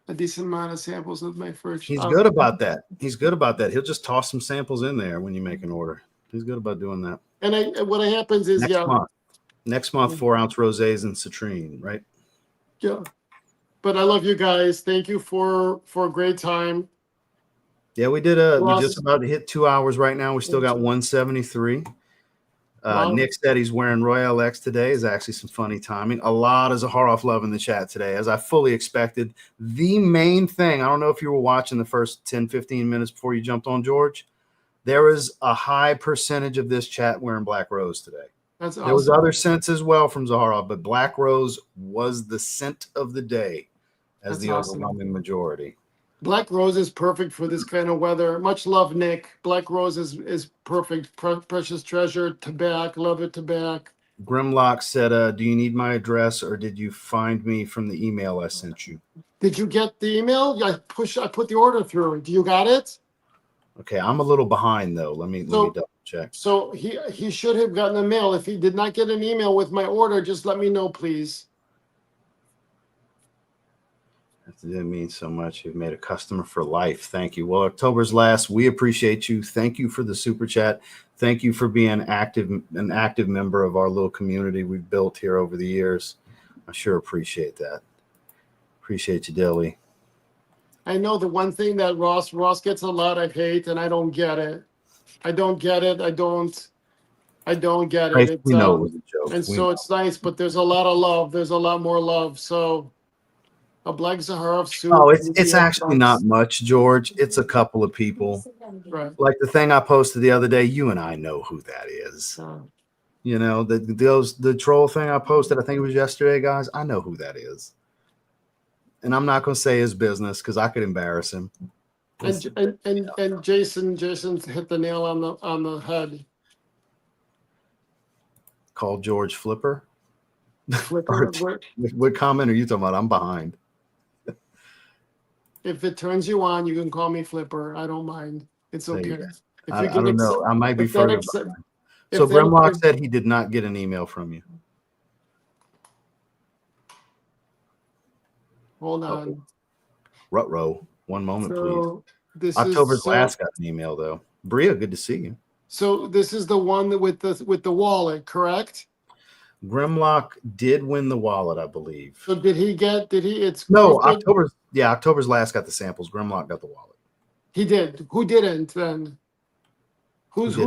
a decent amount of samples of my first. He's good about that. He's good about that. He'll just toss some samples in there when you make an order. He's good about doing that. And what happens is, Next month, 4-ounce rosés and citrine, right? Yeah. But I love you guys. Thank you for a great time. Yeah, we just about hit 2 hours right now. We still got 173. Wow. Nick said he's wearing Royale X today. Is actually some funny timing. A lot of Zaharoff love in the chat today, as I fully expected. The main thing, I don't know if you were watching the first 10, 15 minutes before you jumped on, George. There was a high percentage of this chat wearing Black Rose today. That's awesome. There was other scents as well from Zaharoff, but Black Rose was the scent of the day as the overwhelming majority. Black Rose is perfect for this kind of weather. Much love, Nick. Black Rose is perfect. Precious treasure. Tobacco. Love it, tobacco. Grimlock said, do you need my address or did you find me from the email I sent you? Did you get the email? I put the order through. Do you got it? Okay, I'm a little behind though. Let me double check. So he should have gotten a mail. If he did not get an email with my order, just let me know, please. That didn't mean so much. You've made a customer for life. Thank you. Well, October's last. We appreciate you. Thank you for the super chat. Thank you for being an active member of our little community we've built here over the years. I sure appreciate that. Appreciate you, Dilly. I know the one thing that Ross gets a lot of hate, and I don't get it. I don't get it. I don't get it. We know it was a joke. And so it's nice, but there's a lot of love. There's a lot more love. So a Black Zaharoff suit. Oh, it's actually not much, George. It's a couple of people. Right. Like the thing I posted the other day, you and I know who that is. You know, the troll thing I posted, I think it was yesterday, guys. I know who that is. And I'm not going to say his business because I could embarrass him. And Jason hit the nail on the head. Called George Flipper. Flipper. What comment are you talking about? I'm behind. If it turns you on, you can call me Flipper. I don't mind. It's okay. I don't know. I might be further behind. So Grimlock said he did not get an email from you. Hold on. Rutro. One moment, please. October's last got an email though. Bria, good to see you. So this is the one that with the wallet, correct? Grimlock did win the wallet, I believe. So it's no October's last got the samples. Grimlock got the wallet. He did. Who didn't then? Who's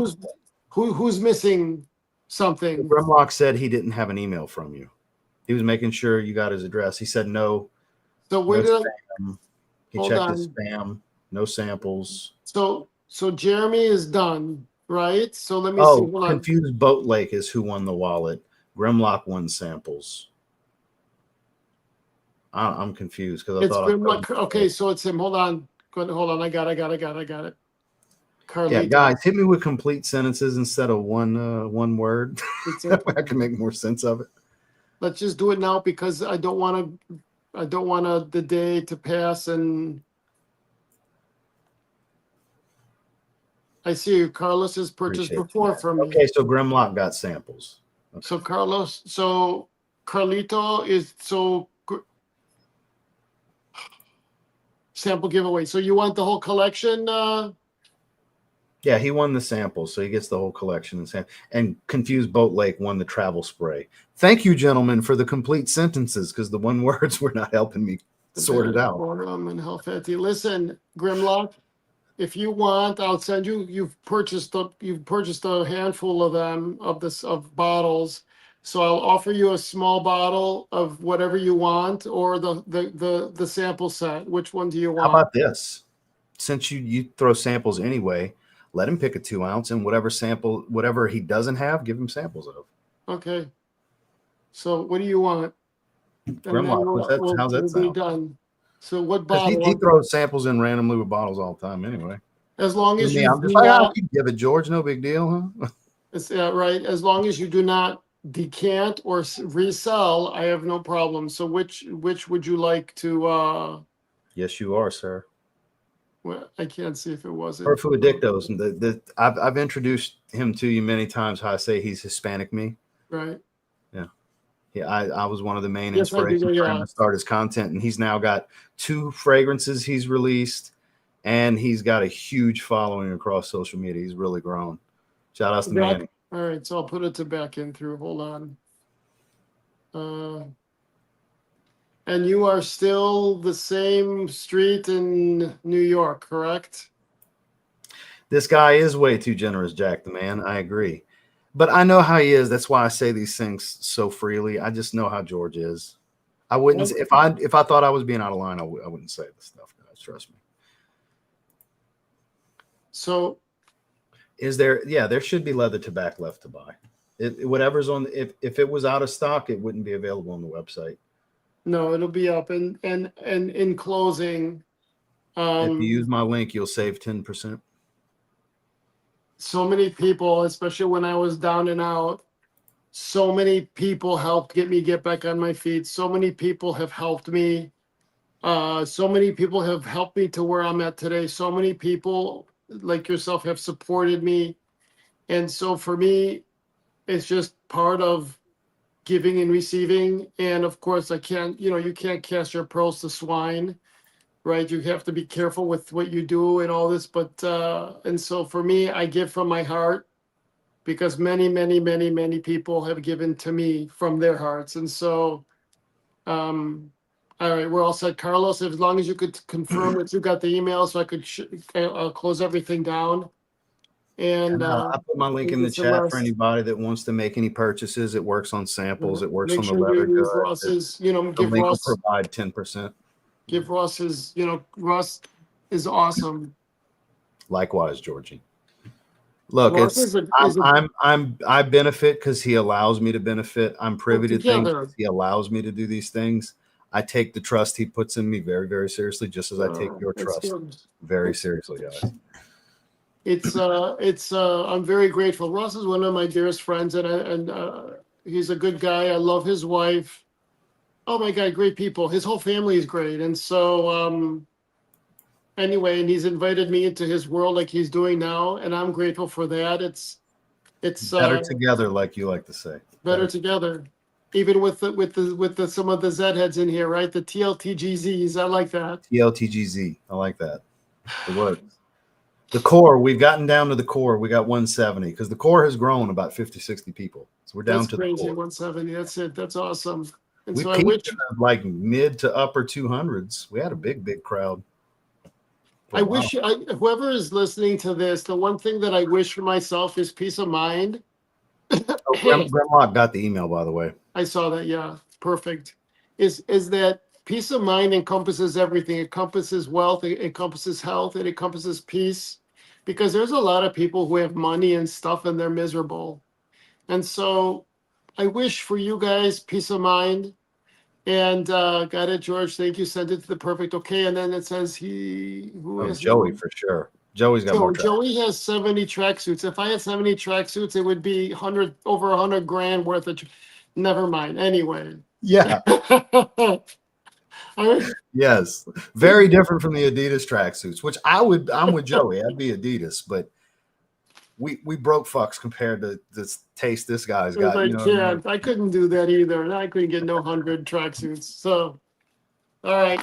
missing something? Grimlock said he didn't have an email from you. He was making sure you got his address. He said no. So where did he checked his spam? No samples. So Jeremy is done, right? So let me see. Confused Boat Lake is who won the wallet. Grimlock won samples. I'm confused because I thought Grimlock. Okay, so it's him. Hold on. I got it. Carlito. Yeah, guys, hit me with complete sentences instead of one word. That way I can make more sense of it. Let's just do it now because I don't want the day to pass and I see you. Carlos has purchased before from me. Okay, so Grimlock got samples. Okay. So Carlito is sample giveaway. So you want the whole collection? Yeah, he won the samples, so he gets the whole collection. And Confused Boat Lake won the travel spray. Thank you, gentlemen, for the complete sentences because the one words were not helping me sort it out. Listen, Grimlock, if you want, I'll send you. You've purchased a handful of them of bottles. So I'll offer you a small bottle of whatever you want, or the sample set. Which one do you want? How about this? Since you throw samples anyway, let him pick a 2-ounce and whatever he doesn't have, give him samples of. Okay. So what do you want? Grimlock, how's that sound? Done. So what bottle? He throws samples in randomly with bottles all the time anyway. As long as I'm just like, give it, George. No big deal, huh? It's right. As long as you do not decant or resell, I have no problem. So which would you like to? Yes, you are, sir. Well, I can't see if it wasn't. Perfu Addictos. I've introduced him to you many times. How I say he's Hispanic me. Right. Yeah. Yeah, I was one of the main Yes, I do, inspirations for him yeah. to start his content, and he's now got 2 fragrances he's released, and he's got a huge following across social media. He's really grown. Shout outs to Back. Manny. All right, so I'll put it to back in through. Hold on. And you are still the same street in New York, correct? This guy is way too generous, Jack the Man. I agree. But I know how he is. That's why I say these things so freely. I just know how George is. I wouldn't if I thought I was being out of line, I wouldn't say this stuff, guys. Trust me. So Is there? Yeah, there should be leather tobacco left to buy. Whatever's on. If it was out of stock, it wouldn't be available on the website. no, it'll be up. And in closing, If you use my link, you'll save 10%. so many people, especially when I was down and out, so many people helped get back on my feet. So many people have helped me. So many people have helped me to where I'm at today. So many people like yourself have supported me. And so for me, it's just part of giving and receiving. And of course, I can't, you can't cast your pearls to swine, right? You have to be careful with what you do and all this. But, and so for me, I give from my heart because many, many, many, many people have given to me from their hearts. And so, all right, we're all set. Carlos, as long as you could confirm that you got the email so I could I'll close everything down. And I put my link in the chat for anybody that wants to make any purchases. It works on samples. It works make on the sure leather you use good. Ross's, The give link will Ross, provide 10%. give Ross his, Ross is awesome. Likewise, Georgie. Look, Ross it's is a I benefit because he allows me to benefit. I'm privy to things together. 'cause he allows me to do these things. I take the trust he puts in me very, very seriously, just as I take your That's trust good. very seriously, guys. I'm very grateful. Ross is one of my dearest friends, and he's a good guy. I love his wife. Oh my God, great people. His whole family is great. And so, anyway, and he's invited me into his world like he's doing now, and I'm grateful for that. It's Better together, like you like to say. better together. Even with the some of the Z heads in here, right? The TLTGZs. I like that. TLTGZ. I like that. It works. The core, we've gotten down to the core. We got 170 because the core has grown about 50, 60 people. So we're down That's to crazy. the core. 170. That's it. That's awesome. And We so I peaked wish in the, like mid to upper 200s. We had a big crowd. whoever is listening to this, the one thing that I wish for myself is peace of mind. Oh, Grimlock got the email, by the way. I saw that. Yeah, perfect. Is that peace of mind encompasses everything. It encompasses wealth. It encompasses health. It encompasses peace. Because there's a lot of people who have money and stuff and they're miserable. And so I wish for you guys peace of mind. And got it, George. Thank you. Send it to the perfect. Okay. And then it says who is Joey for sure. Joey's got more. Joey has 70 tracksuits. If I had 70 tracksuits, it would be over 100 grand worth of. Never mind. Anyway. Yeah. Yes. Very different from the Adidas tracksuits, which I'm with Joey. I'd be Adidas, but we broke fucks compared to this taste this guy's got. I couldn't do that either. I couldn't get no 100 tracksuits. So, all right.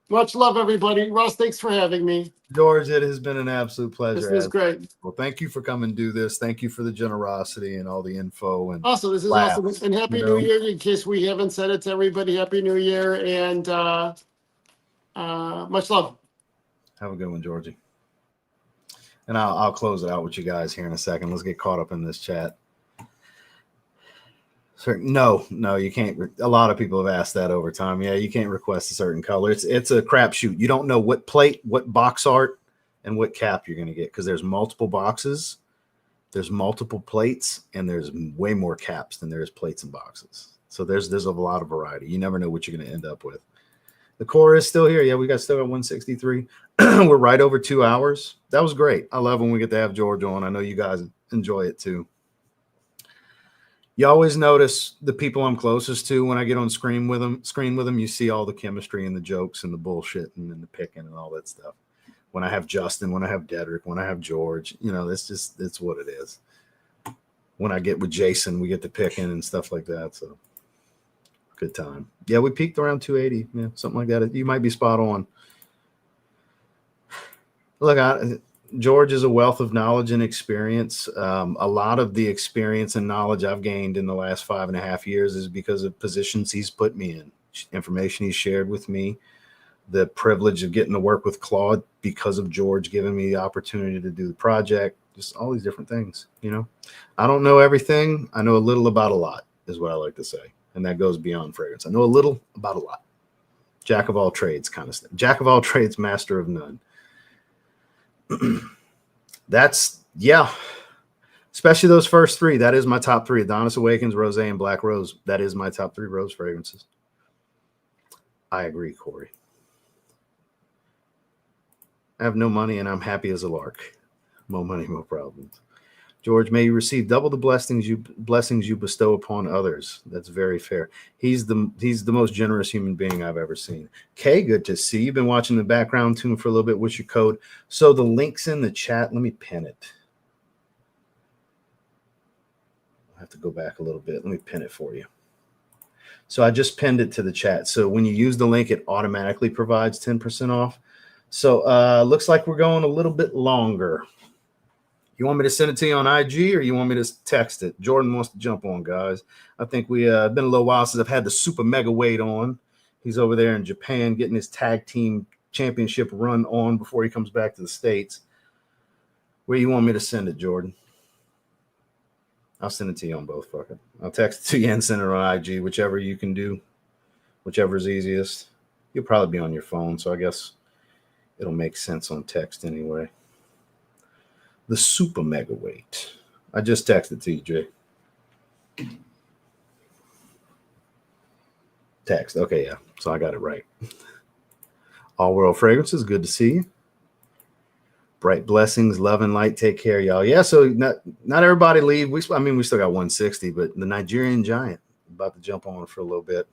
Much love, everybody. Ross, thanks for having me. George, it has been an absolute pleasure. This is great. Well, thank you for coming and do this. Thank you for the generosity and all the info. And awesome. This is laughs, awesome. And Happy New Year. In case we haven't said it to everybody, Happy New Year. And much love. Have a good one, Georgie. And I'll close it out with you guys here in a second. Let's get caught up in this chat. No, you can't. A lot of people have asked that over time. Yeah, you can't request a certain color. It's a crapshoot. You don't know what plate, what box art, and what cap you're going to get because there's multiple boxes, there's multiple plates, and there's way more caps than there is plates and boxes. So there's a lot of variety. You never know what you're going to end up with. The core is still here. Yeah, we still got 163. We're right over 2 hours. That was great. I love when we get to have George on. I know you guys enjoy it too. You always notice the people I'm closest to when I get on screen with them. You see all the chemistry and the jokes and the bullshit and the picking and all that stuff. When I have Justin, when I have Dedrick, when I have George, it's what it is. When I get with Jason, we get to picking and stuff like that. So Good time. Yeah, we peaked around 280. Yeah, something like that. You might be spot on. Look, George is a wealth of knowledge and experience. A lot of the experience and knowledge I've gained in the last 5.5 years is because of positions he's put me in, information he's shared with me, the privilege of getting to work with Claude because of George giving me the opportunity to do the project, just all these different things. I don't know everything. I know a little about a lot is what I like to say. And that goes beyond fragrance. I know a little about a lot. Jack of all trades kind of stuff. Jack of all trades, master of none. Especially those first three. That is my top three: Adonis Awakens, Rosé, and Black Rose. That is my top three rose fragrances. I agree, Corey. I have no money and I'm happy as a lark. More money, more problems. George, may you receive double the blessings you bestow upon others. That's very fair. He's the most generous human being I've ever seen. Kay, good to see you. You've been watching the background tune for a little bit. What's your code? So the link's in the chat. Let me pin it. I have to go back a little bit. Let me pin it for you. So I just pinned it to the chat. So when you use the link, it automatically provides 10% off. So looks like we're going a little bit longer. You want me to send it to you on IG or you want me to text it? Jordan wants to jump on, guys. I think we been a little while since I've had the super mega weight on. He's over there in Japan getting his tag team championship run on before he comes back to the States. Where you want me to send it, Jordan? I'll send it to you on both. Fuck it. I'll text it to you and send it on IG, whichever you can do, whichever is easiest. You'll probably be on your phone, so I guess it'll make sense on text anyway. The super mega weight. I just texted to you, Jay. Text. Okay, yeah. So I got it right. All World Fragrances. Good to see you. Bright blessings, love and light. Take care, y'all. Yeah. So not everybody leave. We still got 160, but the Nigerian giant about to jump on for a little bit.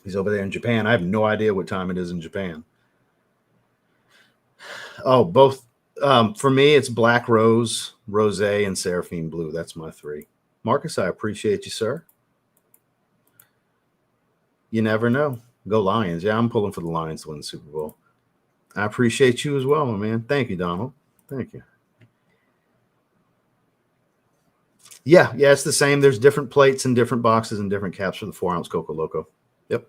He's over there in Japan. I have no idea what time it is in Japan. Oh, both. For me, it's Black Rose, Rosé, and Seraphine Blue. That's my three. Marcus, I appreciate you, sir. You never know. Go Lions. Yeah, I'm pulling for the Lions to win the Super Bowl. I appreciate you as well, my man. Thank you, Donald. Thank you. Yeah, it's the same. There's different plates and different boxes and different caps for the 4-ounce Coco Loco. Yep.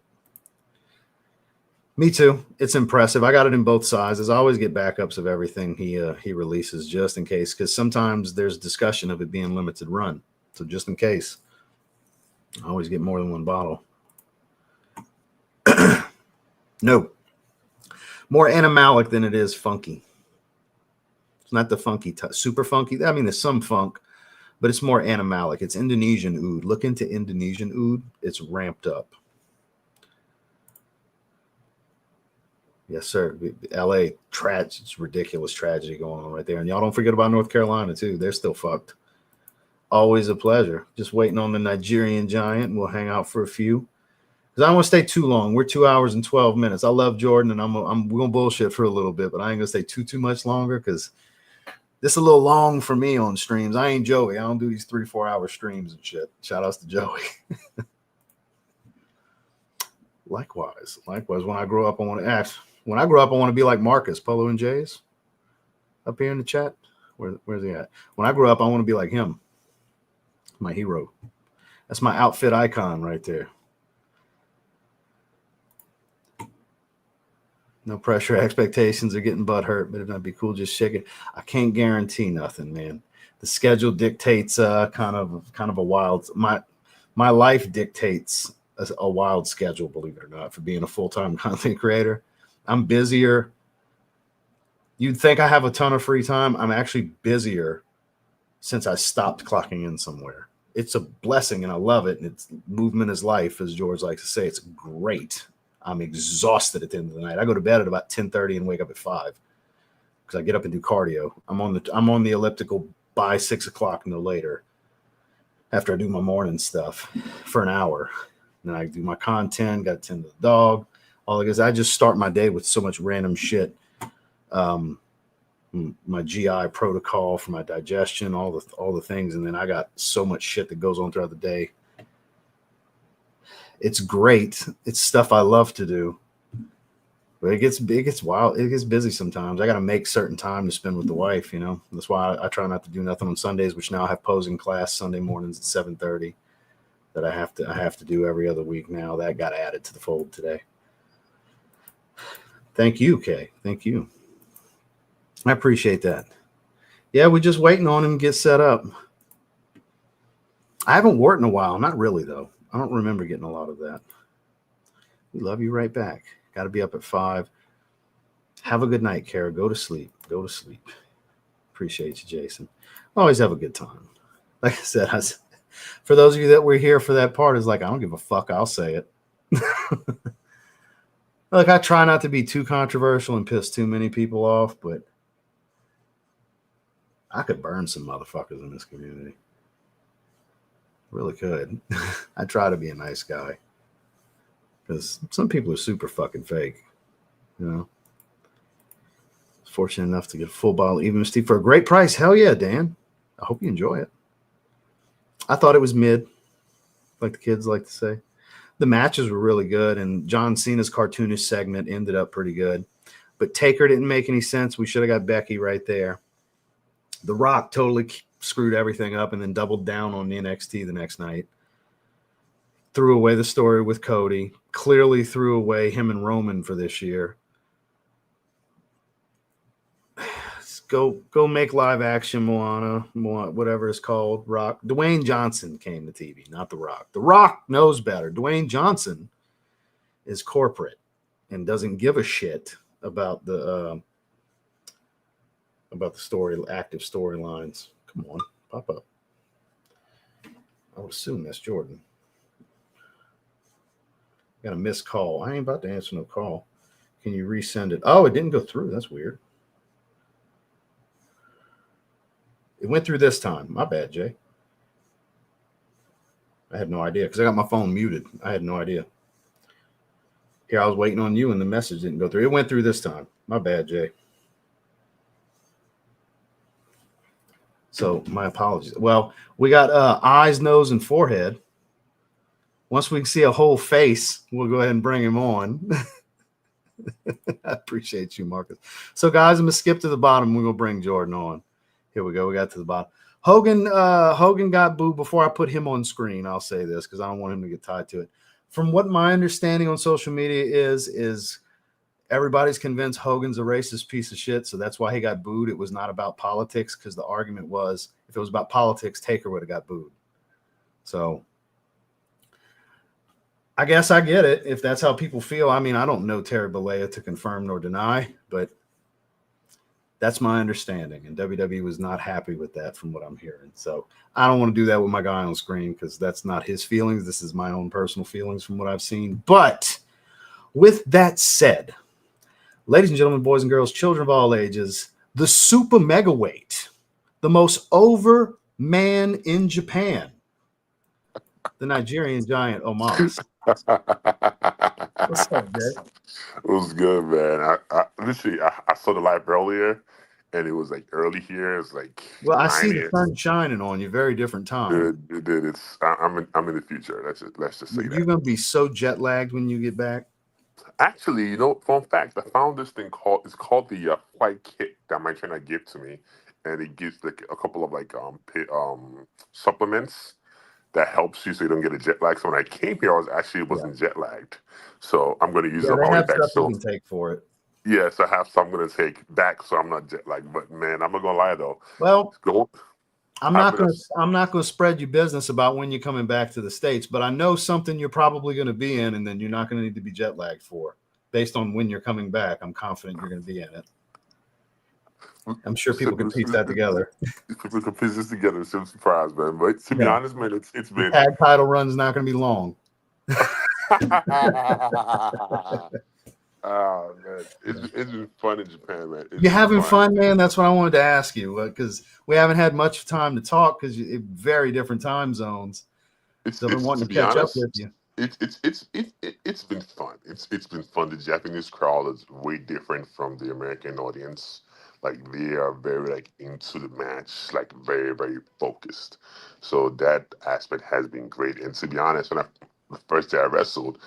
Me too. It's impressive. I got it in both sizes. I always get backups of everything he releases just in case, because sometimes there's discussion of it being limited run. So just in case, I always get more than one bottle. No. More animalic than it is funky. It's not the funky, super funky. I mean, there's some funk, but it's more animalic. It's Indonesian oud. Look into Indonesian oud. It's ramped up. Yes, sir. LA, it's ridiculous tragedy going on right there. And y'all don't forget about North Carolina, too. They're still fucked. Always a pleasure. Just waiting on the Nigerian giant. We'll hang out for a few. Because I don't want to stay too long. We're 2 hours and 12 minutes. I love Jordan, and I'm going to bullshit for a little bit, but I ain't going to stay too much longer because this is a little long for me on streams. I ain't Joey. I don't do these 3-4 hour streams and shit. Shout outs to Joey. Likewise, when I grow up, I want to ask. When I grow up, I want to be like Marcus, Polo and Jays. Up here in the chat. Where's he at? When I grow up, I want to be like him. My hero. That's my outfit icon right there. No pressure, expectations are getting butt hurt, but it'd be cool just shaking. I can't guarantee nothing, man. The schedule dictates kind of a wild. My life dictates a wild schedule, believe it or not, for being a full-time content creator. I'm busier. You'd think I have a ton of free time. I'm actually busier since I stopped clocking in somewhere. It's a blessing, and I love it. And it's movement is life, as George likes to say. It's great. I'm exhausted at the end of the night. I go to bed at about 10:30 and wake up at 5 because I get up and do cardio. I'm on the elliptical by 6 o'clock, no later, after I do my morning stuff for an hour. Then I do my content, got to tend to the dog. All because I just start my day with so much random shit. My GI protocol for my digestion, all the things, and then I got so much shit that goes on throughout the day. It's great. It's stuff I love to do. But it gets wild. It gets busy sometimes. I got to make certain time to spend with the wife. That's why I try not to do nothing on Sundays, which now I have posing class Sunday mornings at 7:30 that I have to do every other week now. That got added to the fold today. Thank you, Kay. Thank you. I appreciate that. Yeah, we're just waiting on him to get set up. I haven't worked in a while. Not really, though. I don't remember getting a lot of that. We love you right back. Got to be up at 5. Have a good night, Kara. Go to sleep. Go to sleep. Appreciate you, Jason. Always have a good time. Like I said, for those of you that were here for that part, is like, I don't give a fuck. I'll say it. Look, I try not to be too controversial and piss too many people off, but I could burn some motherfuckers in this community. Really could. I try to be a nice guy. Because some people are super fucking fake. Fortunate enough to get a full bottle of Even Steve for a great price. Hell yeah, Dan. I hope you enjoy it. I thought it was mid, like the kids like to say. The matches were really good, and John Cena's cartoonish segment ended up pretty good. But Taker didn't make any sense. We should have got Becky right there. The Rock totally screwed everything up and then doubled down on the NXT the next night. Threw away the story with Cody. Clearly threw away him and Roman for this year. Go make live action Moana, whatever it's called. Rock. Dwayne Johnson came to TV, not The Rock. The Rock knows better. Dwayne Johnson is corporate and doesn't give a shit about the active storylines. Come on, pop up. I would assume that's Jordan. Got a missed call. I ain't about to answer no call. Can you resend it? Oh, it didn't go through. That's weird. It went through this time. My bad, Jay. I had no idea because I got my phone muted. I had no idea. Here, I was waiting on you and the message didn't go through. It went through this time. My bad, Jay. So my apologies. Well, we got eyes, nose, and forehead. Once we can see a whole face, we'll go ahead and bring him on. I appreciate you, Marcus. So, guys, I'm going to skip to the bottom. We're going to bring Jordan on. Here we go. We got to the bottom. Hogan got booed before I put him on screen. I'll say this because I don't want him to get tied to it. From what my understanding on social media is everybody's convinced Hogan's a racist piece of shit, so that's why he got booed. It was not about politics because the argument was if it was about politics, Taker would have got booed. So I guess I get it if that's how people feel. I mean, I don't know Terry Bollea to confirm nor deny, but that's my understanding. And WWE was not happy with that from what I'm hearing. So I don't want to do that with my guy on screen because that's not his feelings. This is my own personal feelings from what I've seen. But with that said, ladies and gentlemen, boys and girls, children of all ages, the super mega weight, the most over man in Japan, the Nigerian giant Omas. What's up, Jay? It was good, man. I literally I saw the live earlier, and it was like early here. It's like Well, I see 9 the sun shining on you. Very different time. I'm in the future. Let's just say You're that. gonna be so jet lagged when you get back. Actually, fun fact, I found this thing called the flight kit that my trainer gave to me, and it gives like a couple of like supplements that helps you so you don't get a jet lag. So when I came here, wasn't jet lagged. So I'm going to use it Yeah, on they my way have back. stuff So you can take for it. yes, I have some I'm going to take back so I'm not jet lagged. But man, I'm not going to lie though. Well, Go. I'm not gonna spread you business about when you're coming back to the States, but I know something you're probably going to be in, and then you're not going to need to be jet lagged for. Based on when you're coming back, I'm confident you're going to be in it. I'm sure people can piece that together. People can piece this together. It's a surprise, man. But to be honest, man, it's been tag title run's not going to be long. Oh man, it's been fun in Japan, man. You having fun, man? That's what I wanted to ask you because we haven't had much time to talk because very different time zones. So I've been wanting to catch up with you. It's been fun. It's been fun. The Japanese crowd is way different from the American audience. Like they are very like into the match, like very very focused. So that aspect has been great. And to be honest, the first day I wrestled,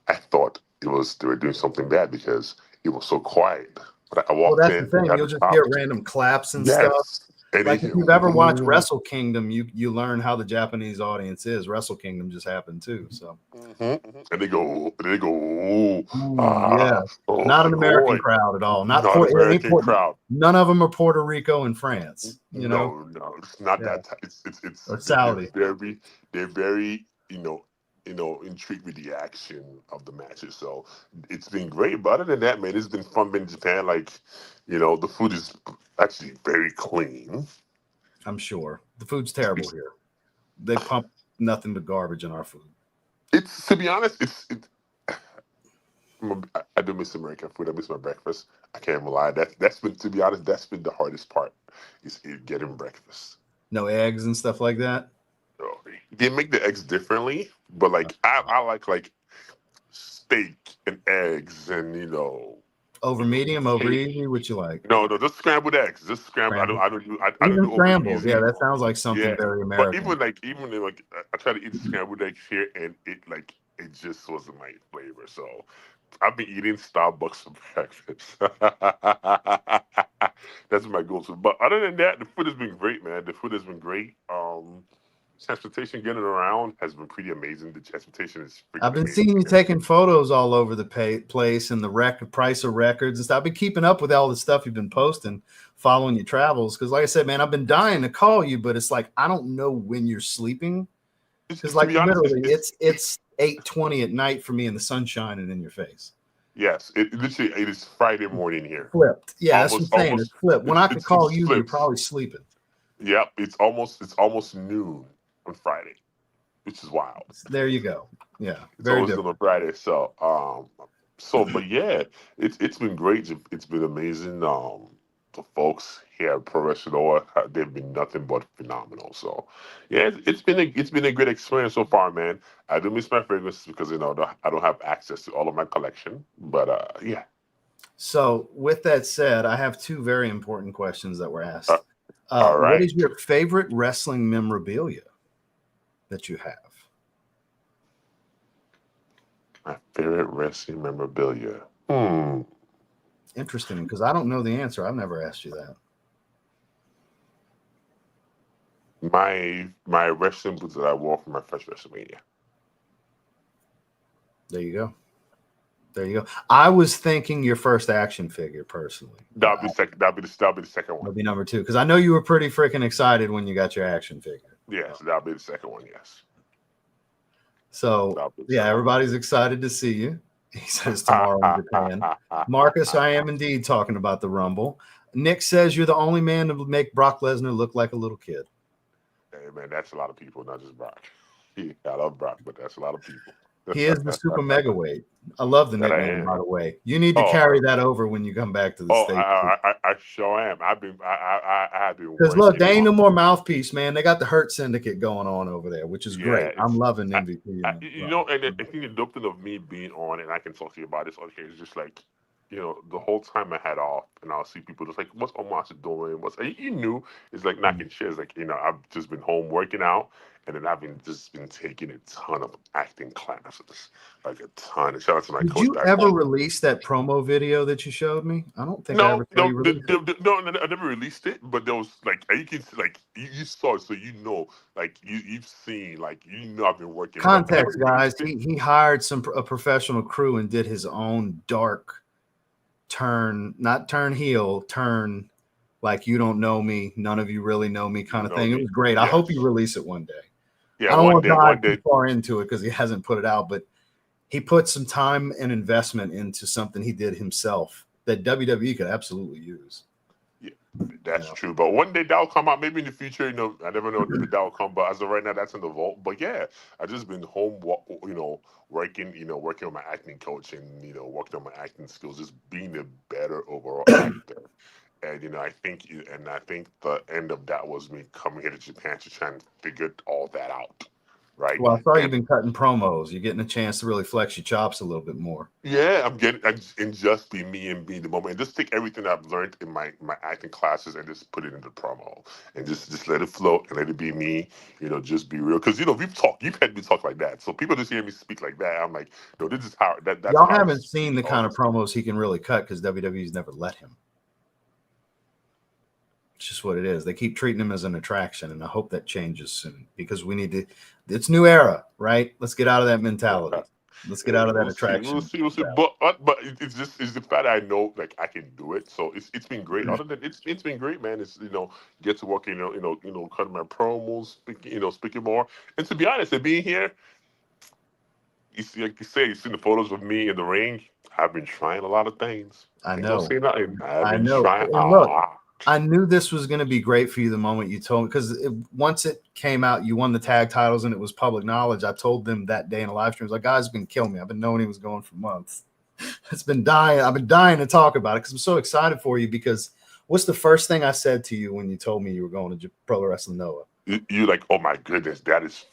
I thought they were doing something bad because it was so quiet. But I Well, walked that's the in, thing. got You'll the just top. hear random claps and stuff. Yes. And they Like if hear, you've ever watched "Ooh." Wrestle Kingdom, you learn how the Japanese audience is. Wrestle Kingdom just happened too. So And they go, "Ooh, ooh, yeah, ah, oh not an American boy." crowd at all. Not Not Puerto. It ain't American Puerto. crowd. None of them are Puerto Rico and France. You know, No, it's not yeah, that. It's or Saudi. they're very intrigued with the action of the matches. So it's been great. But other than that, man, it's been fun being in Japan. Like, the food is actually very clean. I'm sure the food's terrible here. They pump nothing but garbage in our food. It's, to be honest, I do miss American food. I miss my breakfast. I can't even lie. That's been, to be honest, that's been the hardest part is getting breakfast. No eggs and stuff like that. So, they make the eggs differently, but like I like steak and eggs and Over medium, over cake. easy. What you like? No, just scrambled eggs. Just scrambled. Scrambled. I don't Even do over scrambled. Yeah, easy. that sounds like something Yeah, very but American. even like I try to eat the scrambled eggs here, and it just wasn't my flavor. So I've been eating Starbucks for breakfast. That's my go-to. But other than that, the food has been great, man. The food has been great. Transportation getting around has been pretty amazing. The transportation is I've freaking been amazing seeing you here. taking photos all over the place and the price of records and stuff. I've been keeping up with all the stuff you've been posting, following your travels. Because, like I said, man, I've been dying to call you, but it's like I don't know when you're sleeping. Because, To like, be honest, literally, it's 8:20 at night for me, and the sun's shining in your face. yes, it is Friday morning here. Flipped. Yeah, that's what I'm Almost, saying. It's almost. flipped. When I could call It's you, you're flips. probably sleeping. Yep, it's almost noon on Friday, which is wild. There you go. Yeah, It's very almost noon different. on Friday. But yeah, it's been great. It's been amazing. The folks here at Pro Wrestling, they've been nothing but phenomenal. So yeah, it's been a great experience so far, man. I do miss my fragrances because I don't have access to all of my collection, but yeah. So, with that said, I have two very important questions that were Uh, asked. all What right. is your favorite wrestling memorabilia that you have? My favorite wrestling memorabilia. Interesting, because I don't know the answer. I've never asked you that. My wrestling boots that I wore for my first WrestleMania. There you go. There you go. I was thinking your first action figure, personally. That'll be second. That'll be the second one. That'd be number two, because I know you were pretty freaking excited when you got your action figure. Yes, that'll be the second one. Yes. So, That'll be the yeah, second everybody's excited to see you. He says tomorrow in Japan. one. Marcus, I am indeed talking about the Rumble. Nick says you're the only man to make Brock Lesnar look like a little kid. Hey man, that's a lot of people, not just Brock. Yeah, I love Brock, but that's a lot of people. He is the super mega weight. I love the That I nickname, am. by the way. You need to Oh, carry that over when you come back to the oh, States. I sure am. I have been Because look, working they ain't no on. more mouthpiece, man. They got the Hurt Syndicate going on over there, which is Yeah, great. I'm loving I, MVP. and I think the dope thing of me being on, and I can talk to you about this on here, is just like, the whole time I had off, and I'll see people just like, what's Omas doing? And you knew, it's like knocking chairs. Like, I've just been home working out, and then I've been taking a ton of acting classes, like a ton. And shout out to my Did coach you back ever home. release that promo video that you showed me? I don't think I No, ever saw no, you release it. no, I never released it, but there was like you can like you saw it, so like you've seen, like I've been working, but I never Context, guys. released it. He hired a professional crew and did his own dark turn, not turn heel, turn like you don't know me, none of you really know me kind You of know thing. It me, was great. I hope you yes, release it one day. yeah, I don't want to one dive too day, far into it because he hasn't put it out, but he put some time and investment into something he did himself that WWE could absolutely use. yeah, that's true. But one day that'll come out. Maybe in the future, I never know if that'll come. But as of right now, that's in the vault. But yeah, I just been home, working on my acting coach and working on my acting skills, just being a better overall actor. And I think the end of that was me coming here to Japan to try and figure all that out. right? Well, I saw And you've been cutting promos. You're getting a chance to really flex your chops a little bit more. yeah, and just be me and be in the moment, and just take everything I've learned in my acting classes and just put it into promo, and just let it flow and let it be me. Just be real, because you've had me talk like that, so people just hear me speak like that. I'm like, no, this is how that's Y'all how I haven't seen speak the all kind the of time. promos he can really cut because WWE's never let him. It's just what it is. They keep treating him as an attraction, and I hope that changes soon because we need to. It's new era, right? Let's get out of that mentality. Let's get out of that We'll see. We'll attraction. see. We'll see. But it's the fact that I know like I can do it. So it's been great. Other than it's been great, man. It's get to work. Cutting my promos, speaking more. And to be honest, and being here, you see, like you say, you see the photos of me in the ring. I've been trying a lot of things. I Ain't gonna know. say nothing. I've I been know. trying a And look, lot. I knew this was going to be great for you the moment you told me, because once it came out, you won the tag titles and it was public knowledge. I told them that day in a live stream, I was like, guys, been killing me. I've been knowing he was going for months. It's been dying. I've been dying to talk about it because I'm so excited for you. Because what's the first thing I said to you when you told me you were going to Pro Wrestling Noah? You're like, oh my goodness, that is.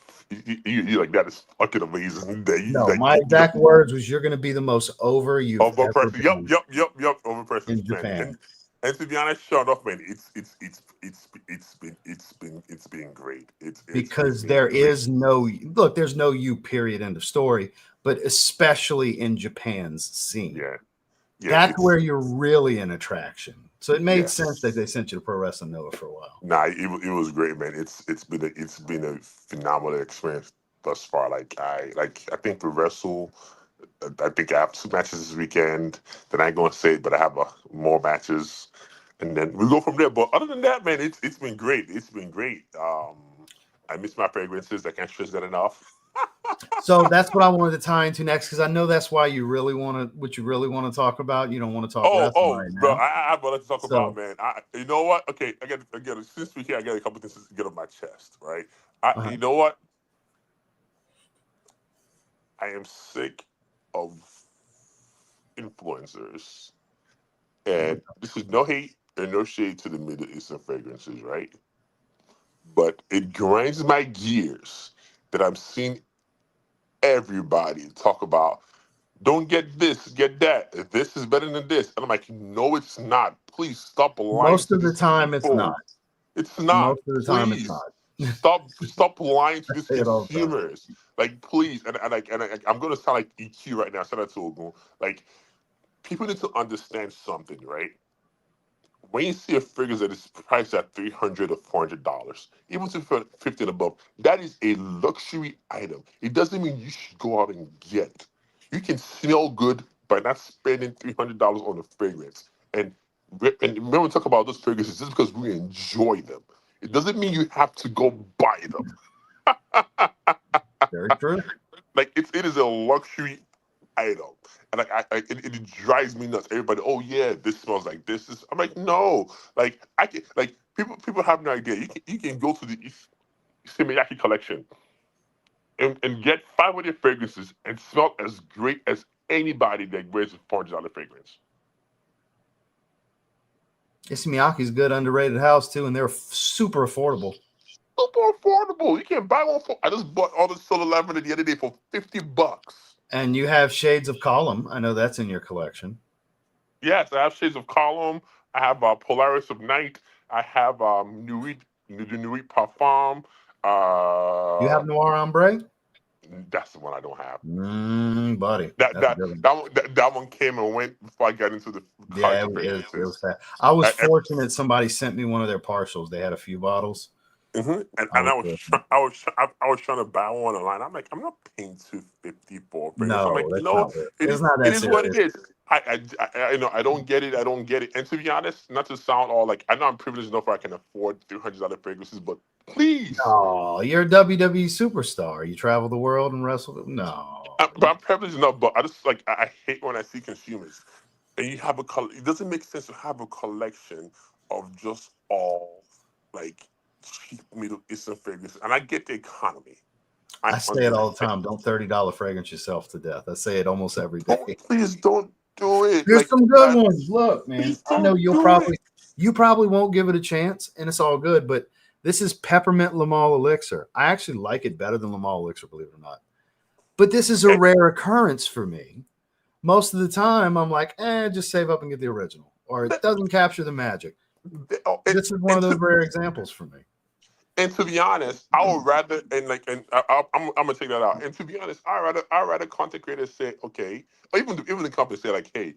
You're like, that is fucking amazing. That you No, like. my exact words was, you're going to be the most over you've Over ever person. Yep, been yep, yep, yep. Over person, in man. Japan. And to be honest, shut off, man. It's been great. It's Because been there great. is no look, there's no you, period, end of story, but especially in Japan's scene. Yeah, yeah. That's where you're really an attraction. So it made sense that Yes. they sent you to Pro Wrestling Noah for a while. Nah, it was great, man. It's been a phenomenal experience thus far. I think we wrestle. I think I have 2 matches this weekend. Then I ain't gonna say it, but I have more matches, and then we go from there. But other than that, man, it's been great. It's been great. I miss my fragrances. I can't stress that enough. So that's what I wanted to tie into next, because I know that's why you really want to, what you really want to talk about. You don't want to talk wrestling Oh, right bro, now. I have a lot to talk about, So man. You know what? Okay, I get since we're here, I got a couple things to get off my chest, right? uh-huh. You know what? I am sick of influencers, and this is no hate and no shade to the Middle Eastern fragrances, right? But it grinds my gears that I'm seeing everybody talk about. Don't get this, get that. This is better than this, and I'm like, no, it's not. Please stop lying Most to of the these time it's not. people. It's not. Most of the time it's Please not. stop lying to I these say it all the time. consumers. Like, please, I'm gonna sound like EQ right now. Shout out to Ogun. Like, people need to understand something, right? When you see a figure that is priced at $300 or $400, even to 50 and above, that is a luxury item. It doesn't mean you should go out and get it. You can smell good by not spending $300 on a fragrance. And when we talk about those fragrances, just because we enjoy them, it doesn't mean you have to go buy them. Very true. Like it is a luxury item, and it drives me nuts. Everybody, oh yeah, this smells like this. I'm like, no, like I can like people have no idea. You can go to the Simeyaki collection and get 500 fragrances and smell as great as anybody that wears a $400 fragrance. Issey Miyake's good, underrated house too, and they're super affordable. Super affordable. You can buy one for. I just bought all the Solar Lavender the other day for $50. And you have Shades of Column. I know that's in your collection. Yes, I have Shades of Column. I have Polaris of Night. I have Nuit, the Nuit Parfum. You have Noir Ombre? That's the one I don't have. Buddy. That That's a that good one. that one came and went before I got into the Yeah, cards of it was fragrances. fat. I was I, fortunate somebody sent me one of their partials. They had a few bottles. and I I was was fortunate. I was trying to buy one online. I'm like, I'm not paying $250 for a fragrance. I'm No, like, that's not it. it It's is not it that is what it serious. is. I don't get it. I don't get it. And to be honest, not to sound all like I know I'm privileged enough where I can afford $300 fragrances, but please, Oh, you're a WWE superstar. You travel the world and wrestle. No. I'm privileged enough. But I just like I hate when I see consumers and you have it doesn't make sense to have a collection of just all like cheap Middle Eastern fragrances. And I get the economy. I say it all the understand. time. Don't $30 fragrance yourself to death. I say it almost every day. Please don't do it. There's Like, some good ones. Look, man. please I know don't do it. you probably won't give it a chance, and it's all good, but This is peppermint Lamal elixir. I actually like it better than Lamal elixir, believe it or not. But this is a rare occurrence for me. Most of the time, I'm like, just save up and get the original, or it doesn't capture the magic. This is one of those rare examples for me. And to be honest, I would rather I'm gonna take that out. And to be honest, I rather content creators say, okay, or even the company say like, hey,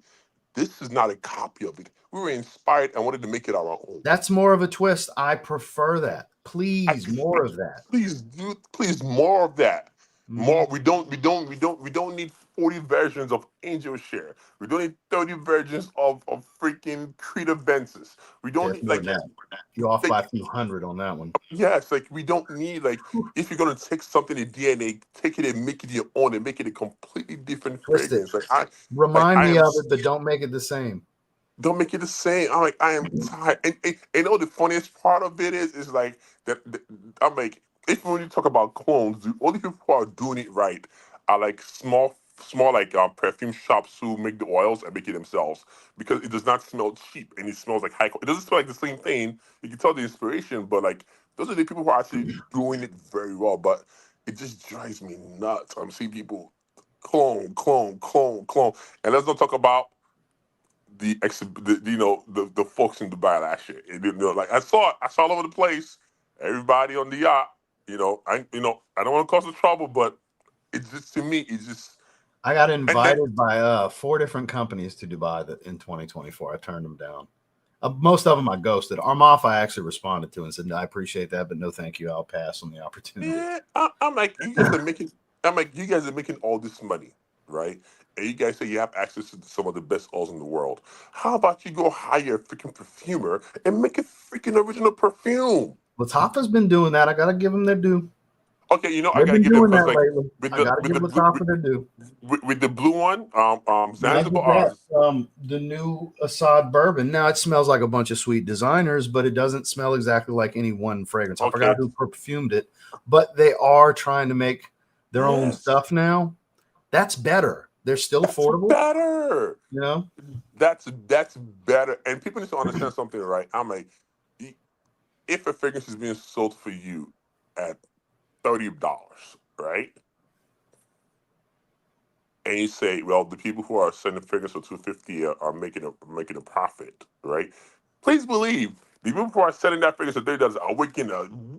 this is not a copy of it. We were inspired and wanted to make it our own. That's more of a twist. I prefer that. Please, more of that. Please, more of that. More. We don't need 40 versions of Angel Share. We don't need 30 versions of freaking Creative Ventus. We don't need like that. You're off by a few hundred on that one. Yes, like we don't need like if you're gonna take something in DNA, take it and make it your own and make it a completely different fragrance. Like remind me of it, but don't make it the same. Don't make it the same. I'm like, I am tired. And you know the funniest part of it is like that I'm like, if when you talk about clones, the only people who are doing it right are like small like perfume shops who make the oils and make it themselves because it does not smell cheap and it smells like high. It doesn't smell like the same thing. You can tell the inspiration, but like those are the people who are actually doing it very well. But it just drives me nuts. I'm seeing people clone, and let's not talk about the folks in Dubai last year. Like I saw all over the place. Everybody on the yacht. I don't want to cause the trouble, but it's just to me, it's just. I got invited by 4 different companies to Dubai in 2024. I turned them down. Most of them I ghosted. Armoff I actually responded to and said, I appreciate that, but no thank you. I'll pass on the opportunity. Yeah, I'm like, you guys are making all this money, right? And you guys say you have access to some of the best oils in the world. How about you go hire a freaking perfumer and make a freaking original perfume? Lataffa's been doing that. I got to give them their due. Okay, I gotta give them because with the blue one, Zanzibar. The new Assad bourbon. Now it smells like a bunch of sweet designers, but it doesn't smell exactly like any one fragrance. I forgot who perfumed it, but they are trying to make their own stuff now. That's better. They're still affordable. Better. That's better. And people need to understand something, right? I'm like, if a fragrance is being sold for you at $30, right? And you say, well, the people who are selling fragrance for $250 are making a profit, right? Please believe the people who are selling that fragrance for $30 are making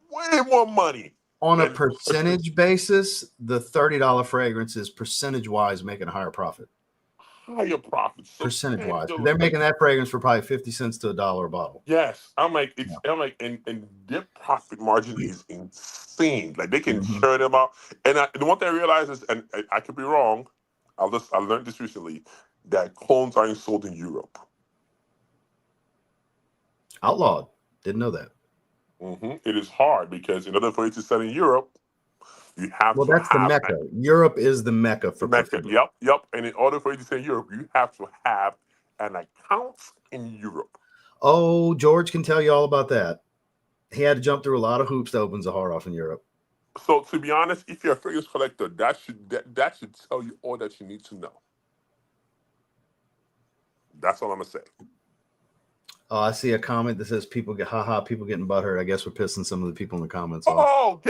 way more money. On a percentage basis, the $30 fragrance is percentage-wise making a higher profit. Higher profit. Percentage-wise. They're making that fragrance for probably 50 cents to $1 a bottle. Yes. I'm like, and their profit margin is insane. Like they can churn them out. And the one thing I realize is, and I could be wrong, I learned this recently, that clones aren't sold in Europe. Outlawed. Didn't know that. It is hard because in order for you to sell in Europe, you have to that's the Mecca. Europe is the Mecca for Mecca. Yep. And in order for you to sell in Europe, you have to have an account in Europe. Oh, George can tell you all about that. He had to jump through a lot of hoops to open Zaharoff in Europe. So to be honest, if you're a fragrance collector, that should tell you all that you need to know. That's all I'm gonna say. Oh, I see a comment that says people getting butthurt. I guess we're pissing some of the people in the comments off. Oh,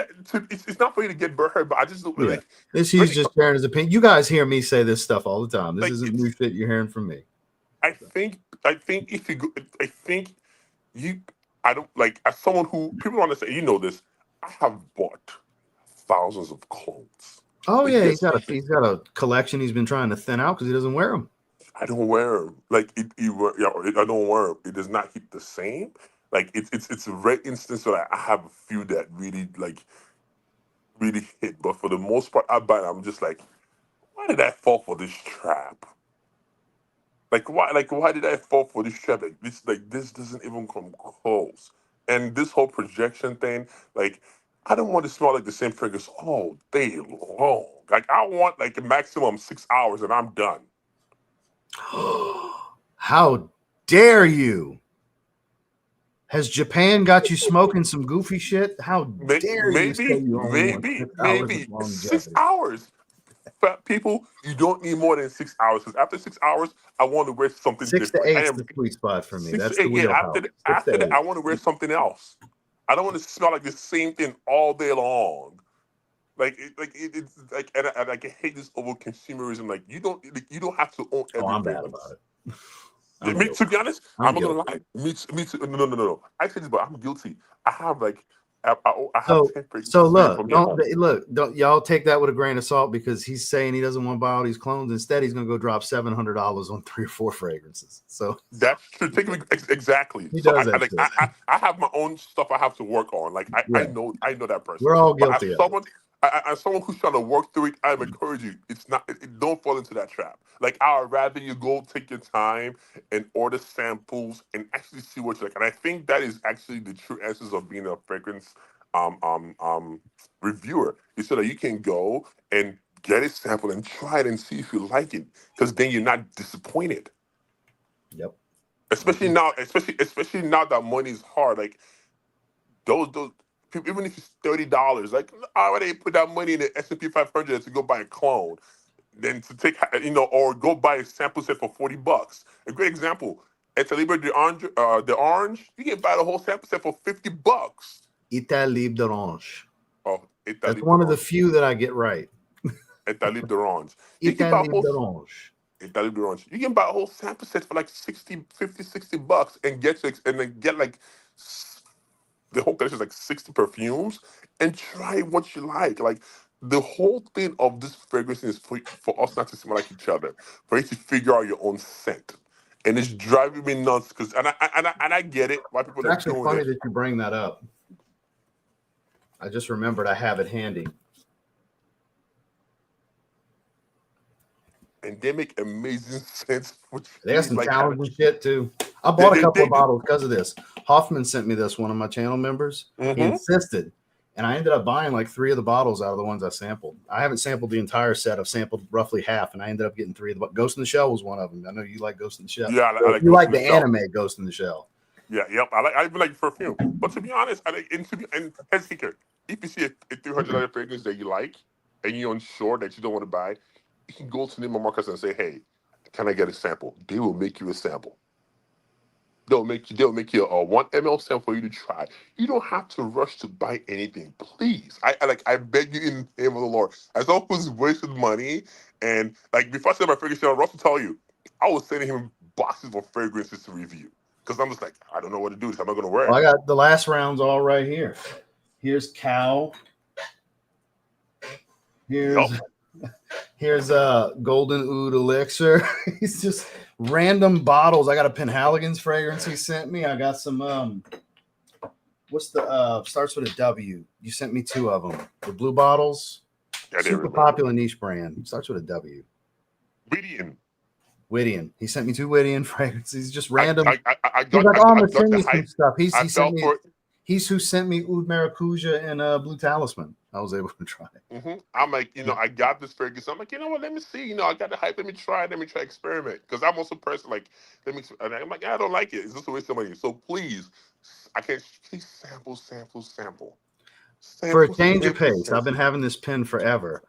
it's not for you to get butthurt, but I just like he's just sharing his opinion. You guys hear me say this stuff all the time. This isn't new shit you're hearing from me. I think if you go, I don't like as someone who people don't understand. This. I have bought thousands of clothes. Oh yeah, he's got a collection he's been trying to thin out because he doesn't wear them. I don't wear them. Like I don't wear them. It does not hit the same. Like it's a rare instance where I have a few that really hit. But for the most part, I buy them. I'm just like, why did I fall for this trap? Why did I fall for this trap? This doesn't even come close. And this whole projection thing, I don't want to smell like the same fragrance all day long. Like I want a maximum 6 hours and I'm done. How dare you? Has Japan got you smoking some goofy shit? How dare you? Maybe 6 hours. But people, you don't need more than 6 hours. Because after 6 hours, I want to wear something 6 different. 6 to 8 is the sweet spot for me. That's the wheelhouse. After that, I want to wear something else. I don't want to smell like the same thing all day long. It's like, and I hate this over consumerism. Like you don't have to own Oh, every I'm bad fragrance. about it. Yeah, I'm me, to guilty. be honest, I'm I'm not gonna guilty. lie. Me too. No. I say this, but I'm guilty. I have like I have So 10 so fragrances look, from me at home. don't y'all take that with a grain of salt because he's saying he doesn't want to buy all these clones. Instead, he's gonna go drop $700 on 3 or 4 fragrances. So That's true. Exactly. he So does that like shit. I have my own stuff I have to work on. Like Yeah, I know that person. we're all But as guilty of it. someone as someone who's trying to work through it, I encourage you. It's not don't fall into that trap. Like I'd rather you go take your time and order samples and actually see what you like. And I think that is actually the true essence of being a fragrance reviewer. Is so that you can go and get a sample and try it and see if you like it. Because then you're not disappointed. Yep. Especially now, especially now that money is hard. Like those people, even if it's $30, like I already put that money in the S&P 500 to go buy a clone, then to take or go buy a sample set for $40. A great example. At Libre the orange, you can buy the whole sample set for $50. Italie d'Orange. Oh, That's Italie one of the d'orange. few that I get right. Italie d'orange. You can buy a Italie whole d'Orange. Italie d'orange. You can buy a whole sample set for like 60, 50, $60 and then get like the whole collection is like 60 perfumes and try what you like. Like the whole thing of this fragrance is for us not to smell like each other, for you to figure out your own scent. And it's driving me nuts because and I get it why people It's are actually doing funny it. that you bring that up. I just remembered I have it handy. And they make amazing scents. They got some Like challenging shit too. I they, bought a couple they of bottles because of this. Hoffman sent me this, one of my channel members. He mm-hmm. insisted. And I ended up buying like 3 of the bottles out of the ones I sampled. I haven't sampled the entire set. I've sampled roughly half, and I ended up getting 3 of the Ghost in the Shell was one of them. I know you like Ghost in the Shell. Yeah, I like You Ghost like in the the Shell. anime Ghost in the Shell. Yeah, yep. I even like perfume. But to be honest, and here's the kicker. If you see a $300 fragrance that you like and you're unsure that you don't want to buy, you can go to Neiman Marcus and say, "Hey, can I get a sample?" They will make you a sample. They'll make you a 1 ml sample for you to try. You don't have to rush to buy anything, please. I beg you in the name of the Lord. As someone who's wasted money and like before I said my fragrance, Ross will tell you, I was sending him boxes of fragrances to review because I'm just like I don't know what to do. So I'm not gonna wear it. Well, I got the last rounds all right here. Here's Cow. Here's Yup. Here's a Golden Oud Elixir. He's just random bottles. I got a Penhaligon's fragrance he sent me. I got some what's the starts with a W. You sent me 2 of them. The blue bottles. I didn't Super remember. popular niche brand. Starts with a W. Whittian. He sent me 2 Whittian fragrances. Just random. I He's got like, oh, I'm gonna got send the you some hype. stuff. He I sent fell me. for it. He's who sent me Oud Maracuja and Blue Talisman. I was able to try it. Mm-hmm. I'm like, I got this fragrance. I'm like, you know what? Let me see. I got the hype. Let me try it. Let me try experiment. Because I'm also a person like, and I'm like, I don't like it. It's just a waste of money. So please, please sample. For a change of Sample, pace, I've been having this pin forever.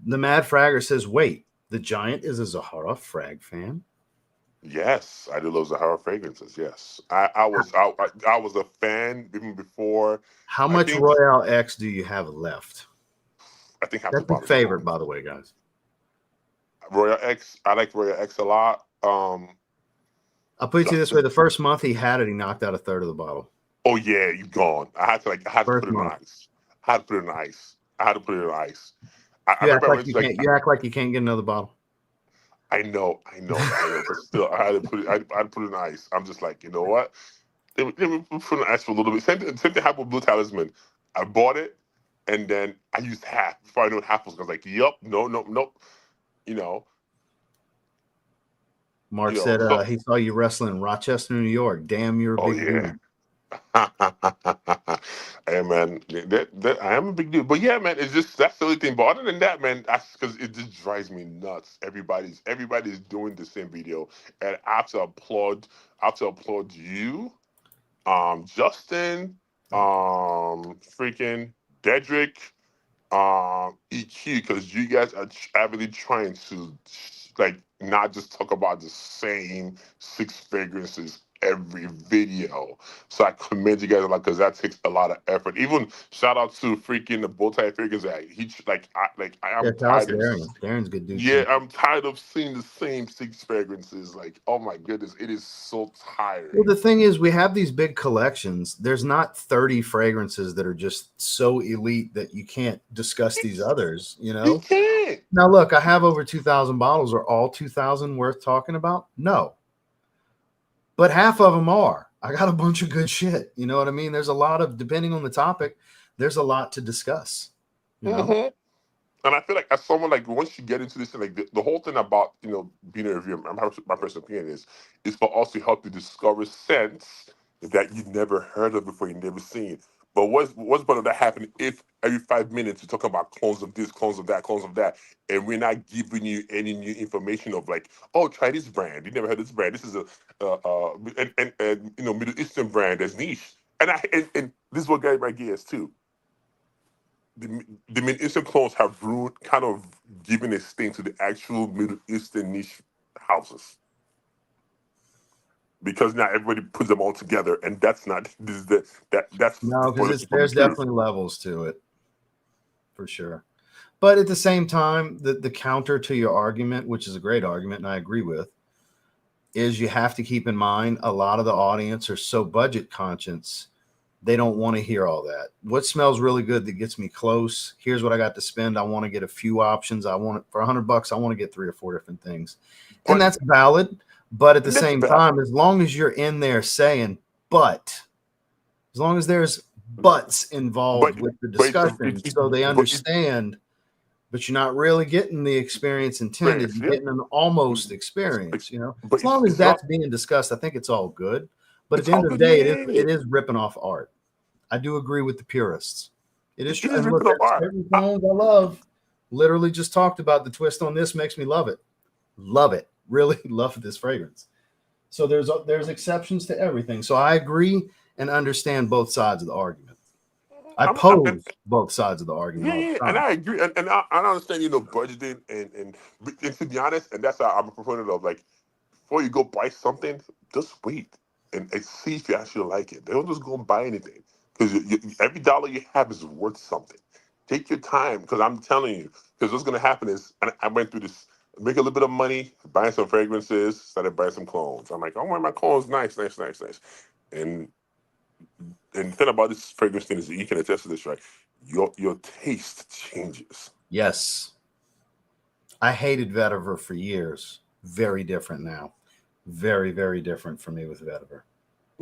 The Mad Fragger says, wait, the Giant is a Zaharoff frag fan? Yes, I do love Zaharoff fragrances. Yes, I was a fan even before. How I much think Royale X do you have left? I think half the That's my bottle's favorite, gone. by the way, guys. Royal X, I like Royal X a lot. I'll put it to you this way. The first month he had it, he knocked out a third of the bottle. Oh yeah, you gone. I had to First put it in month. ice. I had to put it in ice. I You act remember I like went you to can't. You act like you can't get another bottle. I know, but still, I had to put it. I had to put it in ice. I'm just like, you know what? Let me put it in ice for a little bit. Same thing happened with Blue Talisman. I bought it, and then I used half before I knew what half was. I was like, "Yup, no." You know, Mark said So he saw you wrestling in Rochester, New York. Damn, you're a oh big yeah. dude. Hey man, I am a big dude, but yeah, man, it's just that's the only thing. But other than that, man, that's because it just drives me nuts. Everybody's doing the same video, and I have to applaud you, Justin, freaking Dedrick, EQ, because you guys are avidly trying to like not just talk about the same 6 fragrances every video. So I commend you guys a lot because that takes a lot of effort. Even shout out to freaking the bow tie figures. I Yeah, am tell us tired of. Darren. Darren's a good dude Yeah, too. I'm tired of seeing the same 6 fragrances. Like, oh my goodness, it is so tiring. Well, the thing is, we have these big collections. There's not 30 fragrances that are just so elite that you can't discuss these others, you You know? can't. Now, look, I have over 2,000 bottles. Are all 2,000 worth talking about? No. But half of them are. I got a bunch of good shit. You know what I mean? There's a lot of, depending on the topic, there's a lot to discuss, you know? Mhm. And I feel like as someone like once you get into this, like the whole thing about being a reviewer, my personal opinion is for us to help you discover scents that you never heard of before, you never seen. But what's going to happen if every 5 minutes you talk about clones of this, clones of that, and we're not giving you any new information of like, oh, try this brand. You never heard this brand. This is a and Middle Eastern brand that's niche. And this is what guy right here is too. The Middle Eastern clones have ruined, kind of given a sting to the actual Middle Eastern niche houses because now everybody puts them all together, and that's not this is that's No, for because from the there's truth. definitely levels to it, for sure. But at the same time, the counter to your argument, which is a great argument, and I agree with, is you have to keep in mind a lot of the audience are so budget conscious, they don't want to hear all that. What smells really good that gets me close? Here's what I got to spend. I want to get a few options. I want it for $100. I want to get 3 or 4 different things, and But that's valid. But at the that's same valid. time, as long as you're in there saying, but as long as there's buts involved But with the but it's, discussion, so they but it's understand, but you're not really getting the experience intended. experience, You're yeah. getting an almost experience, you know. But As long as it's not. that's being discussed, I think it's all good. But at It's the all end of the good. day, Yeah. it is ripping off art. I do agree with the purists. It is true. It is And look, ripping off there's art. certain clones I love. Literally just talked about the twist on this makes me love it. Love it. Really love this fragrance. So there's exceptions to everything. So I agree and understand both sides of the argument. I I'm pose both sides of the argument Yeah, all yeah, the and time. I agree, and I understand, budgeting and to be honest, and that's how I'm a proponent of like, before you go buy something, just wait and see if you actually like it. Don't just go and buy anything because every dollar you have is worth something. Take your time because I'm telling you, because what's gonna happen is, and I went through this, make a little bit of money, buying some fragrances, started buying some clones. I'm like, oh my clones, nice, and the thing about this fragrance thing is that you can attest to this, right? Your taste changes. Yes. I hated vetiver for years. Very different now. Very, very different for me with vetiver.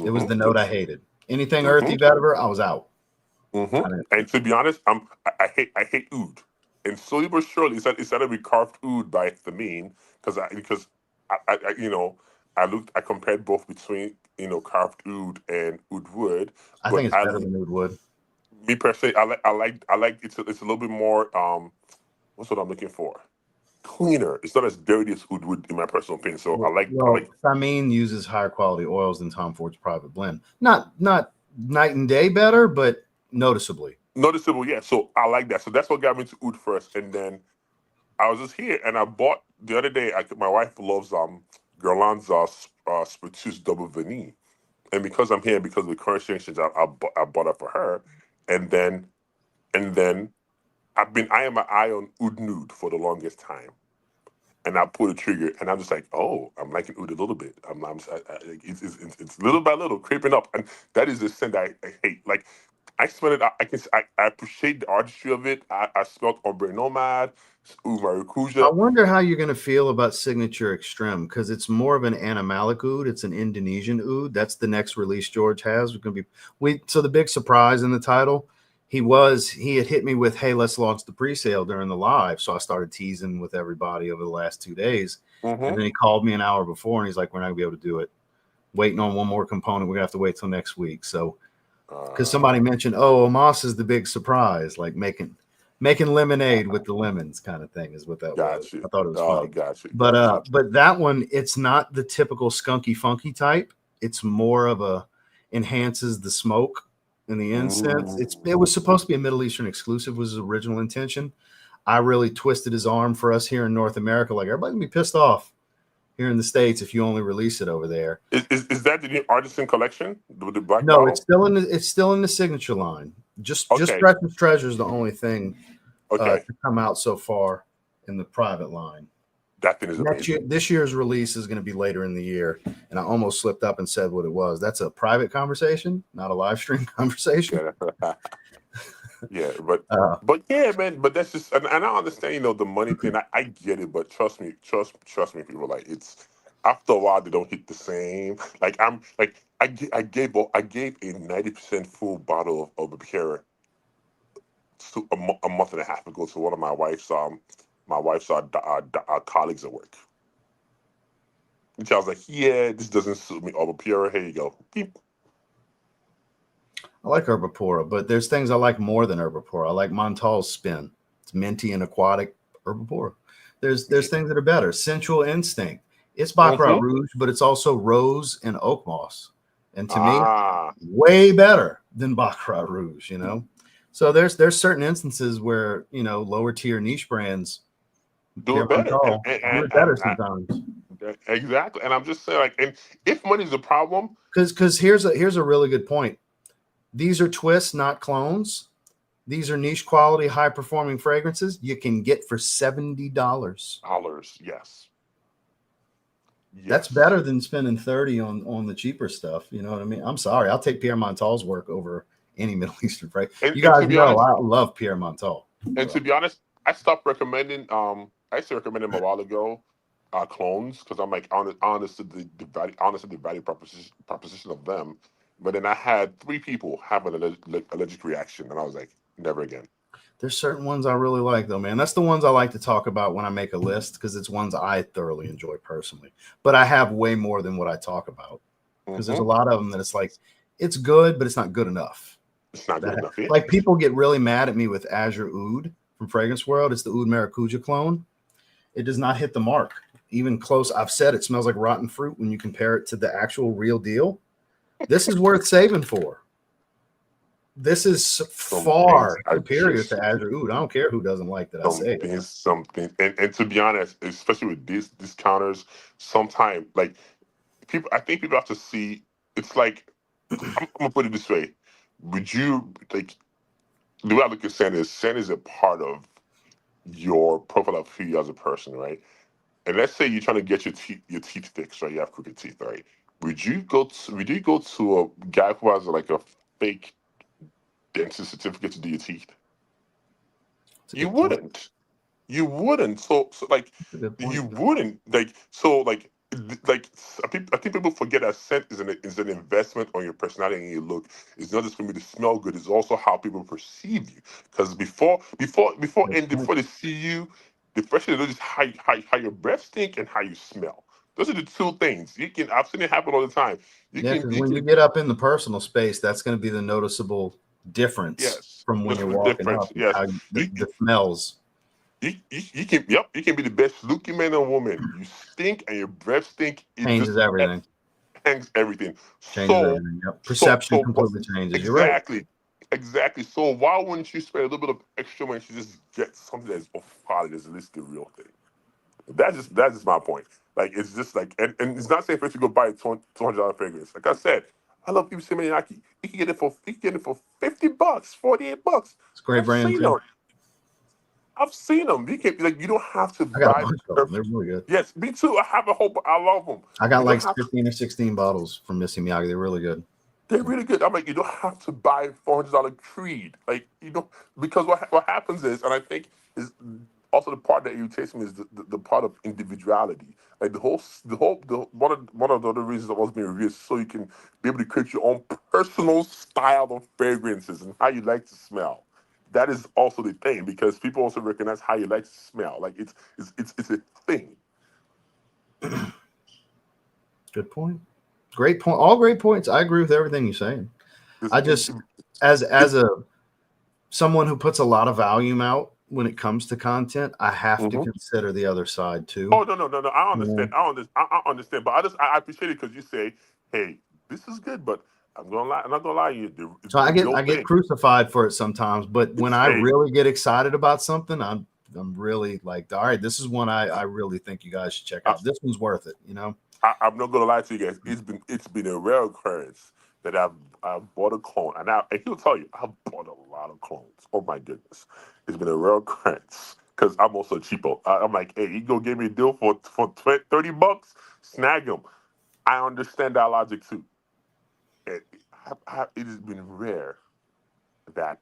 It was the note I hated. Anything earthy vetiver, I was out. And to be honest, I hate oud. And slowly but surely, it started with carved oud by Thameen because I compared both between carved oud and oud wood, I but think it's better than oud wood. me personally, I like it's a little bit more what's what I'm looking for, cleaner. It's not as dirty as oud wood in my personal opinion. So I Well, like Thameen uses higher quality oils than Tom Ford's private blend. Not night and day better, but noticeably. noticeable, yeah. So I like that. So that's what got me to oud first, and then I was just here and I bought the other day. My wife loves Guerlain's Spiritus Double Vanille, and because I'm here because of the current sanctions, I bought it for her, and then I am an eye on Oud Nude for the longest time, and I pulled the trigger, and I'm just like, oh, I'm liking Oud a little bit. It's little by little creeping up, and that is the scent I hate. Like I smell it. I appreciate the artistry of it. I smelled Ombre Nomad, Oud I Maracuja. wonder how you're going to feel about Signature Extreme because it's more of an animalic oud. It's an Indonesian oud. That's the next release George has. We're going to be so the big surprise in the title. He had hit me with, hey, let's launch the pre-sale during the live. So I started teasing with everybody over the last 2 days. And then he called me an hour before and he's like, we're not gonna be able to do it. Waiting on one more component. We're gonna have to wait till next week. So because somebody mentioned, oh, Omas is the big surprise, like making lemonade with the lemons kind of thing is what that was. You. I thought it was funny. Got you. But that one, it's not the typical skunky funky type. It's more of a enhances the smoke and the incense. It was supposed to be a Middle Eastern exclusive, was his original intention. I really twisted his arm for us here in North America. Like everybody can be pissed off here in the States if you only release it over there. Is that the new artisan collection with the black No, bottle? it's still in the signature line. Just Okay. Precious Treasure is the only thing Okay. to come out so far in the private line. That thing is amazing. This year's release is going to be later in the year, and I almost slipped up and said what it was. That's a private conversation, not a live stream conversation. Yeah. Yeah, but yeah, man. But that's just, and I understand, the money thing. I get it, but trust me, people. Like, it's after a while they don't hit the same. Like, I gave a 90% full bottle of Liqueur a month and a half ago to one of my wife's colleagues at work. And I was like, yeah, this doesn't suit me. Oh, Liqueur, here you go. Beep. I like Herbapora, but there's things I like more than Herbapora. I like Montal's Spin. It's minty and aquatic. Herbapora. There's things that are better. Sensual Instinct. It's Baccarat Rouge, but it's also rose and oak moss. And to me, way better than Baccarat Rouge, So there's certain instances where, lower tier niche brands do it better. Do it better sometimes. Exactly. And I'm just saying, like, and if money's a problem, because here's a really good point. These are twists, not clones. These are niche quality, high performing fragrances you can get for $70. Yes. That's better than spending 30 on the cheaper stuff. You know what I mean? I'm sorry. I'll take Pierre Montal's work over any Middle Eastern fragrance. You guys know I love Pierre Montal. And to be honest, I stopped recommending. I used to recommend them a while ago, clones, because I'm like, honest to the value proposition of them. But then I had 3 people have an allergic reaction, and I was like, never again. There's certain ones I really like, though, man. That's the ones I like to talk about when I make a list, because it's ones I thoroughly enjoy personally. But I have way more than what I talk about, because there's a lot of them that it's like, it's good, but it's not good enough. It's not good enough. Yeah. Like, people get really mad at me with Azure Oud from Fragrance World. It's the Oud Maracuja clone. It does not hit the mark, even close. I've said it smells like rotten fruit when you compare it to the actual real deal. This is worth saving for. This is far superior to Azure Oud. I don't care who doesn't like that. I say something. And to be honest, especially with these discounters, sometimes, like, I think people have to see. It's like, I'm gonna put it this way: would you, like, the way I look at scent is a part of your profile of who you are as a person, right? And let's say you're trying to get your teeth fixed, right? You have crooked teeth, right? Would you go to a guy who has like a fake dentist certificate to do your teeth? You wouldn't. You wouldn't. So like, you wouldn't, like, so like I think people forget that scent is an investment on your personality and your look. It's not just going to be to smell good. It's also how people perceive you. Because before they see you, the first thing they know is how your breath stink and how you smell. Those are the 2 things. I've seen it happen all the time. When you get up in the personal space, that's going to be the noticeable difference from when you're walking up. Yes. How the smells. You can be the best looking man or woman. You stink and your breath stink. Changes everything. Changes everything. Changes everything. Yep. Perception completely changes. You're right. Exactly. So why wouldn't you spend a little bit of extra money to just get something that's of quality, that's at least the real thing? That's just my point. Like, it's just like, and it's not saying for you to go buy a $200 fragrance. Like I said, I love people saying Miyake. You can get it for $50, $48. It's a great brand too. I've seen them. You can't, like, you don't have to I got buy. a bunch of them. They're really good. Yes, me too. I love them. I got like 15 or 16 bottles from Missy Miyagi. They're really good. They're really good. I'm like, you don't have to buy $400 Creed. Like, because what happens is, and I think is also the part that irritates me, is the part of individuality. Like one of the other reasons I was being reviewed is so you can be able to create your own personal style of fragrances and how you like to smell. That is also the thing, because people also recognize how you like to smell. Like, it's a thing. Good point. Great point. All great points. I agree with everything you're saying. I just, as someone who puts a lot of volume out when it comes to content, I have to consider the other side too. Oh, no. I understand. I understand. But I appreciate it because you say, hey, this is good, but I'm not gonna lie to you. So I get crucified for it sometimes, but when I really get excited about something, I'm really like, all right, this is one I really think you guys should check out. This one's worth it, you know. I'm not gonna lie to you guys. It's been a rare occurrence that I've bought a clone, and he'll tell you I've bought a lot of clones. Oh my goodness, it's been a rare occurrence because I'm also cheapo. I'm like, hey, you go give me a deal for $30, snag him. I understand that logic too. It has been rare that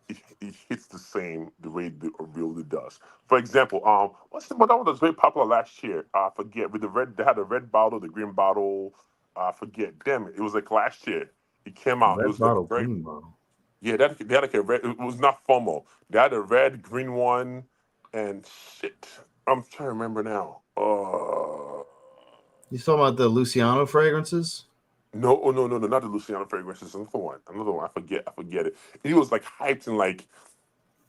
it hits the same the way the really does. For example, what's the one that was very popular last year? I forget. With the red, they had the red bottle, the green bottle. I forget. Damn it! It was like last year. It came out. It Red was like a bottle, very green bottle. yeah. They had like a red. It was not FOMO. They had a red, green one, and shit. I'm trying to remember now. You talking about the Luciano fragrances? No, oh no, not the Luciano fragrances. Another one. I forget it. He was like hyped in like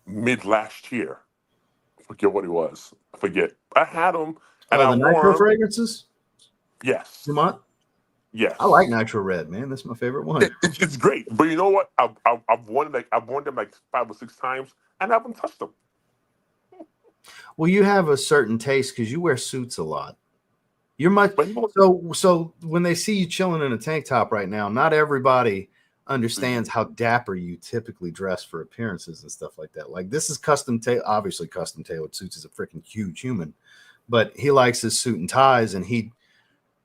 mid last year. I forget what it was. I forget. I had them and Oh, I the wore nitro 'em. fragrances? Yes. Dumont? Yes. I like nitro red, man. That's my favorite one. It's great. But you know what? I've worn them like 5 or 6 times and I haven't touched them. Well, you have a certain taste because you wear suits a lot. You're much But you know what? so when they see you chilling in a tank top right now, not everybody understands how dapper you typically dress for appearances and stuff like that. Like this is obviously custom tailored suits. Is a freaking huge human, but he likes his suit and ties, and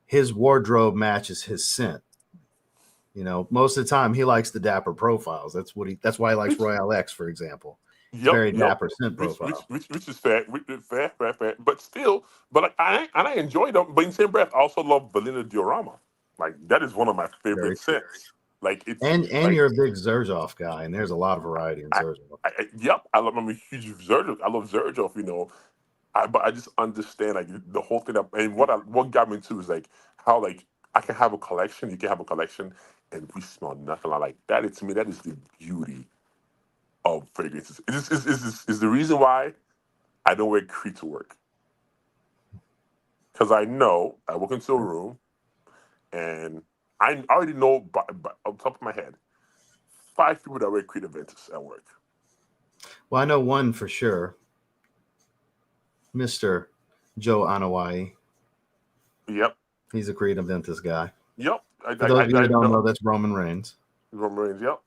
his wardrobe matches his scent. You know, most of the time he likes the dapper profiles. That's why he likes Which, Royale X, for example. It's yep, very yep. dapper scent profile. Which is fair, fair. But still, but like, I enjoy them. But in the same breath, I also love Belinda Diorama. Like that is one of my Very favorite true. scents. Like it's And like you're a big Zerzov guy, and there's a lot of variety in Zerzov. yep. I'm a huge Zerjoff. I love Zerjoff. You know, but I just understand like the whole thing. And what got me to is like how like I can have a collection. You can have a collection, and we smell nothing like that. To me, that is the beauty of fragrances. Is the reason why I don't wear Creed to work. Because I know I walk into a room and I already know by on top of my head 5 people that wear Creed Aventus at work. Well, I know one for sure, Mr. Joe Anawai. Yep. He's a Creed Aventus guy. Yep. For those of you who don't know, that's Roman Reigns. Roman Reigns, yep.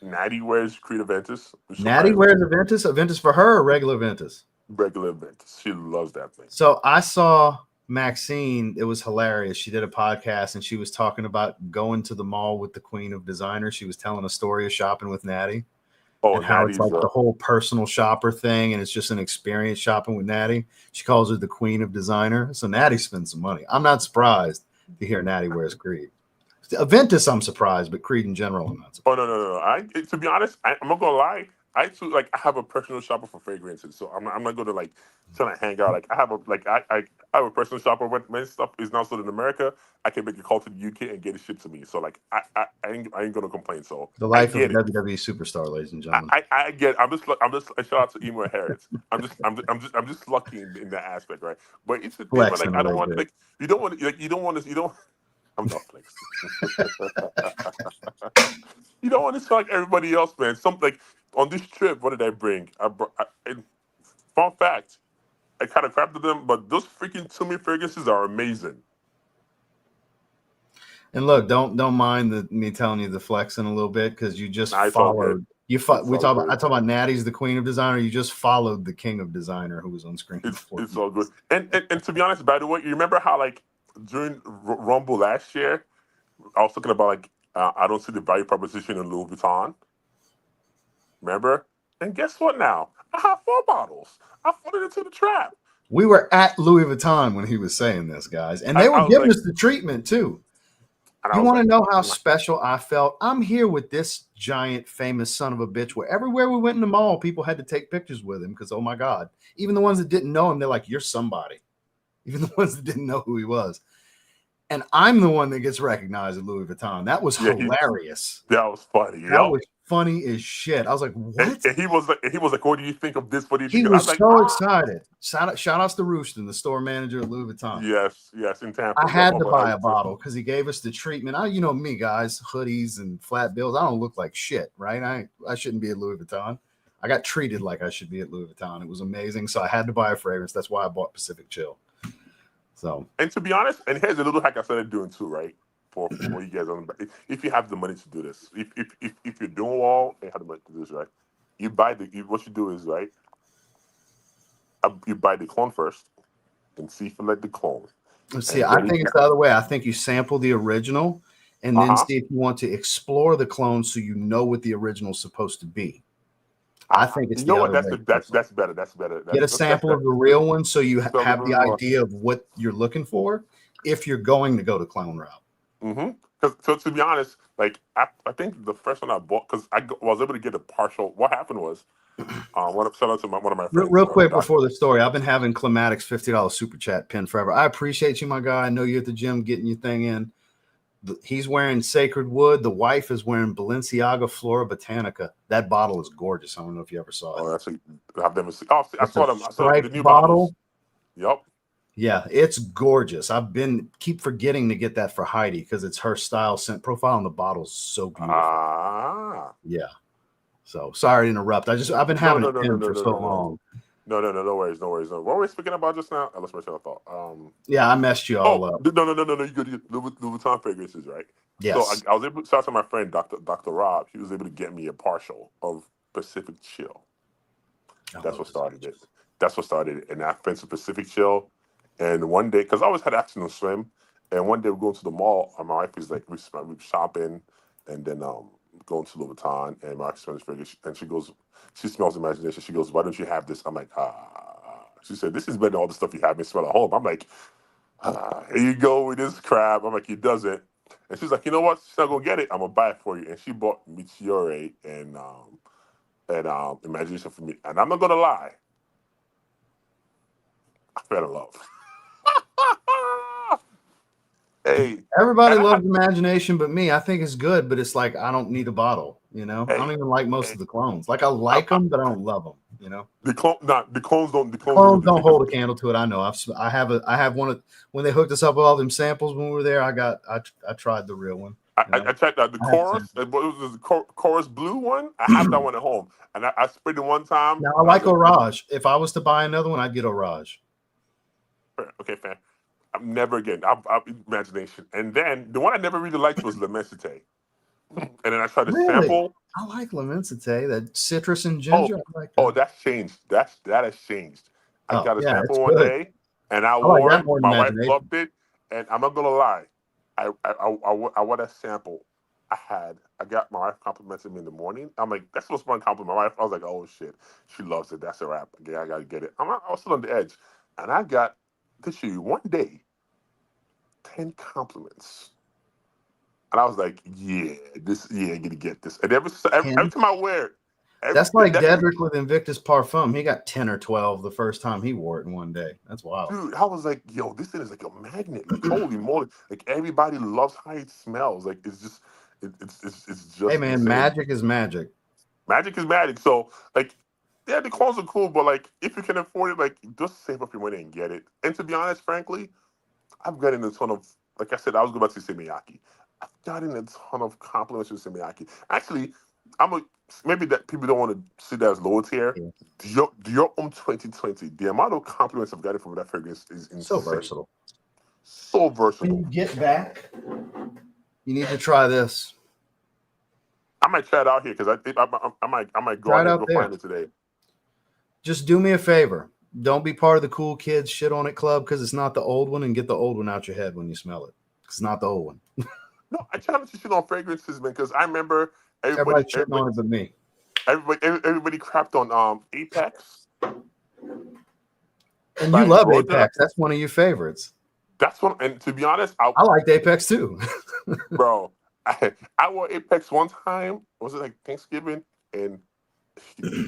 Natty wears Creed Aventus. Natty wears Aventus for her or regular Aventus? Regular Aventus. She loves that thing. So I saw Maxine. It was hilarious. She did a podcast and she was talking about going to the mall with the Queen of Designer. She was telling a story of shopping with Natty. Oh, and how Natty's it's like the whole personal shopper thing, and it's just an experience shopping with Natty. She calls her the Queen of Designer. So Natty spends some money. I'm not surprised to hear Natty wears Creed. Aventus, I'm surprised, but Creed in general, I'm not surprised. Oh no. To be honest, I'm not gonna lie. I have a personal shopper for fragrances, so I'm not gonna like try to hang out. Like I have a personal shopper when stuff is not sold in America. I can make a call to the UK and get it shipped to me. So like I ain't gonna complain. So The life of a I get it. WWE superstar, ladies and gentlemen. I get it. I'm just a shout out to Emo Harris. I'm just lucky in that aspect, right? But it's the thing where, like I don't want like you don't want to. I'm not flexing. You don't want to sound like everybody else, man. Like on this trip, what did I bring? Fun fact, I kind of crapped them, but those freaking Toomey fragrances are amazing. And look, don't mind me telling you the flexing a little bit because you just followed. I talk about Natty's the Queen of Designer. You just followed the King of Designer who was on screen. It's all good. And to be honest, by the way, you remember how like during Rumble last year, I was talking about like I don't see the value proposition in Louis Vuitton. Remember? And guess what? Now I have 4 bottles. I put it into the trap. We were at Louis Vuitton when he was saying this, guys, and they were giving us the treatment too. You want to know how special I felt? I'm here with this giant, famous son of a bitch where everywhere we went in the mall, people had to take pictures with him because, oh my God, even the ones that didn't know him, they're like, you're somebody. Even the ones that didn't know who he was. And I'm the one that gets recognized at Louis Vuitton. That was hilarious. That was funny. That was funny as shit. I was like, what? And he was like, what do you think of this? What do you think? He was so excited. Shout outs to Rooston, the store manager at Louis Vuitton. Yes, in Tampa. I had to buy a bottle because he gave us the treatment. You know me, guys, hoodies and flat bills. I don't look like shit, right? I shouldn't be at Louis Vuitton. I got treated like I should be at Louis Vuitton. It was amazing. So I had to buy a fragrance. That's why I bought Pacific Chill. So, and to be honest, and here's a little hack I started doing too, right? For you guys on, if you have the money to do this, if you're doing well and have the money to do this, right? You buy what you do is right. You buy the clone first and see if you like the clone. see, I think it's the other way. I think you sample the original and then Uh-huh. see if you want to explore the clone so you know what the original is supposed to be. I think it's You know the what? other way. That's better. That's better. Get a sample of the real one so you So have the idea of what you're looking for if you're going to go to clone route. Mm-hmm. So to be honest, like I think the first one I bought because was able to get a partial. What happened was, shout out to one of my friends. Real quick before the story, I've been having Climatics $50 super chat pin forever. I appreciate you, my guy. I know you're at the gym getting your thing in. He's wearing Sacred Wood. The wife is wearing Balenciaga Flora Botanica. That bottle is gorgeous. I don't know if you ever saw it. Oh, actually, I've never seen. Oh, I saw them. I saw the new bottle. bottles. Yep. Yeah, it's gorgeous. Keep forgetting to get that for Heidi because it's her style scent profile and the bottle's so beautiful. Yeah. So sorry to interrupt. I've been having it for so long. No worries. What were we speaking about just now? I lost my train of thought. Yeah, I messed you all up. No. You could get Louis Vuitton fragrances, right? Yes. So I was able to shout out to my friend Dr. Rob. He was able to get me a partial of Pacific Chill. That's what started it. And I went to Pacific Chill. And one day, because I always had afternoon swim, and one day we're going to the mall, and my wife is like, we're shopping, and then going to Louis Vuitton, and my wife smells fragrance, and she smells imagination. She goes, why don't you have this? I'm like, She said, this is better than all the stuff you have me smell at home. I'm like, here you go with this crap. I'm like, he does it. And she's like, you know what? She's not going to get it. I'm going to buy it for you. And she bought Meteore and Imagination for me. And I'm not going to lie. I fell in love. Hey, everybody loves Imagination but me. I think it's good, but it's like I don't need a bottle, you know. I don't even like most of the clones. Like I like them, but I don't love them, you know. The clones don't don't hold a candle to it. I know. I have one of when they hooked us up with all them samples when we were there. I tried the real one. I checked out the chorus. It was the chorus blue one. I have that one at home, and I sprayed it one time. Now I like Orage. If I was to buy another one, I'd get Orage. Okay, fair. Never again. I'll Imagination. And then the one I never really liked was L'Immensité. And then I tried to sample. I like L'Immensité, that citrus and ginger. That's changed. That has changed. I got a sample one day, and I like wore that it. more My wife Imagination. loved it, and I'm not gonna lie. I wore that sample. I got my wife complimented me in the morning. I'm like, that's supposed to be a compliment. My wife, I was like, oh shit, she loves it. That's a wrap. Yeah, I gotta get it. I was still on the edge, and I got this year one day 10 compliments. And I was like, I'm gonna get this. And every time I wear it, that's like Dedrick with Invictus Parfum. He got 10 or 12 the first time he wore it in one day. That's wild. Dude, I was like, yo, this thing is like a magnet. Like, holy moly. Like everybody loves how it smells. Like it's just hey man, insane. Magic is magic. Magic is magic. So like, yeah, the clones are cool, but like if you can afford it, like just save up your money and get it. And to be honest, frankly, I've gotten a ton of, like I said, I was going to say Semiyaki. I've gotten a ton of compliments with Semiyaki. Actually, maybe that people don't want to see that as low tier. Yeah. Dior 2020, the amount of compliments I've gotten from that fragrance is insane. So versatile. So versatile. When you get back, you need to try this. I might try it out here because I think I might go out and go find it today. Just do me a favor. Don't be part of the cool kids shit on it club because it's not the old one, and get the old one out your head when you smell it. It's not the old one. No, I try not to shit on fragrances, man, because I remember everybody shitting on it but me. Everybody crapped on Apex. And you love Apex. That's one of your favorites. That's one, and to be honest, I liked Apex too. Bro, I wore Apex one time. Was it like Thanksgiving? And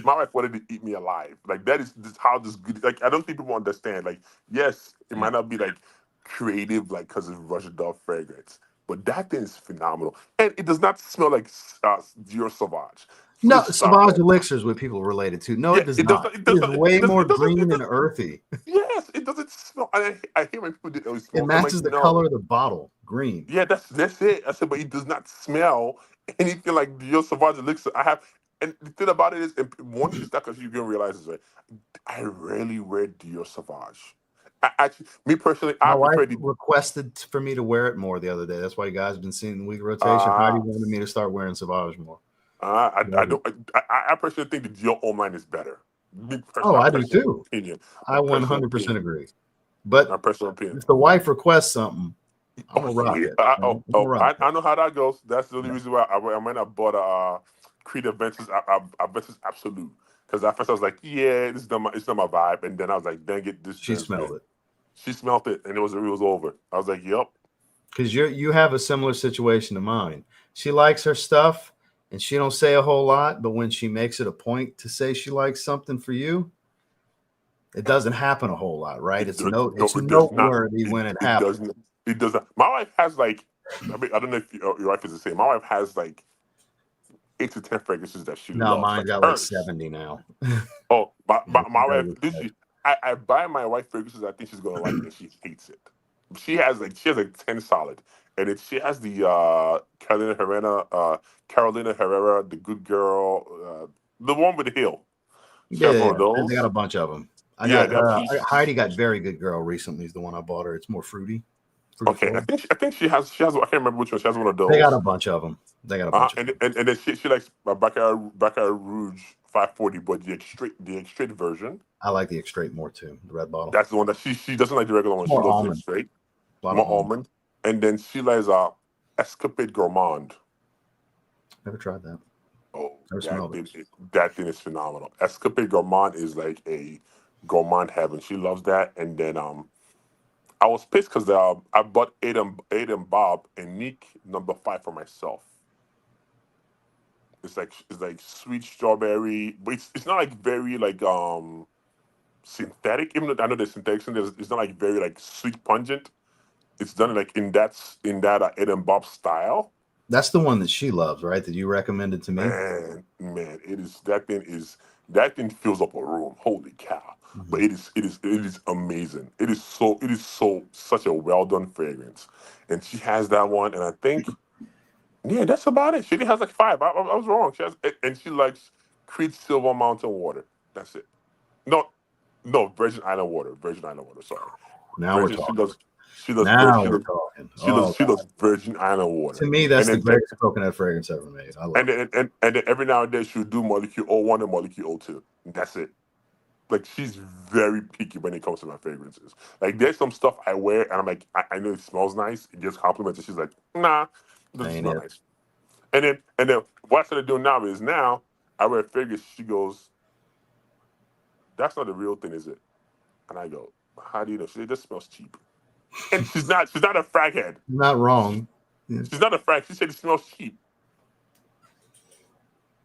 my wife wanted to eat me alive. Like that is how this good. Like I don't think people understand. Like yes, it might not be like creative, like because it's Russian Dove fragrance, but that thing is phenomenal, and it does not smell like Dior Sauvage. No, Sauvage Elixir is what people relate it to. No, it does not. It is way more green and earthy. Yes, it doesn't smell. I hear when people do it matches the color of the bottle, green. Yeah, that's it. I said, but it does not smell anything like Dior Sauvage Elixir. I have and the thing about it is, once you start, because you're gonna realize is like, I rarely wear Dior Sauvage. I actually, me personally, My I wife prefer the. requested for me to wear it more the other day. That's why you guys have been seeing the week rotation. Heidi wanted me to start wearing Sauvage more. I don't. I personally think the Dior Oman is better. Oh, My I do personal too. Opinion. I My personal 100% opinion. agree. But My personal opinion. if the wife requests something, I'm gonna rock yeah. it. I'm gonna rock it. I know how that goes. That's the only reason why I might have bought a Creed Adventures Adventures Absolute, because at first I was like, yeah, it's not my vibe, and then I was like, dang it, She smelled it. She smelled it, and it was over. I was like, yep. Because you have a similar situation to mine. She likes her stuff, and she don't say a whole lot. But when she makes it a point to say she likes something for you, it doesn't happen a whole lot, right? It's It does noteworthy when it happens. doesn't. It doesn't. My wife has like, I mean, I don't know if your wife is the same. My wife has like 8 to 10 fragrances that she No, loves. mine's Like got like hers. 70 now. Oh, my wife. Very This excited. I buy my wife fragrances. I think she's gonna like it, and she hates it. She has like 10 solid, and she has the Carolina Herrera, the good girl, the one with the heel. She has one of They those. got a bunch of them. Yeah, Heidi got Very Good Girl recently. Is the one I bought her. It's more fruity. Okay, forward. I think she has. I can't remember which one. She has one of those. They got a bunch of them. And then she likes Baccarat Rouge 540, but the extrait version. I like the extrait more too. The red bottle. That's the one that she doesn't like the regular one. She More loves almond. the extrait. More Almond. And then she likes Escapade Gourmand. Never tried that. Oh, Never smelled it. that thing is phenomenal. Escapade Gourmand is like a gourmand heaven. She loves that. And then I was pissed because I bought Aiden Bob and Nick number 5 for myself. It's like sweet strawberry, but it's not like very like synthetic. Even though I know there's synthetics in there, it's not like very like sweet pungent. It's done like in that Aiden Bob style. That's the one that she loves, right? That you recommended to me. Man, that thing fills up a room. Holy cow! Mm-hmm. But it is amazing. It is such a well done fragrance, and she has that one, and I think, yeah, that's about it. She only has like 5. I was wrong. She likes Creed Silver Mountain Water. That's it. No, Virgin Island Water. Sorry. Now Virgin, we're talking. She does Virgin Island Water. To me, that's the greatest coconut fragrance ever made. I love it. And then every now and then she'll do Molecule 01 and Molecule 02. And that's it. Like, she's very picky when it comes to my fragrances. Like, there's some stuff I wear and I'm like, I know it smells nice. It gets compliments. And she's like, nah, it doesn't smell nice. And then what I started doing now is I wear a fragrance. She goes, that's not the real thing, is it? And I go, how do you know? She said, it just smells cheap. And she's not a frag head. Not wrong. Yeah. She's not a frag. She said it smells cheap.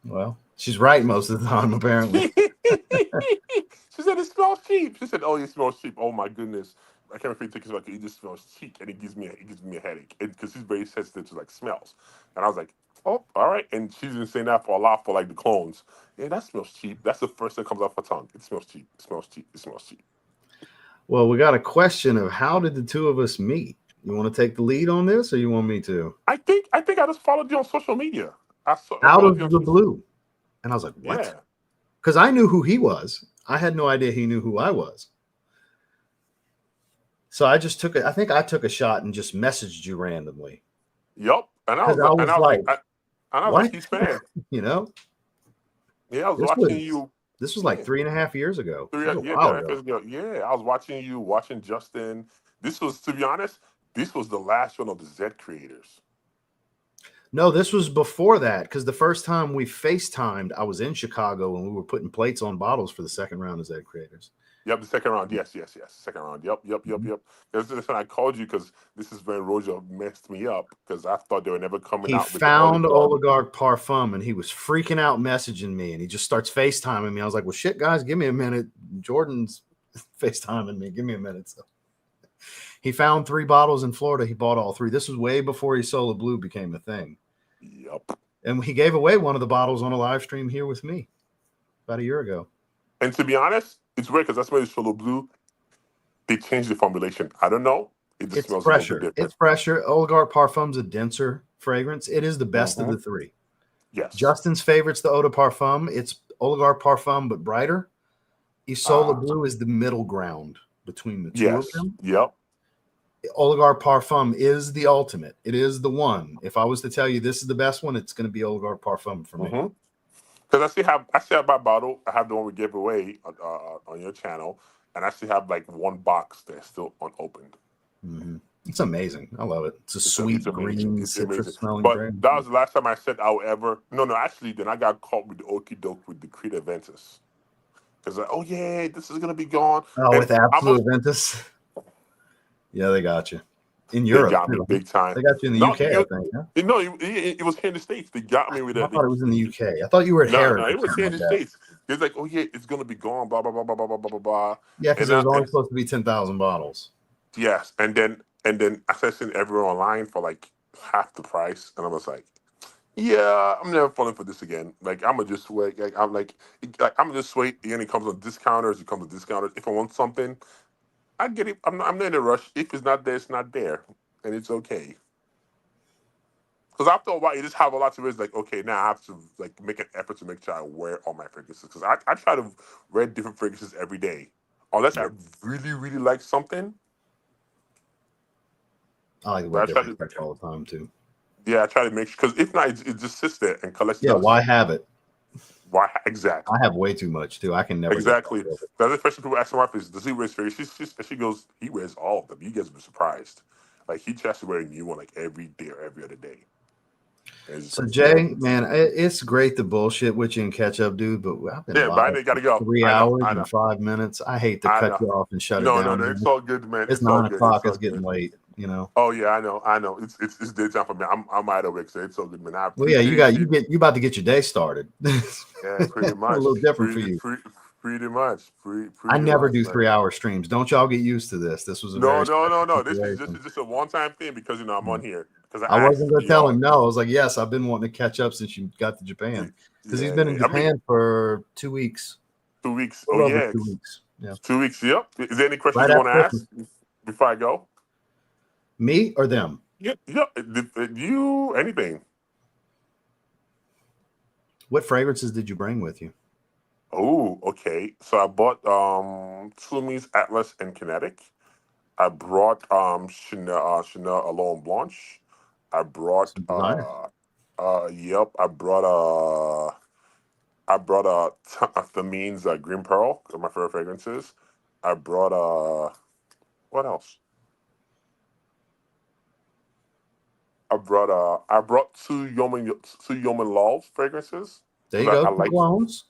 Well, she's right most of the time, apparently. She said it smells cheap. She said, "Oh, it smells cheap. Oh my goodness, I can't think it's like it just smells cheap, and it gives me a headache." Because she's very sensitive to like smells, and I was like, "Oh, all right." And she's been saying that for a lot for like the clones. Yeah, that smells cheap. That's the first thing that comes off her tongue. It smells cheap. It smells cheap. It smells cheap. Well, we got a question of how did the two of us meet? You want to take the lead on this, or you want me to? I think I just followed you on social media. Out of the blue, and I was like, "What?" Because I knew who he was. I had no idea he knew who I was. So I just took it. I think I took a shot and just messaged you randomly. Yep, and I was like, he's fan. You know? Yeah, I was watching you. This was like 3.5 years ago. 3.5 years ago. Yeah, I was watching you, watching Justin. This was, to be honest, this was the last one of the Z creators. No, this was before that, because the first time we FaceTimed, I was in Chicago and we were putting plates on bottles for the second round of Z creators. Yep, the second round. Yes. Second round. Yep. That's when I called you, because this is when Roger messed me up, because I thought they were never coming out. He found Oligarch Parfum and he was freaking out messaging me, and he just starts FaceTiming me. I was like, well, shit, guys, give me a minute. Jordan's FaceTiming me. Give me a minute. So he found 3 bottles in Florida. He bought all 3. This was way before Solo Blue became a thing. Yep. And he gave away one of the bottles on a live stream here with me about a year ago. And to be honest, it's weird because that's why Solo Blue, they changed the formulation. I don't know. It just smells fresher. A little bit different. It's fresher. Oligarch Parfum's a denser fragrance. It is the best of the 3. Yes. Justin's favorite's the Eau de Parfum. It's Oligar Parfum, but brighter. Isola Ah. Blue is the middle ground between the two Yes. of them. Yep. Oligar Parfum is the ultimate. It is the one. If I was to tell you this is the best one, it's going to be Oligar Parfum for me. Because I still have my bottle. I have the one we gave away on your channel, and I still have like one box that's still unopened. Mm-hmm. It's amazing. I love it. It's a It's sweet amazing. green It's citrus amazing. smelling But fragrance. that was the last time I said I would ever. No, actually, then I got caught with the okie doke with the Creed Aventus. Because like, oh yeah, this is gonna be gone. Oh, And with Absolute Aventus. Yeah, they got you in they Europe. got me Too. big time. They got you in the No, UK, I think. Huh? it was here in the States. They got me with I it. thought it was in the UK. I thought you were at No, Harris it or was something here in like the that. States. It's like, oh yeah, it's gonna be gone. Blah blah blah blah blah blah blah blah. Yeah, because there was only supposed to be 10,000 bottles. Yes, and then I started seeing everyone online for like half the price, and I was like, yeah, I'm never falling for this again. Like I'm gonna just wait. I'm gonna just wait. And it comes on discounters. It comes on discounters. If I want something, I get it. I'm not in a rush. If it's not there, it's not there, and it's okay. Because after a while, you just have a lot to risk. Like, okay, now I have to like make an effort to make sure I wear all my fragrances. Because I try to wear different fragrances every day, unless I really really like something. I like to But wear I try different to, stuff all the time too. yeah, I try to make sure. Because if not, it just sits there and collects Yeah, dust. why have it? Why exactly? I have way too much too. I can never Exactly. get it. The other question people ask my wife is, does he wear fragrances? She goes, he wears all of them. You guys will be surprised. Like he tries to wear a new one like every day or every other day. So Jay, man, it's great to bullshit with you and catch up, dude. But I've been but I live gotta go. 3 I know. hours and 5 minutes. I hate to cut you off and shut it No, down. no, it's all good, man. It's It's all 9 good. o'clock. It's all It's getting good. late. You know. Oh yeah, I know. It's daytime for me. I'm out of work, so it's all good, man. I Well, yeah, appreciate you about to get your day started. Yeah, pretty A much. little different for you. Pretty much. I never do Man. 3-hour streams. Don't y'all get used to this. This was a No, very no, no, special no. This is situation. just a one time thing because I'm on here because I I wasn't asked to gonna be tell him on. no. I was like, yes, I've been wanting to catch up since you got to Japan because he's been in I mean, Japan for 2 weeks. 2 weeks. A Oh little over yeah, 2 weeks. Yeah. 2 weeks. Yep. Is there any questions Right you after want to Christmas. ask before I go? Me or them? Yep. You anything? What fragrances did you bring with you? Oh, okay. So I bought Tumi's Atlas and Kinetic. I brought Chanel Alone Blanche. I brought Some designer. I brought Thameen's Green Pearl, my favorite fragrances. I brought what else? I brought two Yeoman Law fragrances. There you 'Cause go. I Two like clones.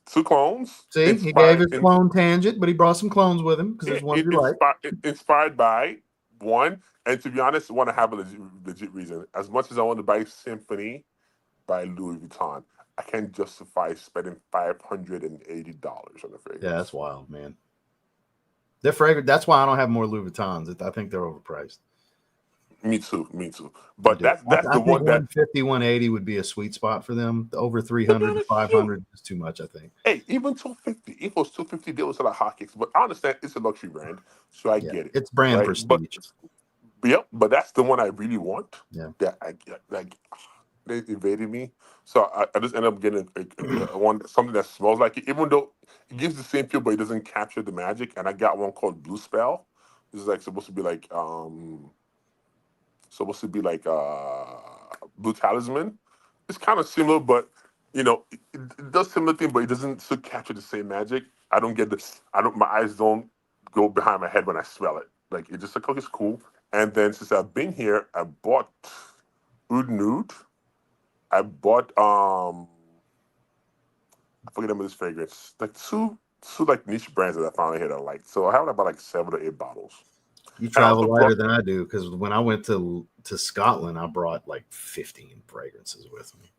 two clones See, he gave his clone tangent, but he brought some clones with him because there's ones you like. inspired by one, and to be honest, want to have a legit reason. As much as I want to buy Symphony by Louis Vuitton, I can't justify spending $580 on a fragrance. Yeah, that's wild, man. They're fragrant. That's why I don't have more Louis Vuittons. I think they're overpriced. Me too. But that's I the think one that 150, 180 would be a sweet spot for them. The over 300 to 500 is too much, I think. Hey, even 250. If it was 250, they was a lot of hotcakes. But I understand it's a luxury brand, so I get it. It's brand right? prestige. But that's the one I really want. Yeah. That they invaded me, so I just ended up getting something that smells like it, even though it gives the same feel, but it doesn't capture the magic. And I got one called Blue Spell. This is supposed to be Blue Talisman. It's kind of similar, but it does similar thing, but it doesn't still capture the same magic. I don't get this. I don't. My eyes don't go behind my head when I smell it. Like it just it's cool. And then since I've been here, I bought Oud Nude. I bought I forget the name of this fragrance. Like two like niche brands that I found here that I like. So I have about like 7 or 8 bottles. You travel lighter than I do because when I went to Scotland, I brought like 15 fragrances with me.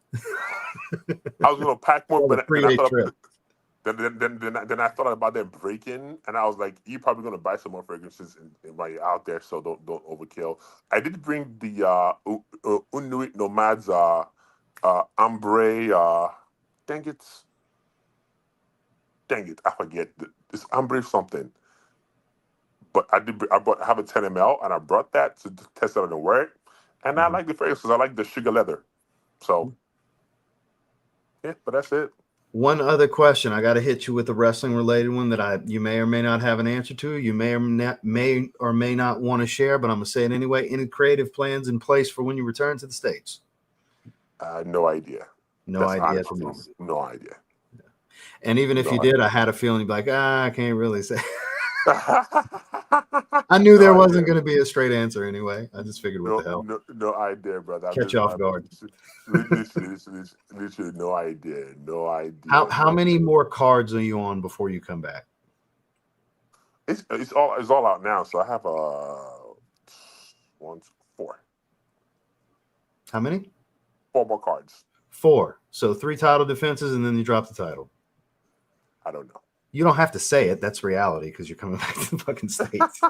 I was gonna pack more, but then I thought trip. then I thought about that break-in, and I was like, "You're probably gonna buy some more fragrances while you're out there, so don't overkill." I did bring the Inuit Nomads Ambre. Dang it, I forget this Ambre something. But I have a 10 ml, and I brought that to test it out and wear it, and I like the fragrance because I like the sugar leather. So yeah, but that's it. One other question. I got to hit you with a wrestling related one that you may or may not have an answer to. You may or may not want to share, but I'm gonna say it anyway. Any creative plans in place for when you return to the States? No idea. No That's idea at honest the truth. moment. No idea. And even if No you idea. did, I had a feeling you'd be like, I can't really say. I knew No there wasn't idea. going to be a straight answer anyway. I just figured, what the hell? No idea, brother. Catch you off guard. Literally, no idea. No idea. How many more cards are you on before you come back? It's all out now. So I have 4 How many? more cards. 4. So 3 title defenses, and then you drop the title. I don't know. You don't have to say it. That's reality because you're coming back to the fucking States.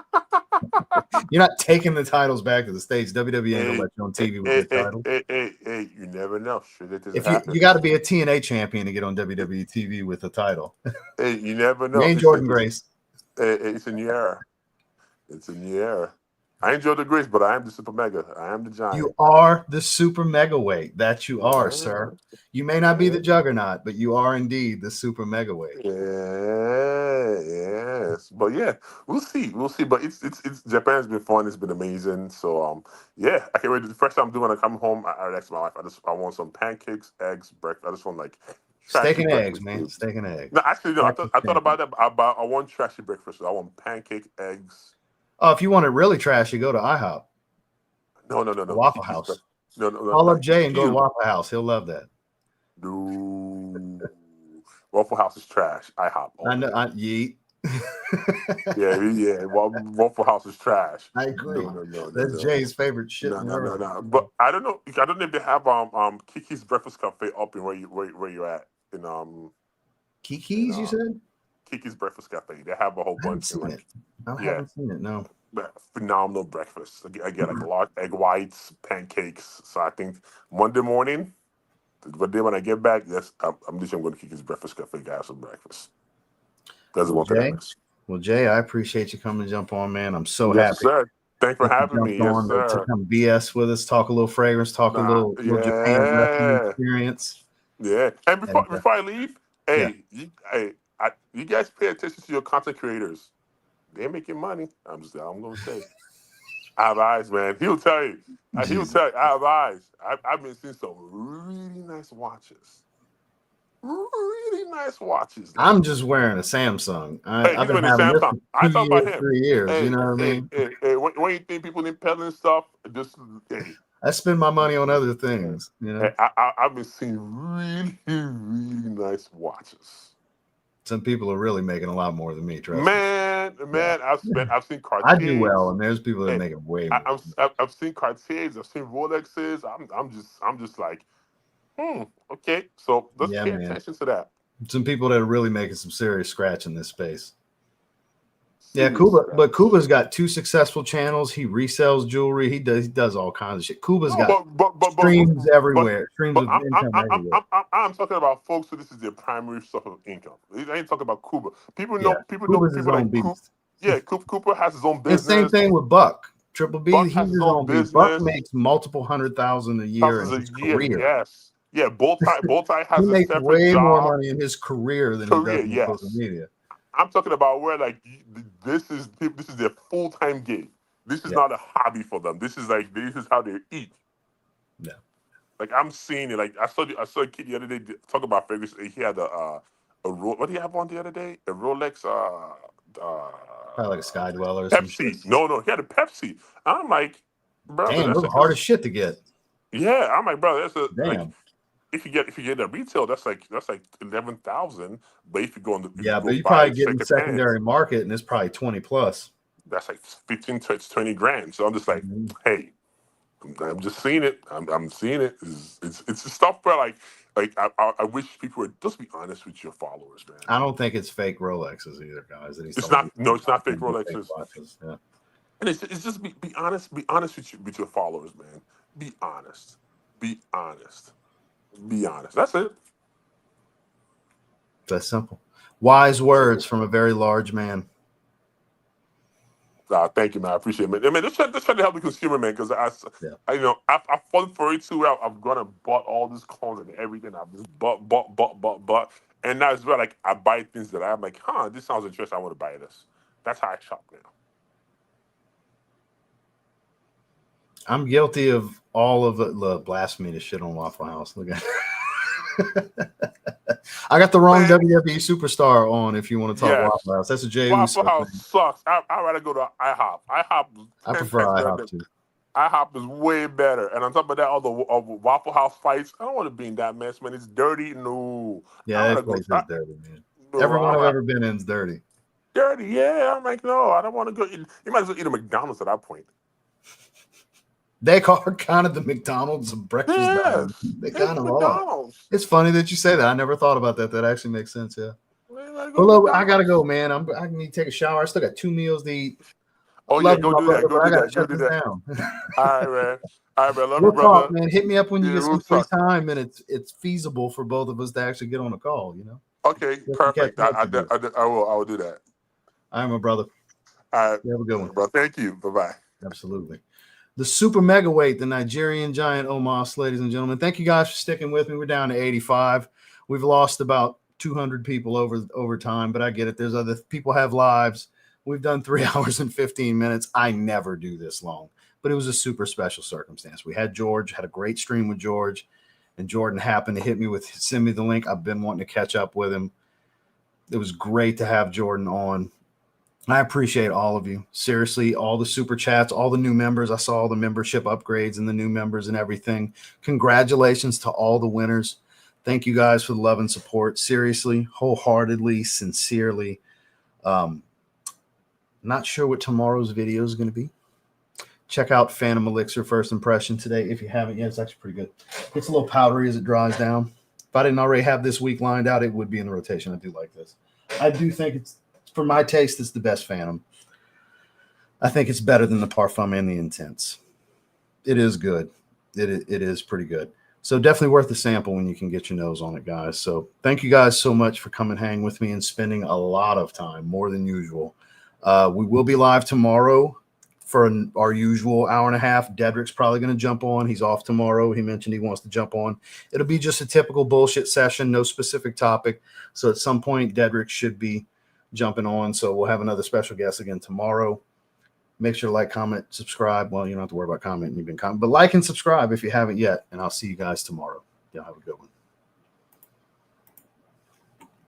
You're not taking the titles back to the States. WWE ain't gonna let you on TV with the title. Hey, you never know. Should it just If happen? you got to be a TNA champion to get on WWE TV with a title. Hey, you never know. You ain't Jordan Grace. It's a new era. It's a new era. I ain't Jordan Grace, but I am the Super Mega. I am the Giant. You are the super mega weight. That you are, sir. You may not be the juggernaut, but you are indeed the super mega weight. Yes. But yeah, we'll see. We'll see. But it's Japan's been fun. It's been amazing. So yeah, I can't wait. The first time I'm doing when I come home, I asked my wife, I want some pancakes, eggs, breakfast. I just want like steak and eggs, man. Steak and eggs. No, actually, no. I thought about that. I want trashy breakfast. I want pancake, eggs. Oh, if you want it really trashy, go to IHOP. No. Waffle House. No. Call up Jay and go to Waffle House. He'll love that. No. Waffle House is trash. IHOP. I know. Yeet. yeah. Waffle House is trash. I agree. No. That's Jay's favorite shit. No. But I don't know. I don't know if they have Kiki's Breakfast Cafe up in where you're at in Kiki's. You said Kiki's Breakfast Cafe. They have a whole bunch. I haven't seen it. No. Phenomenal breakfast. Again, like a lot of egg whites, pancakes. So I think Monday morning, but then when I get back, I'm just going to Kiki's Breakfast Cafe, guys, some breakfast. That's one thing I miss. Well, Jay, I appreciate you coming to jump on, man. I'm so yes, happy. Sir. Thanks for having me. Yes, sir. To come BS with us, talk a little fragrance, talk a little Japan wrestling experience. Yeah. And before I leave, you guys pay attention to your content creators. They're making money. I'm going to say. I have eyes, man. He'll tell you. I have eyes. I've been seeing some really nice watches. Really nice watches. I'm just wearing a Samsung. I've been having this for I thought about him. 3 years. You know what I mean? When you think people in peddling stuff, just I spend my money on other things. You know, I've been seeing really, really nice watches. Some people are really making a lot more than me. Trust me. I've seen Cartiers. I do well, and there's people that are making way more. I've seen Cartiers. I've seen Rolexes. I'm just like, okay. So let's pay attention to that. Some people that are really making some serious scratch in this space. Yeah, Kuba's got 2 successful channels. He resells jewelry. He does all kinds of shit. Kuba's got streams everywhere. Streams of income everywhere. I'm talking about folks who this is their primary source of income. I ain't talking about Kuba. People know people like Kuba. Yeah, Cooper has his own business. The same thing with Buck. Triple B, he's his own business. Buck makes multiple $100,000 a year in his career. Yes. Yeah, Bulltie has he makes way more money in his career than he does in social media. I'm talking about where like this is their full-time gig. This is not a hobby for them. This is how they eat. Yeah. Like I'm seeing it. Like I saw a kid the other day talk about Vegas. He had a what did he have on the other day? A Rolex probably like a Sky Dweller or Pepsi. No, he had a Pepsi. I'm like, bro, damn, those are hard as shit to get. Yeah, I'm like, bro, that's a damn. Like, if you get a retail, that's like 11,000. But if you go on the but you probably get in the secondary market, and it's probably 20 plus. That's like 15 to 20 grand. So I'm just like, hey, I'm just seeing it. I'm seeing it. It's stuff where like I wish people would just be honest with your followers, man. I don't think it's fake Rolexes either, guys. It's not. No, it's not fake Rolexes. Yeah. And it's just be honest. Be honest with your followers, man. Be honest. Be honest. Be honest. That's it. That's simple. Wise words from a very large man. Thank you, man. I appreciate it, man. I mean, just trying to help the consumer, man, because Yeah. I've fallen for it too. I've gone and bought all these clones and everything. I've just bought. And now it's where, like, I buy things that I'm like, this sounds interesting. I want to buy this. That's how I shop now. I'm guilty of all of it. Look, blasphemy to shit on Waffle House. Look at I got the wrong Man. WWE superstar on if you want to talk Yes. Waffle House. That's a Jey Waffle Uso House thing. sucks. I'd rather go to IHOP. IHOP is I 10 prefer times better IHOP than- too. IHOP is way better. And on top of that, all the Waffle House fights, I don't want to be in that mess, man. It's dirty. No. Yeah, I that gotta place go. is dirty, man. No, Everyone I've I'm ever been in is dirty. dirty. Yeah. I'm like, no, I don't want to go eat. You might as well eat a McDonald's at that point. They are kind of the McDonald's of breakfast. Yes. They It's kind of are. McDonald's. It's funny that you say that. I never thought about that. That actually makes sense. Yeah. Man, I go But to look, I McDonald's. gotta go, man. I need to take a shower. I still got 2 meals to eat. Oh, Love yeah, you, go my do brother, that. Go but I do gotta that. Go shut do this that. down. All right, man. All right, man. Love We'll you, brother. talk, man. Hit me up when you Yeah, get some we'll free talk. time and it's feasible for both of us to actually get on a call. You know. Okay, Just to perfect. catch up I together. will do that. All right, my brother. All right, You have a good one. bro. Thank you. Bye-bye. Absolutely. The super mega weight, the Nigerian giant Omas, ladies and gentlemen. Thank you guys for sticking with me. We're down to 85. We've lost about 200 people over time, but I get it. There's other people have lives. We've done 3 hours and 15 minutes. I never do this long, but it was a super special circumstance. We had George, had a great stream with George, and Jordan happened to send me the link. I've been wanting to catch up with him. It was great to have Jordan on. I appreciate all of you. Seriously, all the super chats, all the new members. I saw all the membership upgrades and the new members and everything. Congratulations to all the winners. Thank you guys for the love and support. Seriously, wholeheartedly, sincerely. Not sure what tomorrow's video is going to be. Check out Phantom Elixir First Impression today. If you haven't yet, it's actually pretty good. It's a little powdery as it dries down. If I didn't already have this week lined out, it would be in the rotation. I do like this. I do think it's, for my taste, it's the best Phantom. I think it's better than the Parfum and the Intense. It is good. It is pretty good. So definitely worth the sample when you can get your nose on it, guys. So thank you guys so much for coming hang with me and spending a lot of time, more than usual. We will be live tomorrow for our usual hour and a half. Dedrick's probably going to jump on. He's off tomorrow. He mentioned he wants to jump on. It'll be just a typical bullshit session, no specific topic. So at some point, Dedrick should be jumping on. So we'll have another special guest again tomorrow. Make sure to like, comment, subscribe. Well, you don't have to worry about commenting. You've been commenting, but like and subscribe if you haven't yet. And I'll see you guys tomorrow. Y'all have a good one.